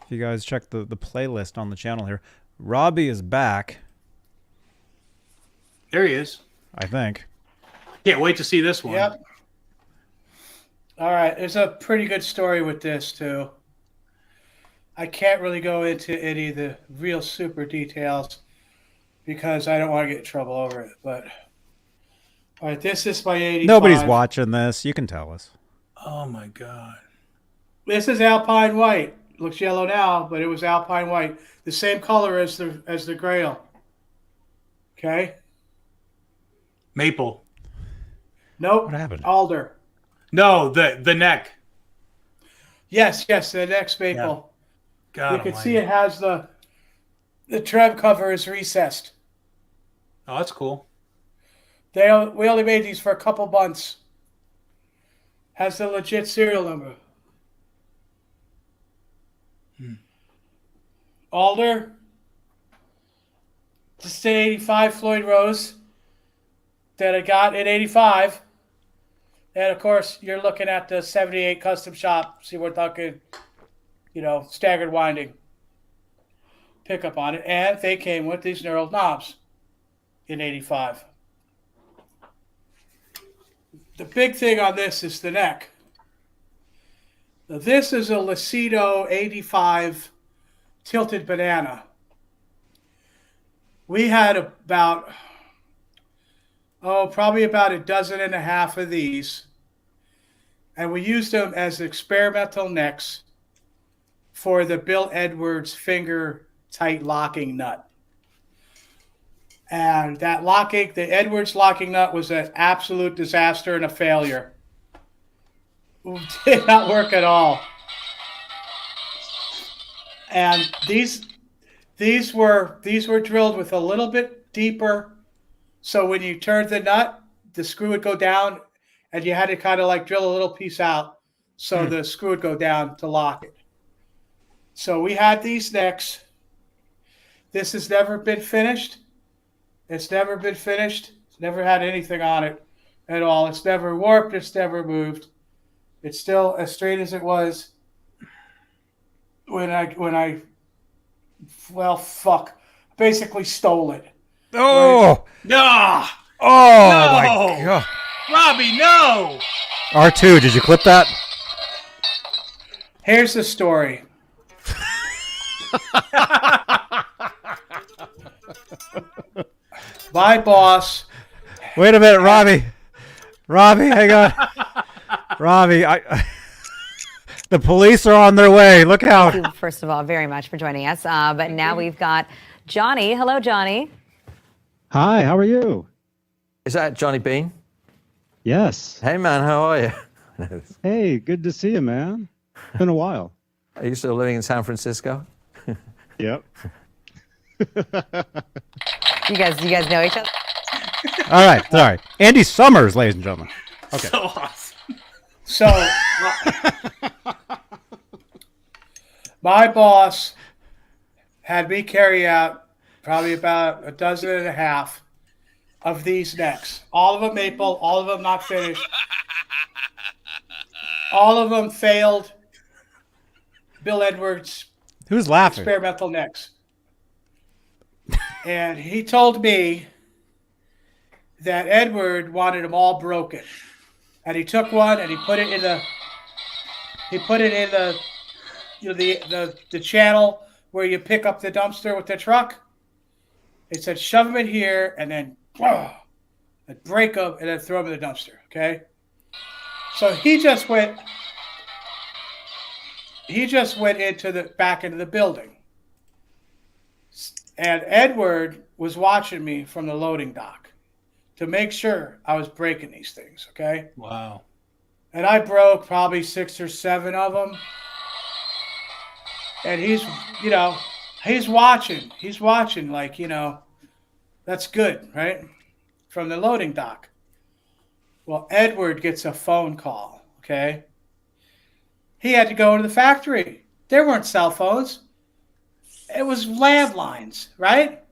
If you guys check the playlist on the channel here, Robbie is back. There he is. I think. Can't wait to see this one. Yep. All right, there's a pretty good story with this too. I can't really go into any of the real super details because I don't want to get in trouble over it. But all right, this is my 85. Nobody's watching this. You can tell us. Oh my God. This is Alpine White. Looks yellow now, but it was Alpine White, the same color as the Grail. Okay. Maple. Nope. What happened? Alder. No, the neck. Yes, the next maple. Yeah. God, you can see it has the trem cover is recessed. Oh, that's cool. We only made these for a couple months. Has the legit serial number. Alder, just an 85 Floyd Rose that I got in 85. And of course, you're looking at the 78 custom shop. See, we're talking, staggered winding pickup on it. And they came with these knurled knobs in 85. The big thing on this is the neck. Now, this is a Lucido 85 tilted banana. We had probably about a dozen and a half of these. And we used them as experimental necks for the Bill Edwards finger tight locking nut. And that the Edwards locking nut was an absolute disaster and a failure. It did not work at all. And these were drilled with a little bit deeper. So when you turned the nut, the screw would go down, and you had to kind of like drill a little piece out so the screw would go down to lock it. So we had these necks. This has never been finished. It's never been finished. It's never had anything on it at all. It's never warped. It's never moved. It's still as straight as it was when I basically stole it. Oh! No! Oh, No! my God. Robbie, no! R2, did you clip that? Here's the story. My boss. Wait a minute, Robbie. Robbie, hang on. Robbie, the police are on their way. Look out. Thank you, first of all, very much for joining us. But now we've got Johnny. Hello, Johnny. Hi, how are you? Is that Johnny Beane? Yes. Hey, man, how are you? Hey, good to see you, man. Been a while. Are you still living in San Francisco? Yep. You guys know each other? All right, sorry. Andy Summers, ladies and gentlemen. Okay. So awesome. So my boss had me carry out probably about a dozen and a half of these necks. All of them maple, all of them not finished. All of them failed Bill Edwards Who's laughing? experimental necks. And he told me that Edward wanted them all broken. And he took one and he put it in the channel where you pick up the dumpster with the truck. He said, shove them in here and then and break them and then throw them in the dumpster. Okay. So he just went back into the building. And Edward was watching me from the loading dock to make sure I was breaking these things, okay? Wow. And I broke probably 6 or 7 of them. And he's watching. He's watching like, that's good, right? From the loading dock. Well, Edward gets a phone call, okay? He had to go to the factory. There weren't cell phones. It was landlines, right?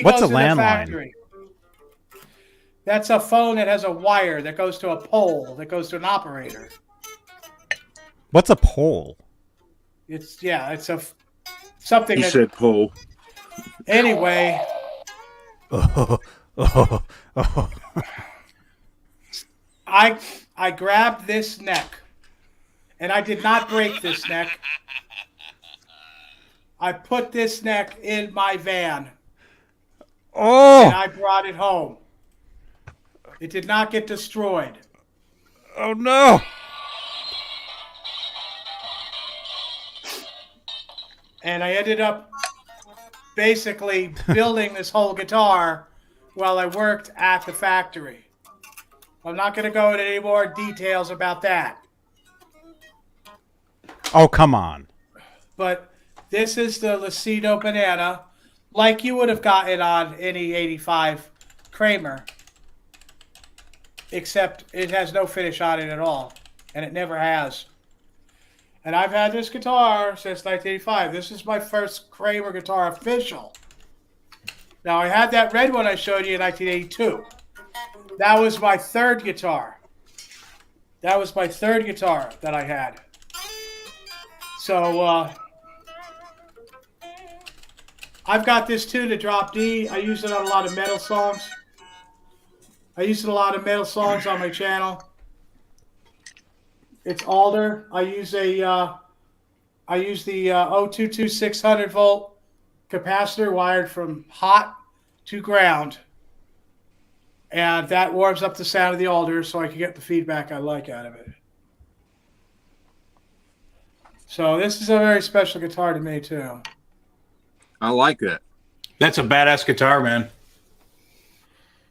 What's a landline? That's a phone that has a wire that goes to a pole that goes to an operator. What's a pole? It's something. He said pole. Anyway. I grabbed this neck, and I did not break this neck. I put this neck in my van. Oh! And I brought it home. It did not get destroyed. Oh, no! And I ended up basically building this whole guitar while I worked at the factory. I'm not going to go into any more details about that. Oh, come on. But this is the Lucido banana, like you would have gotten on any 85 Kramer, except it has no finish on it at all, and it never has. And I've had this guitar since 1985. This is my first Kramer guitar official. Now, I had that red one I showed you in 1982. That was my third guitar. That was my third guitar that I had. So, I've got this too, the drop D. I use it on a lot of metal songs. I use it a lot of metal songs on my channel. It's alder. I use the 022 600 volt capacitor wired from hot to ground. And that warms up the sound of the alder so I can get the feedback I like out of it. So this is a very special guitar to me too. I like that. That's a badass guitar, man.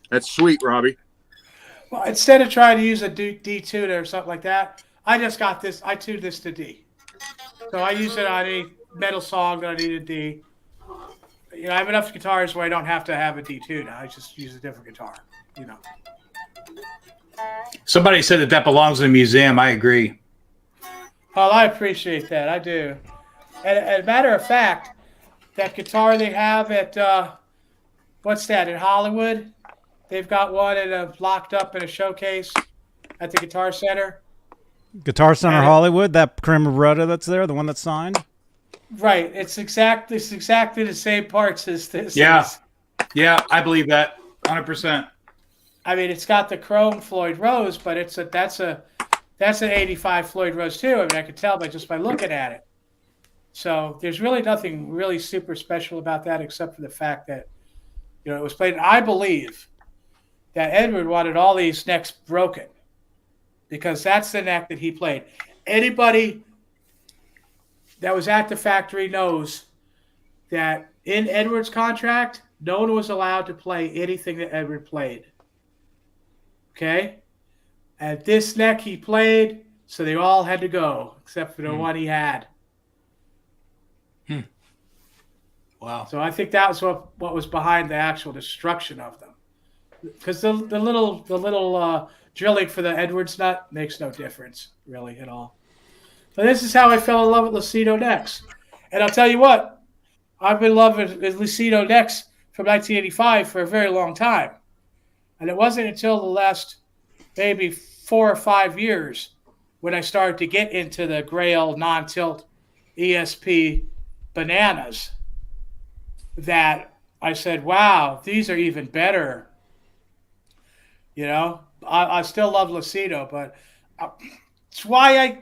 That's sweet, Robbie. Well, instead of trying to use a D tuner or something like that, I just got this. I tuned this to D. So I use it on a metal song that I need a D. You know, I have enough guitars where I don't have to have a D tuner. I just use a different guitar. You know. Somebody said that belongs in a museum. I agree. Well, I appreciate that. I do. And as a matter of fact, that guitar they have at what's that in Hollywood? They've got one locked up in a showcase at the Guitar Center. Guitar Center Hollywood, that Kramer Beretta that's there, the one that's signed? Right. It's exactly the same parts as this. Yeah. Yeah, I believe that 100%. I mean, it's got the chrome Floyd Rose, but that's an 85 Floyd Rose too. I mean, I could tell by looking at it. So there's really nothing really super special about that except for the fact that, you know, it was played. I believe that Edward wanted all these necks broken because that's the neck that he played. Anybody that was at the factory knows that in Edward's contract, no one was allowed to play anything that Edward played. Okay? At this neck he played, so they all had to go except for the one he had. Wow. So I think that was what was behind the actual destruction of them. Because the little drilling for the Edwards nut makes no difference, really, at all. So this is how I fell in love with Lucido necks. And I'll tell you what, I've been in love with Lucido necks from 1985 for a very long time. And it wasn't until the last maybe 4 or 5 years when I started to get into the Grail non-tilt ESP bananas that I said, wow, these are even better. You know, I still love Lucido, but it's why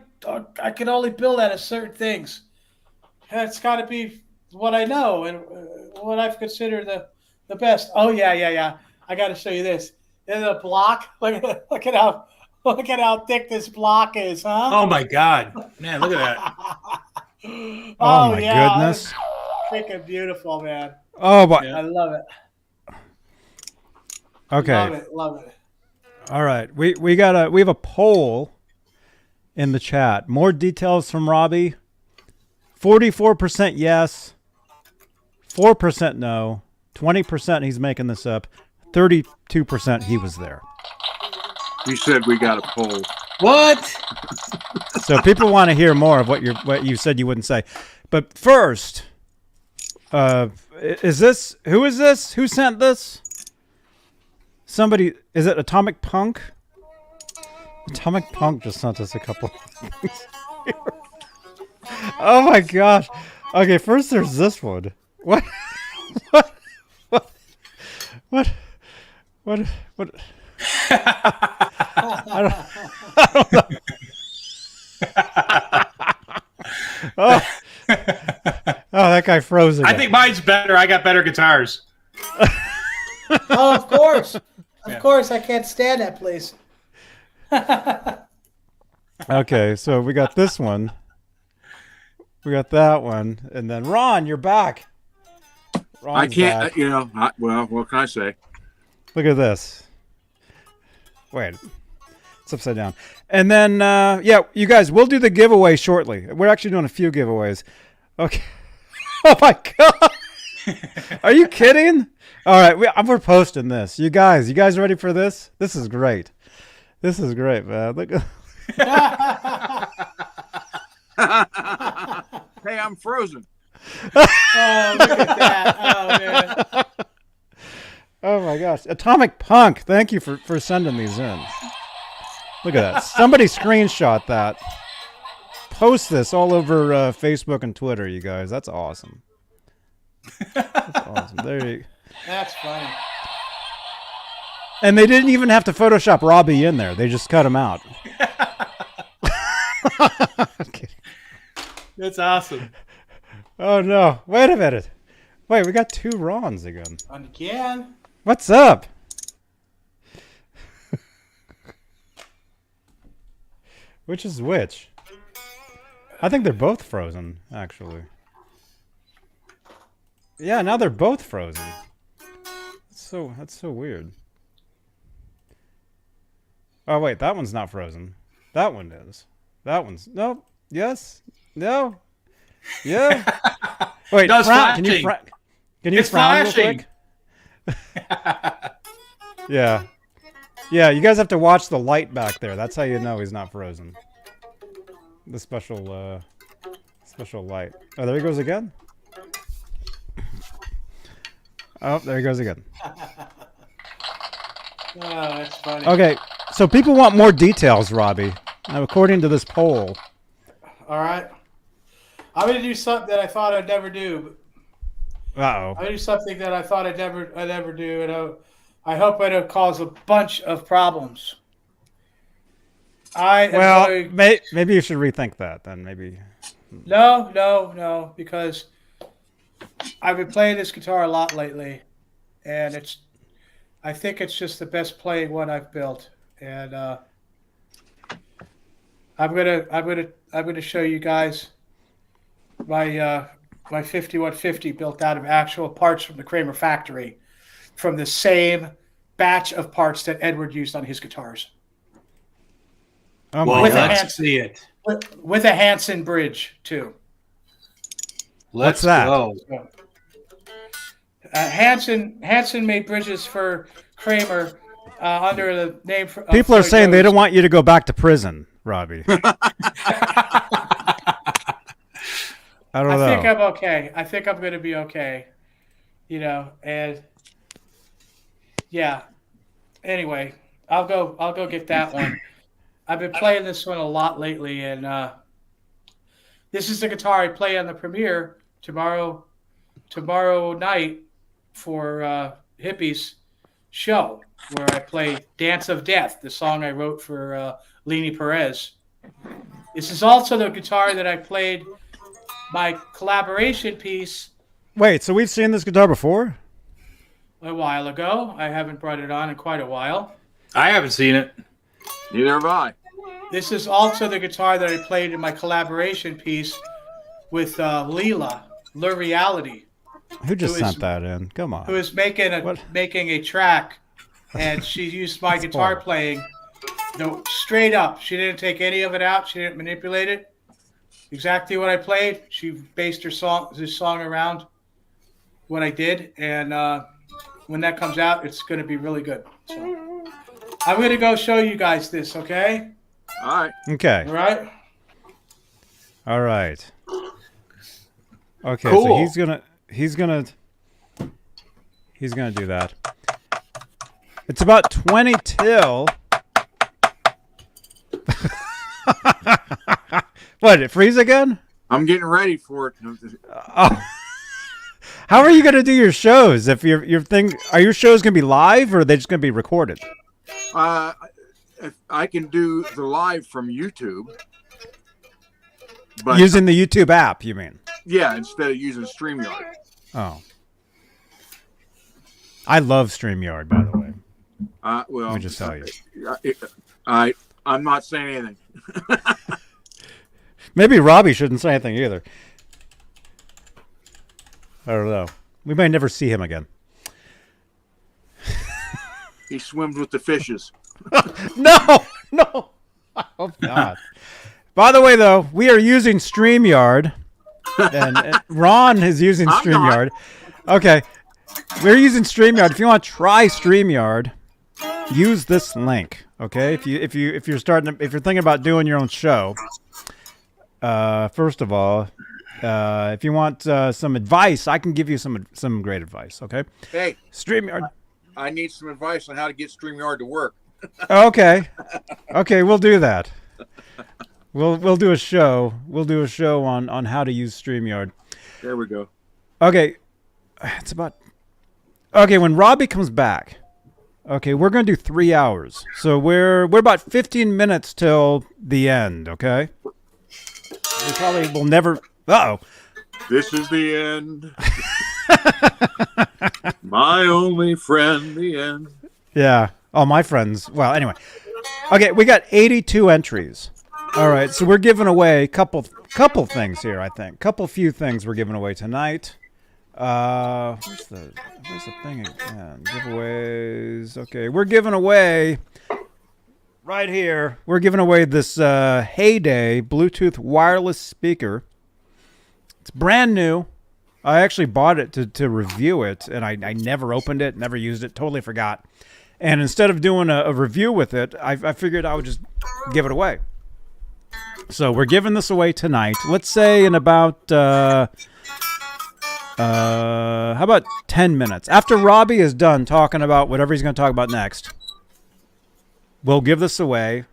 I can only build out of certain things. It's got to be what I know and what I've considered the best. Oh, yeah. I got to show you this. There's a block. Look at how thick this block is, huh? Oh, my God. Man, look at that. Oh, my goodness. Freaking beautiful, man. Oh, but I love it. Okay. Love it. All right. We have a poll in the chat. More details from Robbie. 44% yes. 4% no. 20% he's making this up. 32% he was there. You said we got a poll. What? So people want to hear more of what you said you wouldn't say. But first, who is this? Who sent this? Somebody, is it Atomic Punk? Atomic Punk just sent us a couple things here. Oh my gosh. Okay, first there's this one. What? I don't know. Oh, that guy froze again. I think mine's better. I got better guitars. Oh, of course. Of course, I can't stand that place. Okay, so we got this one. We got that one. And then Ron, you're back. Ron's I can't, back. you know, well, what can I say? Look at this. Wait. It's upside down. And then, yeah, you guys, we'll do the giveaway shortly. We're actually doing a few giveaways. Okay. Oh, my God. Are you kidding? All right, we're posting this. You guys ready for this? This is great. This is great, man. Look. Hey, I'm frozen. Oh, look at that. Oh, man. Oh my gosh. Atomic Punk, thank you for sending these in. Look at that. Somebody screenshot that. Post this all over Facebook and Twitter, you guys. That's awesome. That's awesome. There you go. That's funny. And they didn't even have to Photoshop Robbie in there. They just cut him out. Okay. That's awesome. Oh no. Wait a minute. Wait, we got 2 Rons again. Again? What's up? Which is which? I think they're both frozen, actually. Yeah, now they're both frozen. That's so weird. Oh wait, that one's not frozen. That one is. That one's nope. Yes. No. Yeah. Wait, No, it's can you flashing. can you It's frown real flashing. quick? Yeah. Yeah, you guys have to watch the light back there. That's how you know he's not frozen. The special light. Oh, there he goes again. Oh, there he goes again. Oh, that's funny. Okay, so people want more details, Robbie. Now, according to this poll. All right. I'm going to do something that I thought I'd never do. Uh-oh. I'm going to do something that I thought I'd never do, and I hope I don't cause a bunch of problems. Maybe you should rethink that then. Maybe. No, because I've been playing this guitar a lot lately, and I think it's just the best playing one I've built, and I'm gonna show you guys my 5150 built out of actual parts from the Kramer factory, from the same batch of parts that Edward used on his guitars. Oh Well, my let's God. see it. With a Hanson bridge too. Let's What's that? go. Hanson made bridges for Kramer under the name. People are saying they don't want you to go back to prison, Robbie. I don't know. I think I'm okay. I think I'm going to be okay. And yeah. Anyway, I'll go get that one. I've been playing this one a lot lately, and this is the guitar I play on the premiere tomorrow night for Hippie's show, where I play Dance of Death, the song I wrote for Leni Perez. This is also the guitar that I played my collaboration piece. Wait, so we've seen this guitar before? A while ago. I haven't brought it on in quite a while. I haven't seen it. Neither have I. This is also the guitar that I played in my collaboration piece with Leela Reality. Who just sent that in? Come on. Who is making a track, and she used my guitar playing. No, straight up. She didn't take any of it out. She didn't manipulate it. Exactly what I played. She based this song around what I did, and when that comes out, it's going to be really good. So I'm going to go show you guys this, okay? All right. Okay. All right. All right. Okay, Cool. so he's gonna do that. It's about 20 till. What, it freeze again? I'm getting ready for it. Oh. How are you gonna do your shows? If are your shows gonna be live or are they just gonna be recorded? If I can do the live from YouTube. But Using the YouTube app, you mean? yeah, instead of using StreamYard. Oh. I love StreamYard, by the way. Well, Let me just tell you. I'm not saying anything. Maybe Robbie shouldn't say anything either. I don't know. We may never see him again. He swims with the fishes. No. I hope not. By the way, though, we are using StreamYard, and Ron is using I'm StreamYard. Okay, we're using StreamYard. If you want to try StreamYard, use this link. Okay, if you're thinking about doing your own show, first of all, if you want some advice, I can give you some great advice. Okay. Hey, StreamYard. I need some advice on how to get StreamYard to work. Okay. Okay, we'll do that. We'll do a show. We'll do a show on how to use StreamYard. There we go. Okay. Okay, when Robbie comes back, okay, we're going to do 3 hours. So we're about 15 minutes till the end, okay? We probably will never... Uh-oh. This is the end. My only friend, the end. Yeah. Oh, my friends. Well, anyway. Okay, we got 82 entries. All right, so we're giving away a couple things here, I think. Few things we're giving away tonight. Where's the thing again? Giveaways. Okay, we're giving away right here. We're giving away this Heyday Bluetooth wireless speaker. It's brand new. I actually bought it to review it, and I never opened it, never used it, totally forgot. And instead of doing a review with it, I figured I would just give it away. So we're giving this away tonight. Let's say in about how about 10 minutes after Robbie is done talking about whatever he's going to talk about next. We'll give this away.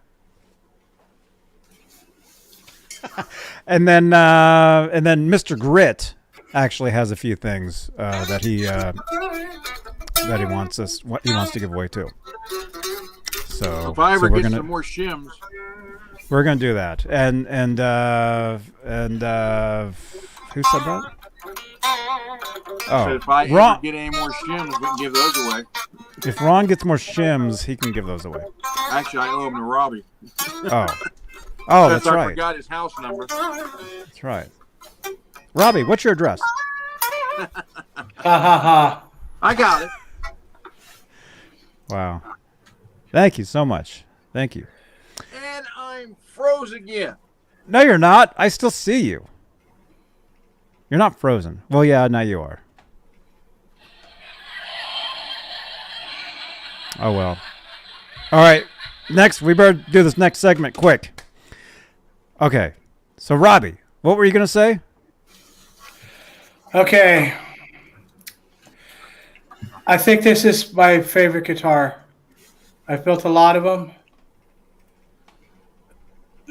and then Mr. Grit actually has a few things that he wants to give away too. So if I ever get gonna, some more shims, we're gonna do that. And who said that? So if I ever get any more shims, we can give those away. If Ron gets more shims, he can give those away. Actually, I owe them to Robbie. Oh, that's right. I forgot his house number. That's right. Robbie, what's your address? Ha ha ha. I got it. Wow. Thank you so much. Thank you. And I'm froze again. No, you're not. I still see you. You're not frozen. Well, yeah, now you are. Oh, well. All right. Next, we better do this next segment quick. Okay. So, Robbie, what were you going to say? Okay. I think this is my favorite guitar. I've built a lot of them,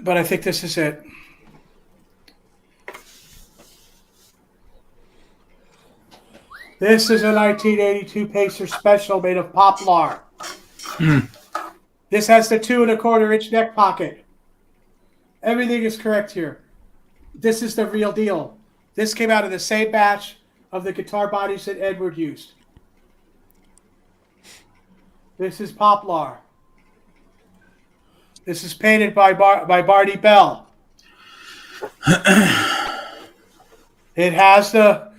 but I think this is it. This is a 1982 Pacer Special made of poplar. This has the 2 1/4-inch neck pocket. Everything is correct here. This is the real deal. This came out of the same batch of the guitar bodies that Edward used. This is poplar. This is painted by Barney Bell. It has the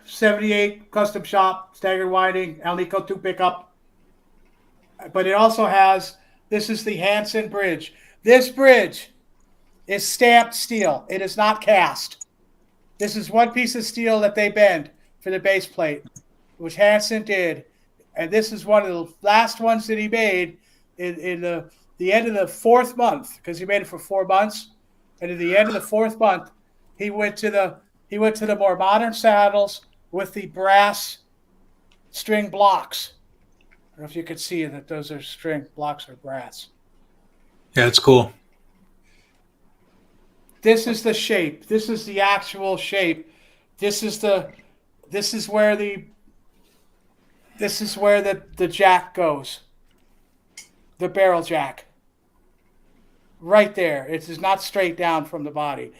78 custom shop staggered winding Alnico 2 pickup, but it also has, this is the Hanson bridge. This bridge is stamped steel. It is not cast. This is one piece of steel that they bend for the base plate, which Hanson did. And this is one of the last ones that he made in the end of the 4th month, because he made it for 4 months. And at the end of the 4th month, he went to the more modern saddles with the brass string blocks. I don't know if you could see that those are string blocks or brass. Yeah, it's cool. This is the shape. This is the actual shape. This is where the jack goes. The barrel jack. Right there. It is not straight down from the body.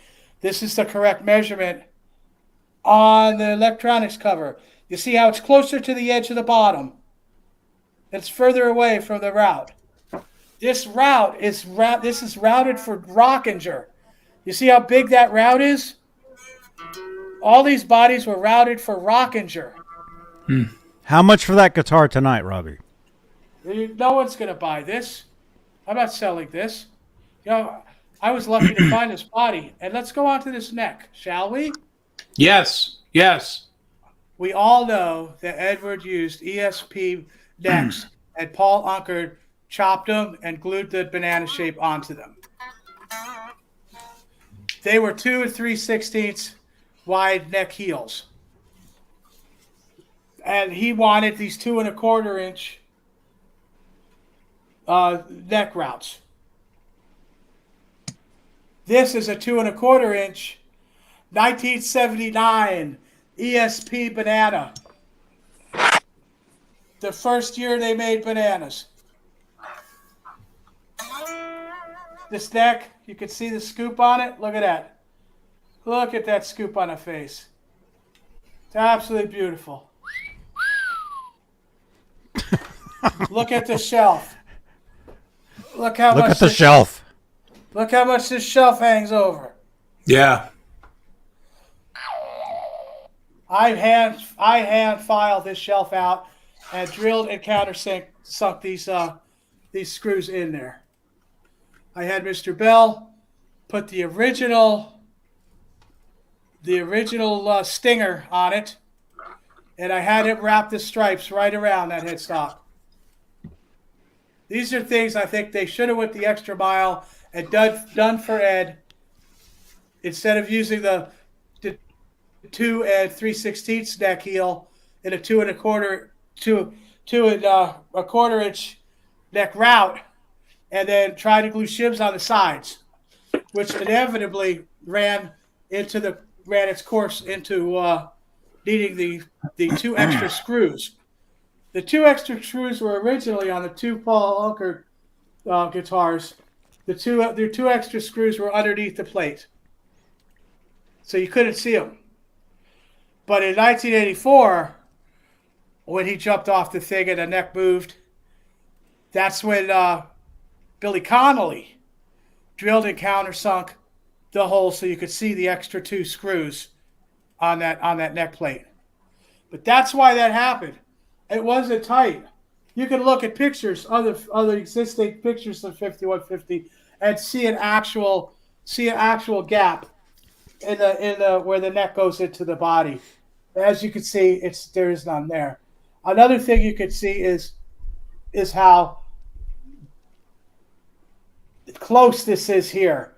This is the correct measurement on the electronics cover. You see how it's closer to the edge of the bottom. It's further away from the route. This is routed for Rockinger. You see how big that route is? All these bodies were routed for Rockinger. How much for that guitar tonight, Robbie? No one's going to buy this. I'm not selling this. You know, I was lucky to find this body. And let's go on to this neck, shall we? Yes. Yes. We all know that Edward used ESP necks, and Paul Unkert chopped them and glued the banana shape onto them. They were 2 3/16 wide neck heels. And he wanted these 2 1/4 inch neck routes. This is a 2 1/4 inch 1979 ESP banana. The first year they made bananas. This neck, you can see the scoop on it. Look at that. Look at that scoop on the face. It's absolutely beautiful. Look at the shelf. Look how Look much at the shelf. Look how much this shelf hangs over. Yeah. I hand filed this shelf out and drilled and countersunk these screws in there. I had Mr. Bell put the original stinger on it, and I had him wrap the stripes right around that headstock. These are things I think they should have went the extra mile and done for Ed, instead of using the 2 3/16 neck heel in a 2 1/4 inch neck route, and then try to glue shims on the sides, which inevitably ran its course into needing the 2 extra screws. The 2 extra screws were originally on the 2 Paul Unkert guitars. The two extra screws were underneath the plate, so you couldn't see them. But in 1984, when he jumped off the thing and the neck moved, that's when Billy Connolly drilled and countersunk the hole so you could see the extra 2 screws on that neck plate. But that's why that happened. It wasn't tight. You can look at pictures, other existing pictures of 5150, and see an actual gap in the where the neck goes into the body. As you can see, there is none there. Another thing you could see is how close this is here.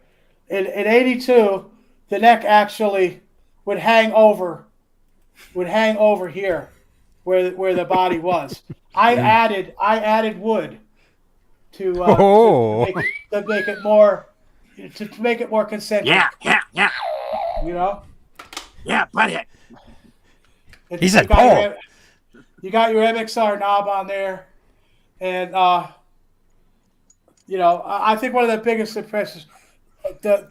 In 82, the neck actually would hang over here where the body was. I added wood to make it more concentric. Yeah. You know? Yeah, buddy. He said, "Paul." You got your MXR knob on there, and I think one of the biggest impressions, the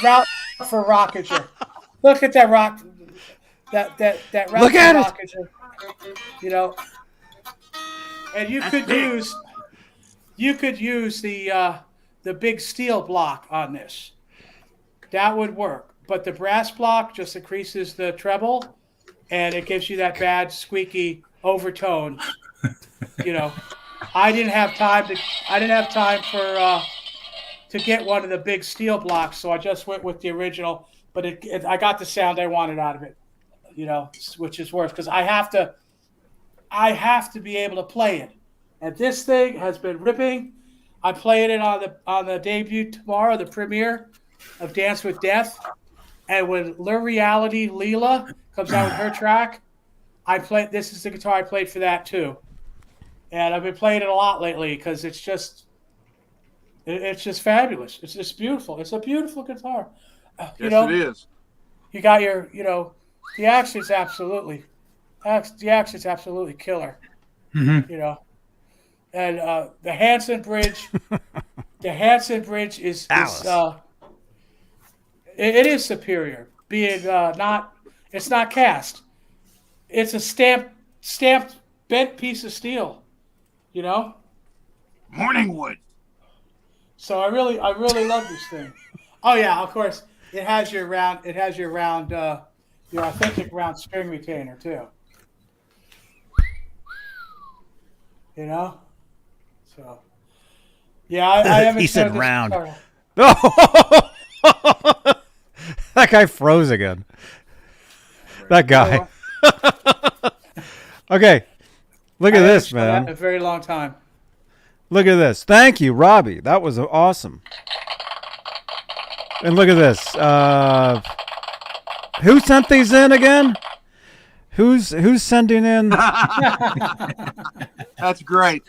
route for rockager. Look at that rock. That route Look for at it. rockager. And you could use the big steel block on this. That would work, but the brass block just increases the treble, and it gives you that bad squeaky overtone. I didn't have time to get one of the big steel blocks, so I just went with the original. But I got the sound I wanted out of it, which is worse because I have to be able to play it. And this thing has been ripping. I'm playing it on the debut tomorrow, the premiere of Dance with Death. And when Lure Reality Leela comes out with her track, this is the guitar I played for that too. And I've been playing it a lot lately because it's just fabulous. It's just beautiful. It's a beautiful guitar. It is. You got your, the action's absolutely killer. Mm-hmm. And the Hanson Bridge, is it is superior, being it's not cast. It's a stamped bent piece of steel, Morning wood. So I really love this thing. Oh yeah, of course it has your round, your authentic round string retainer too. So yeah, I haven't. He said round. That guy froze again. That guy. Okay, look at this, man. A very long time. Look at this. Thank you, Robbie. That was awesome. And look at this. Who sent these in again? Who's sending in? That's great.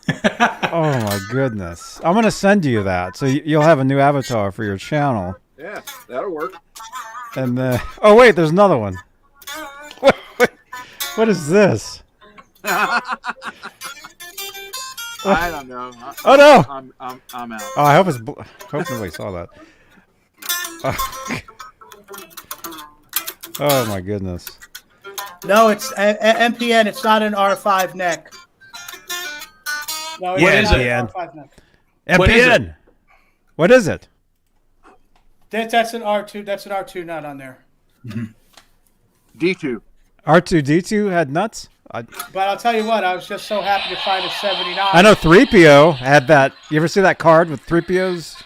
Oh my goodness! I'm gonna send you that, so you'll have a new avatar for your channel. Yeah, that'll work. And oh wait, there's another one. What is this? I don't know. Oh no! I'm out. Oh, I hope hope nobody saw that. Oh my goodness! No, it's MPN. It's not an R5 neck. No, Yeah, it's not an MPN. R5 neck. MPN. What is it? That's an R2. That's an R2 nut on there. D2. R2D2 had nuts. But I'll tell you what, I was just so happy to find a 79. I know 3PO had that. You ever see that card with 3POs?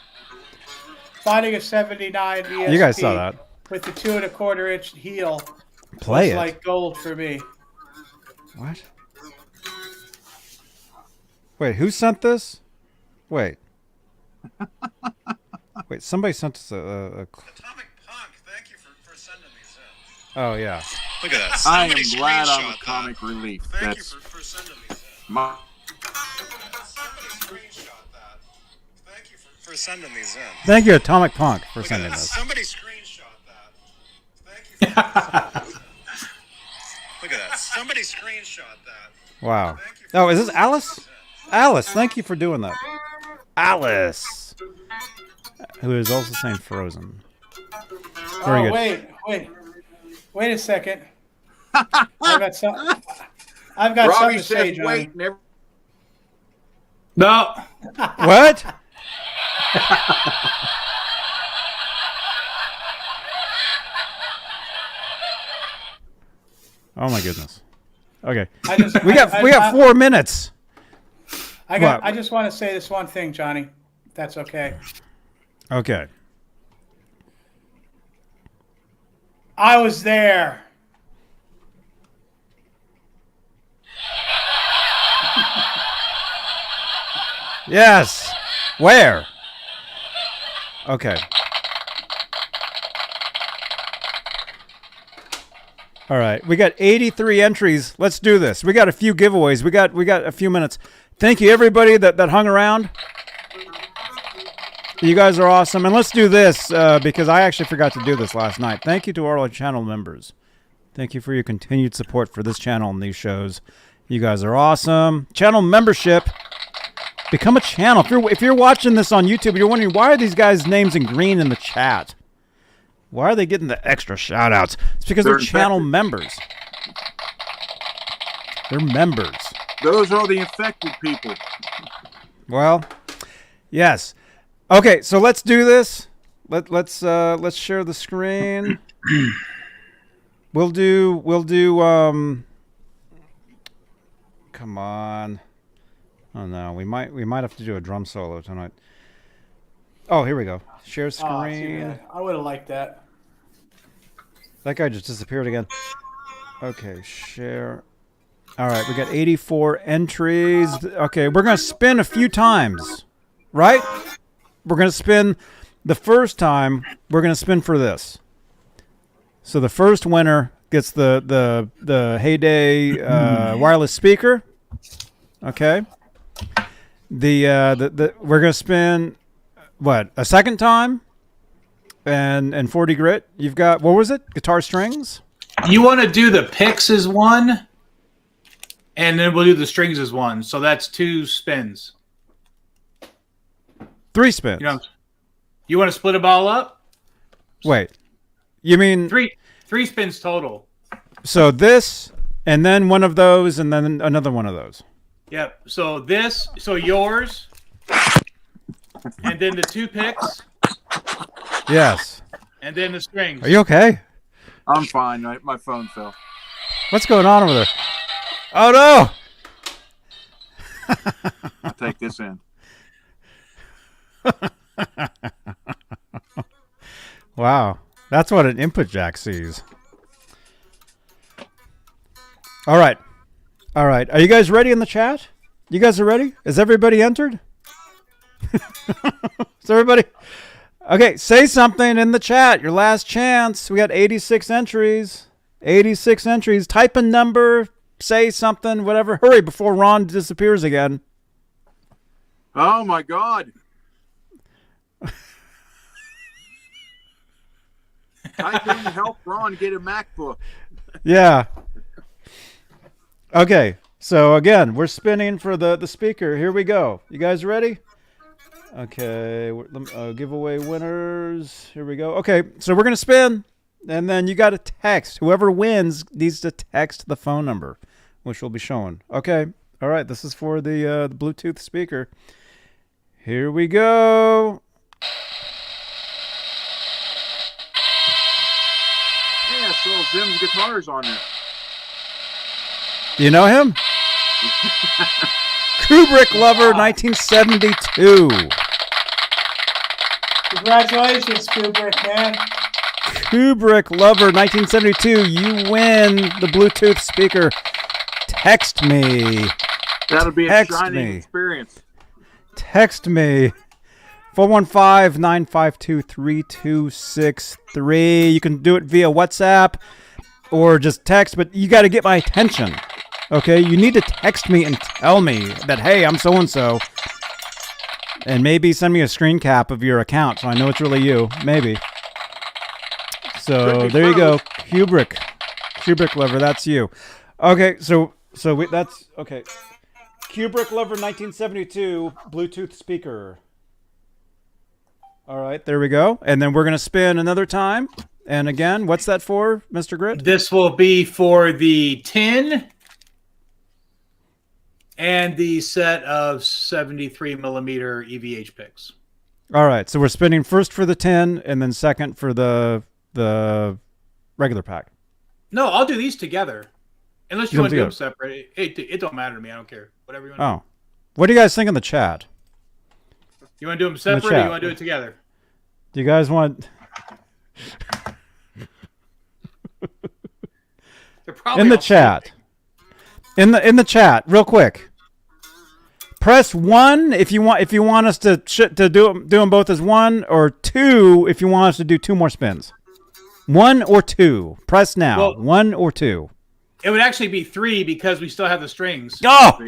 Finding a 79 ESP. You guys saw that. With the 2 1/4 inch heel. Play was it. like gold for me. What? Wait, who sent this? Wait. Wait, somebody sent us a Atomic Punk, thank you for sending these in. Oh, yeah. Look at that. I am Somebody glad I'm a screenshot comic that. relief. Thank That's you for sending these in. my. Somebody screenshot that. Thank you for sending these in. Thank you, Atomic Punk, for Look at sending that. this. Somebody screenshot that. Thank you for Look at that. Somebody screenshot that. Wow. Oh, is this Alice? Alice, thank you for doing that. Alice, who is also saying Frozen. Very good. Wait a second. I've got something Robbie to says, say, Johnny. wait, never. No. What? Oh my goodness. Okay. We got 4 minutes. I just want to say this one thing, Johnny. If that's okay. Okay. I was there. Yes. Where? Okay. All right. We got 83 entries. Let's do this. We got a few giveaways. We got a few minutes. Thank you everybody that hung around. You guys are awesome. And let's do this because I actually forgot to do this last night. Thank you to all our channel members. Thank you for your continued support for this channel and these shows. You guys are awesome. Channel membership. Become a channel. If you're watching this on YouTube, you're wondering why are these guys' names in green in the chat? Why are they getting the extra shout outs? It's because they're channel members. They're members. Those are the infected people. Well, yes. Okay, so let's do this. Let's share the screen. We'll do come on. Oh no, we might have to do a drum solo tonight. Oh, here we go. Share screen. I would have liked that. That guy just disappeared again. Okay, share. All right, we got 84 entries. Okay, we're going to spin a few times, right? We're going to spin the first time. We're going to spin for this. So the first winner gets the Heyday wireless speaker. Okay. We're going to spin what? A second time? And 40 grit. You've got, what was it? Guitar strings? You want to do the picks as one, and then we'll do the strings as one. So that's 2 spins. 3 spins. You want to split them all up? Wait. You mean 3 spins total. So this, and then one of those, and then another one of those. Yep. So yours, and then the 2 picks. Yes. And then the strings. Are you okay? I'm fine. My phone fell. What's going on over there? Oh no! I'll take this in. Wow, that's what an input jack sees. All right. Are you guys ready in the chat? You guys are ready? Is everybody entered? Is everybody? Okay, say something in the chat. Your last chance. We got 86 entries. 86 entries. Type a number. Say something. Whatever. Hurry before Ron disappears again. Oh my God. Type in help Ron get a MacBook. Yeah. Okay. So again, we're spinning for the speaker. Here we go. You guys ready? Okay. Giveaway winners. Here we go. Okay. So we're going to spin, and then you got to text. Whoever wins needs to text the phone number, which we'll be showing. Okay. All right. This is for the Bluetooth speaker. Here we go. Yeah, so Zim's guitar's on there. You know him? Kubrick Lover, 1972. Congratulations, Kubrick, man. Kubrick Lover, 1972. You win the Bluetooth speaker. Text me. That'll be Text a shining me. experience. Text me. 415-952-3263. You can do it via WhatsApp or just text, but you got to get my attention. Okay? You need to text me and tell me that, hey, I'm so-and-so. And maybe send me a screen cap of your account so I know it's really you. Maybe. So there you go. Kubrick Lover, that's you. Okay, that's okay. Kubrick Lover 1972 Bluetooth speaker. All right, there we go. And then we're going to spin another time. And again, what's that for, Mr. Grit? This will be for the 10 and the set of 73 millimeter EVH picks. All right, so we're spinning first for the 10 and then second for the regular pack. No, I'll do these together. Unless you want to do them together. separate. It don't matter to me. I don't care. Whatever you want to Oh. What do you guys think in the chat? You want to do them separate or you want to do it together? Do you guys want... They're probably in the all chat. In the chat, real quick. Press 1 if you want us to do them both as 1, or 2 if you want us to do 2 more spins. 1 or 2. Press now. Well, 1 or 2. It would actually be 3 because we still have the strings. Oh!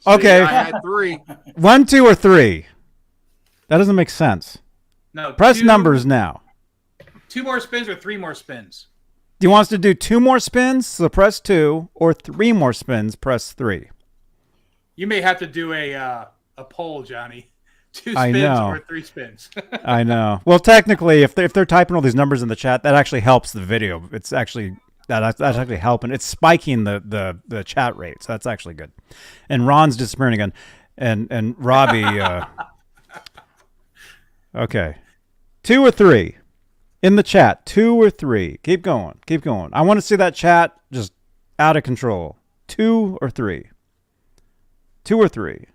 Okay. I had 3. 1, 2, or 3. That doesn't make sense. No. Press numbers now. 2 more spins or 3 more spins? Do you want us to do 2 more spins? So press 2, or 3 more spins, press 3. You may have to do a poll, Johnny. 2 I spins know. or 3 spins. I know. Well, technically, if they're typing all these numbers in the chat, that actually helps the video. It's actually that's actually helping. It's spiking the chat rate, so that's actually good. And Ron's disappearing again, and Robbie. Okay, 2 or 3 in the chat. 2 or 3. Keep going. Keep going. I want to see that chat just out of control. 2 or 3. 2 or 3.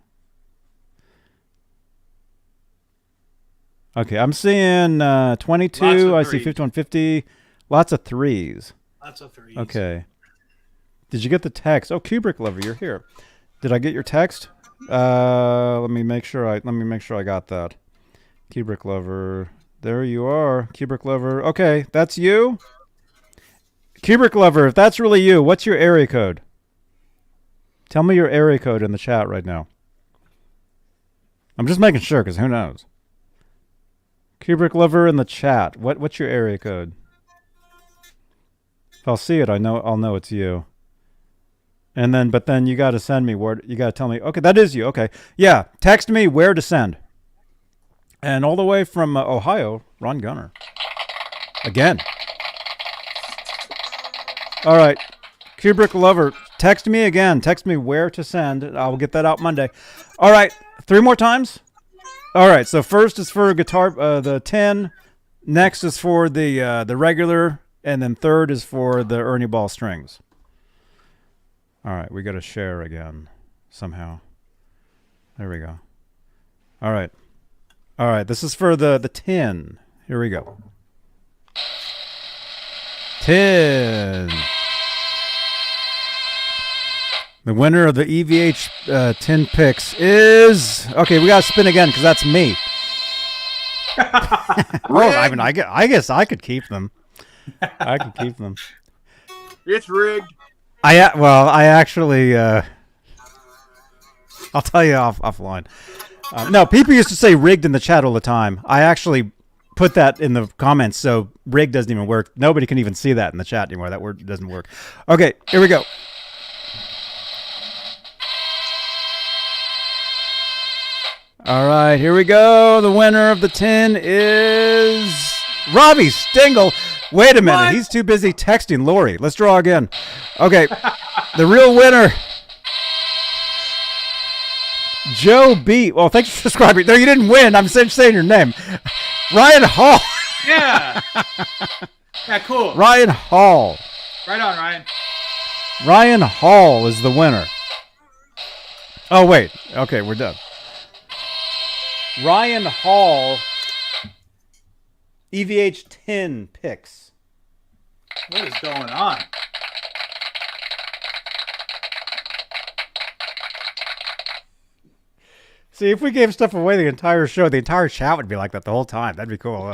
Okay, I'm seeing 22. I see 51, 50. Lots of 3s. Lots of 3s. Okay. Did you get the text? Oh, Kubrick Lover, you're here. Did I get your text? Let me make sure I got that. Kubrick Lover. There you are. Kubrick Lover. Okay, that's you. Kubrick Lover, if that's really you, what's your area code? Tell me your area code in the chat right now. I'm just making sure, because who knows? Kubrick Lover in the chat. What's your area code? If I'll see it, I'll know it's you. But then you got to send me where. You got to tell me. Okay, that is you. Okay, yeah. Text me where to send. And all the way from Ohio, Ron Gunner. Again. All right, Kubrick Lover. Text me again. Text me where to send. I'll get that out Monday. All right, 3 more times. All right, so first is for guitar, the 10. Next is for the regular, and then third is for the Ernie Ball strings. All right, we got to share again somehow. There we go. All right. All right, this is for the 10. Here we go. 10. The winner of the EVH 10 picks is... Okay, we got to spin again because that's me. Well, I mean, I guess I could keep them. I could keep them. It's rigged. I actually, I'll tell you offline. No, people used to say rigged in the chat all the time. I actually put that in the comments, so rigged doesn't even work. Nobody can even see that in the chat anymore. That word doesn't work. Okay, here we go. All right, here we go. The winner of the tin is Robbie Stingle. Wait a minute. What? He's too busy texting Lori. Let's draw again. Okay, the real winner, Joe B. Well, thanks for subscribing. No, you didn't win. I'm saying your name. Ryan Hall. Yeah. Yeah, cool. Ryan Hall. Right on, Ryan. Ryan Hall is the winner. Oh, wait. Okay, we're done. Ryan Hall, EVH 10 picks. What is going on? See, if we gave stuff away the entire show, the entire chat would be like that the whole time. That'd be cool.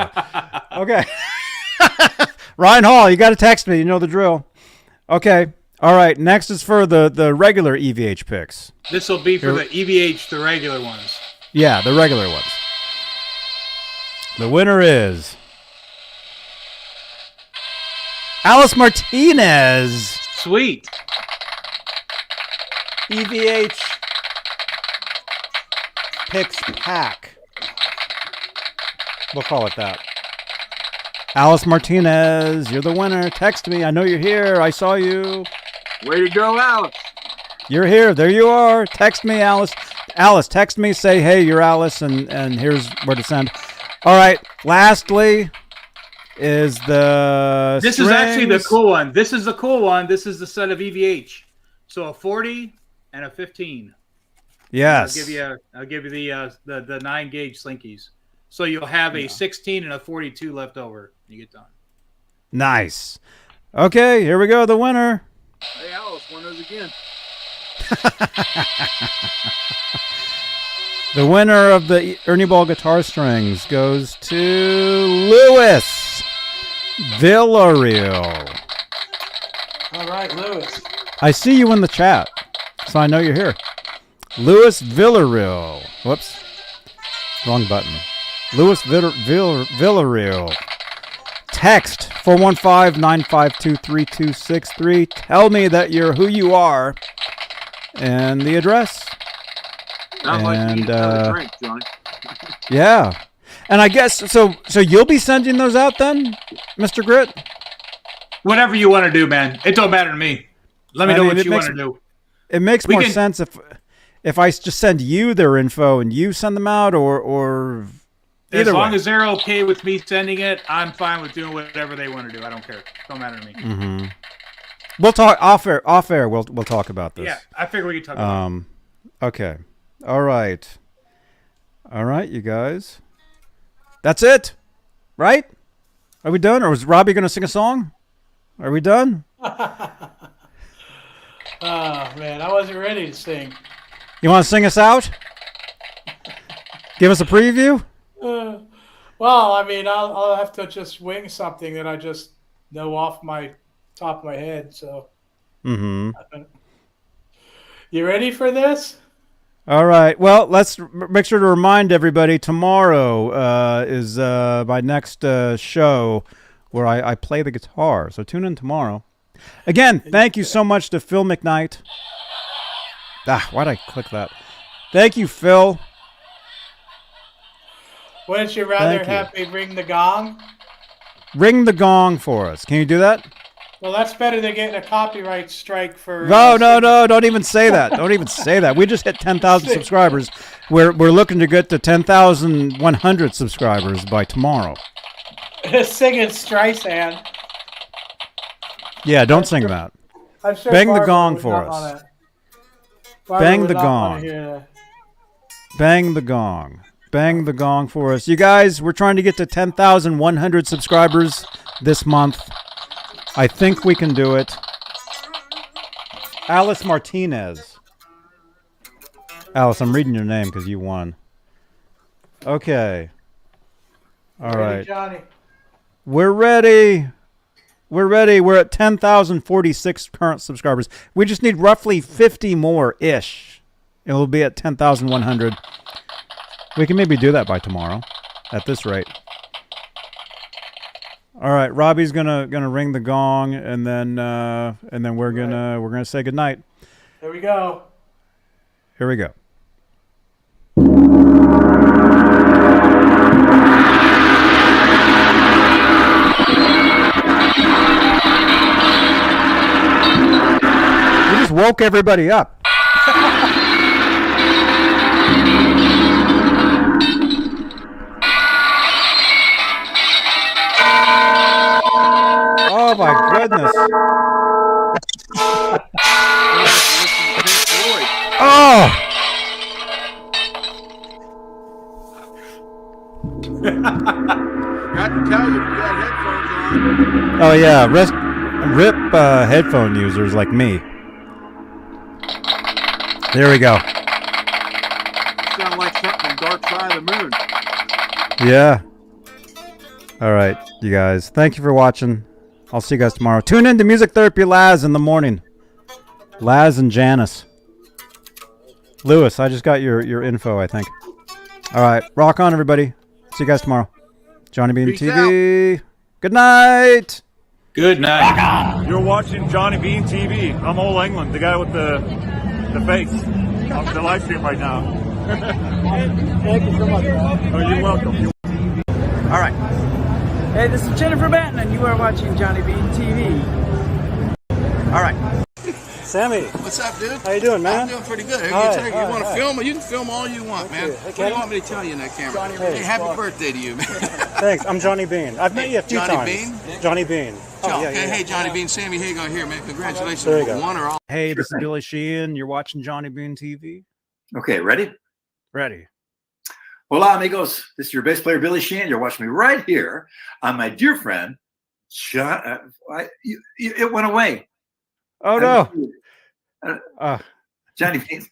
Okay. Ryan Hall, you got to text me. You know the drill. Okay. All right. Next is for the regular EVH picks. This will be for the EVH, the regular ones. Yeah, the regular ones. The winner is Alice Martinez. Sweet. EVH picks pack. We'll call it that. Alice Martinez, you're the winner. Text me. I know you're here. I saw you. Way to go, Alice. You're here. There you are. Text me, Alice. Alice, text me. Say, hey, you're Alice, and here's where to send. All right. Lastly is the This strings. is actually the cool one. This is the cool one. This is the set of EVH. So a 40 and a 15. Yes. I'll give you the 9 gauge slinkies. So you'll have a 16 and a 42 left over when you get done. Nice. Okay, here we go. The winner. Hey, Alice, winners again. The winner of the Ernie Ball guitar strings goes to Louis Villarreal. All right, Louis. I see you in the chat, so I know you're here. Louis Villarreal. Whoops. Wrong button. Louis Villarreal. Text 415-952-3263. Tell me that you're who you are and the address. Not like you need another drink, Johnny. Yeah. And I guess, so you'll be sending those out then, Mr. Grit? Whatever you want to do, man. It don't matter to me. Let me know what you want to do. It makes more sense if I just send you their info and you send them out, or as long way. as they're okay with me sending it, I'm fine with doing whatever they want to do. I don't care. Don't matter to me. Mm-hmm. We'll talk off air. We'll talk about this. Yeah, I figure we can talk about it. Okay. All right, you guys. That's it, right? Are we done? Or was Robbie going to sing a song? Are we done? Oh, man, I wasn't ready to sing. You want to sing us out? Give us a preview? Well, I mean, I'll have to just wing something that I just know off my top of my head. So, You ready for this? All right. Well, let's make sure to remind everybody tomorrow is my next show where I play the guitar. So tune in tomorrow. Again, thank you so much to Phil McKnight. Why'd I click that? Thank you, Phil. Wouldn't you rather have me ring the gong? Ring the gong for us. Can you do that? Well, that's better than getting a copyright strike for... No, don't even say that. Don't even say that. We just hit 10,000 subscribers. We're looking to get to 10,100 subscribers by tomorrow. Singing Streisand. Yeah, don't sing that. I'm sure Bang the Barbara gong would for not us. wanna- Bang would the not wanna gong. hear that. Bang the gong. Bang the gong for us. You guys, we're trying to get to 10,100 subscribers this month. I think we can do it. Alice Martinez. Alice, I'm reading your name because you won. Okay. All right. Johnny. We're ready. We're ready. We're at 10,046 current subscribers. We just need roughly 50 more-ish. It will be at 10,100. We can maybe do that by tomorrow at this rate. All right, Robbie's gonna ring the gong, and then we're gonna say goodnight. Here we go. Here we go. You just woke everybody up. Oh my goodness. Oh! Got to tell you, you got headphones on. Oh yeah, rip headphone users like me. There we go. Sound like something from Dark Side of the Moon. Yeah. All right, you guys. Thank you for watching. I'll see you guys tomorrow. Tune in to Music Therapy Laz in the morning. Laz and Janice. Lewis, I just got your info, I think. All right. Rock on, everybody. See you guys tomorrow. Johnny Beane Peace TV. Good night. Good night. You're watching Johnny Beane TV. I'm Old England, the guy with the face on the live stream right now. Thank you so much. Oh, you're welcome. All right. Hey, this is Jennifer Batten, and you are watching Johnny Beane TV. All right. Sammy. What's up, dude? How you doing, man? I'm doing pretty good. Hi, you want to film? You can film all you want, man. Hey, what do you want me to tell you in that camera? Hey, happy birthday to you, man. Thanks. I'm Johnny Beane. I've met you a few times. Johnny Beane? Johnny Beane. Oh, yeah, hey, Johnny Beane. Sammy Hagar here, man. Congratulations. There you go. One or all. Hey, this is Billy Sheehan. You're watching Johnny Beane TV. Okay, ready? Ready. Hola, amigos. This is your bass player, Billy Sheehan. You're watching me right here on my dear friend, John. It went away. Oh, no. Johnny Beane.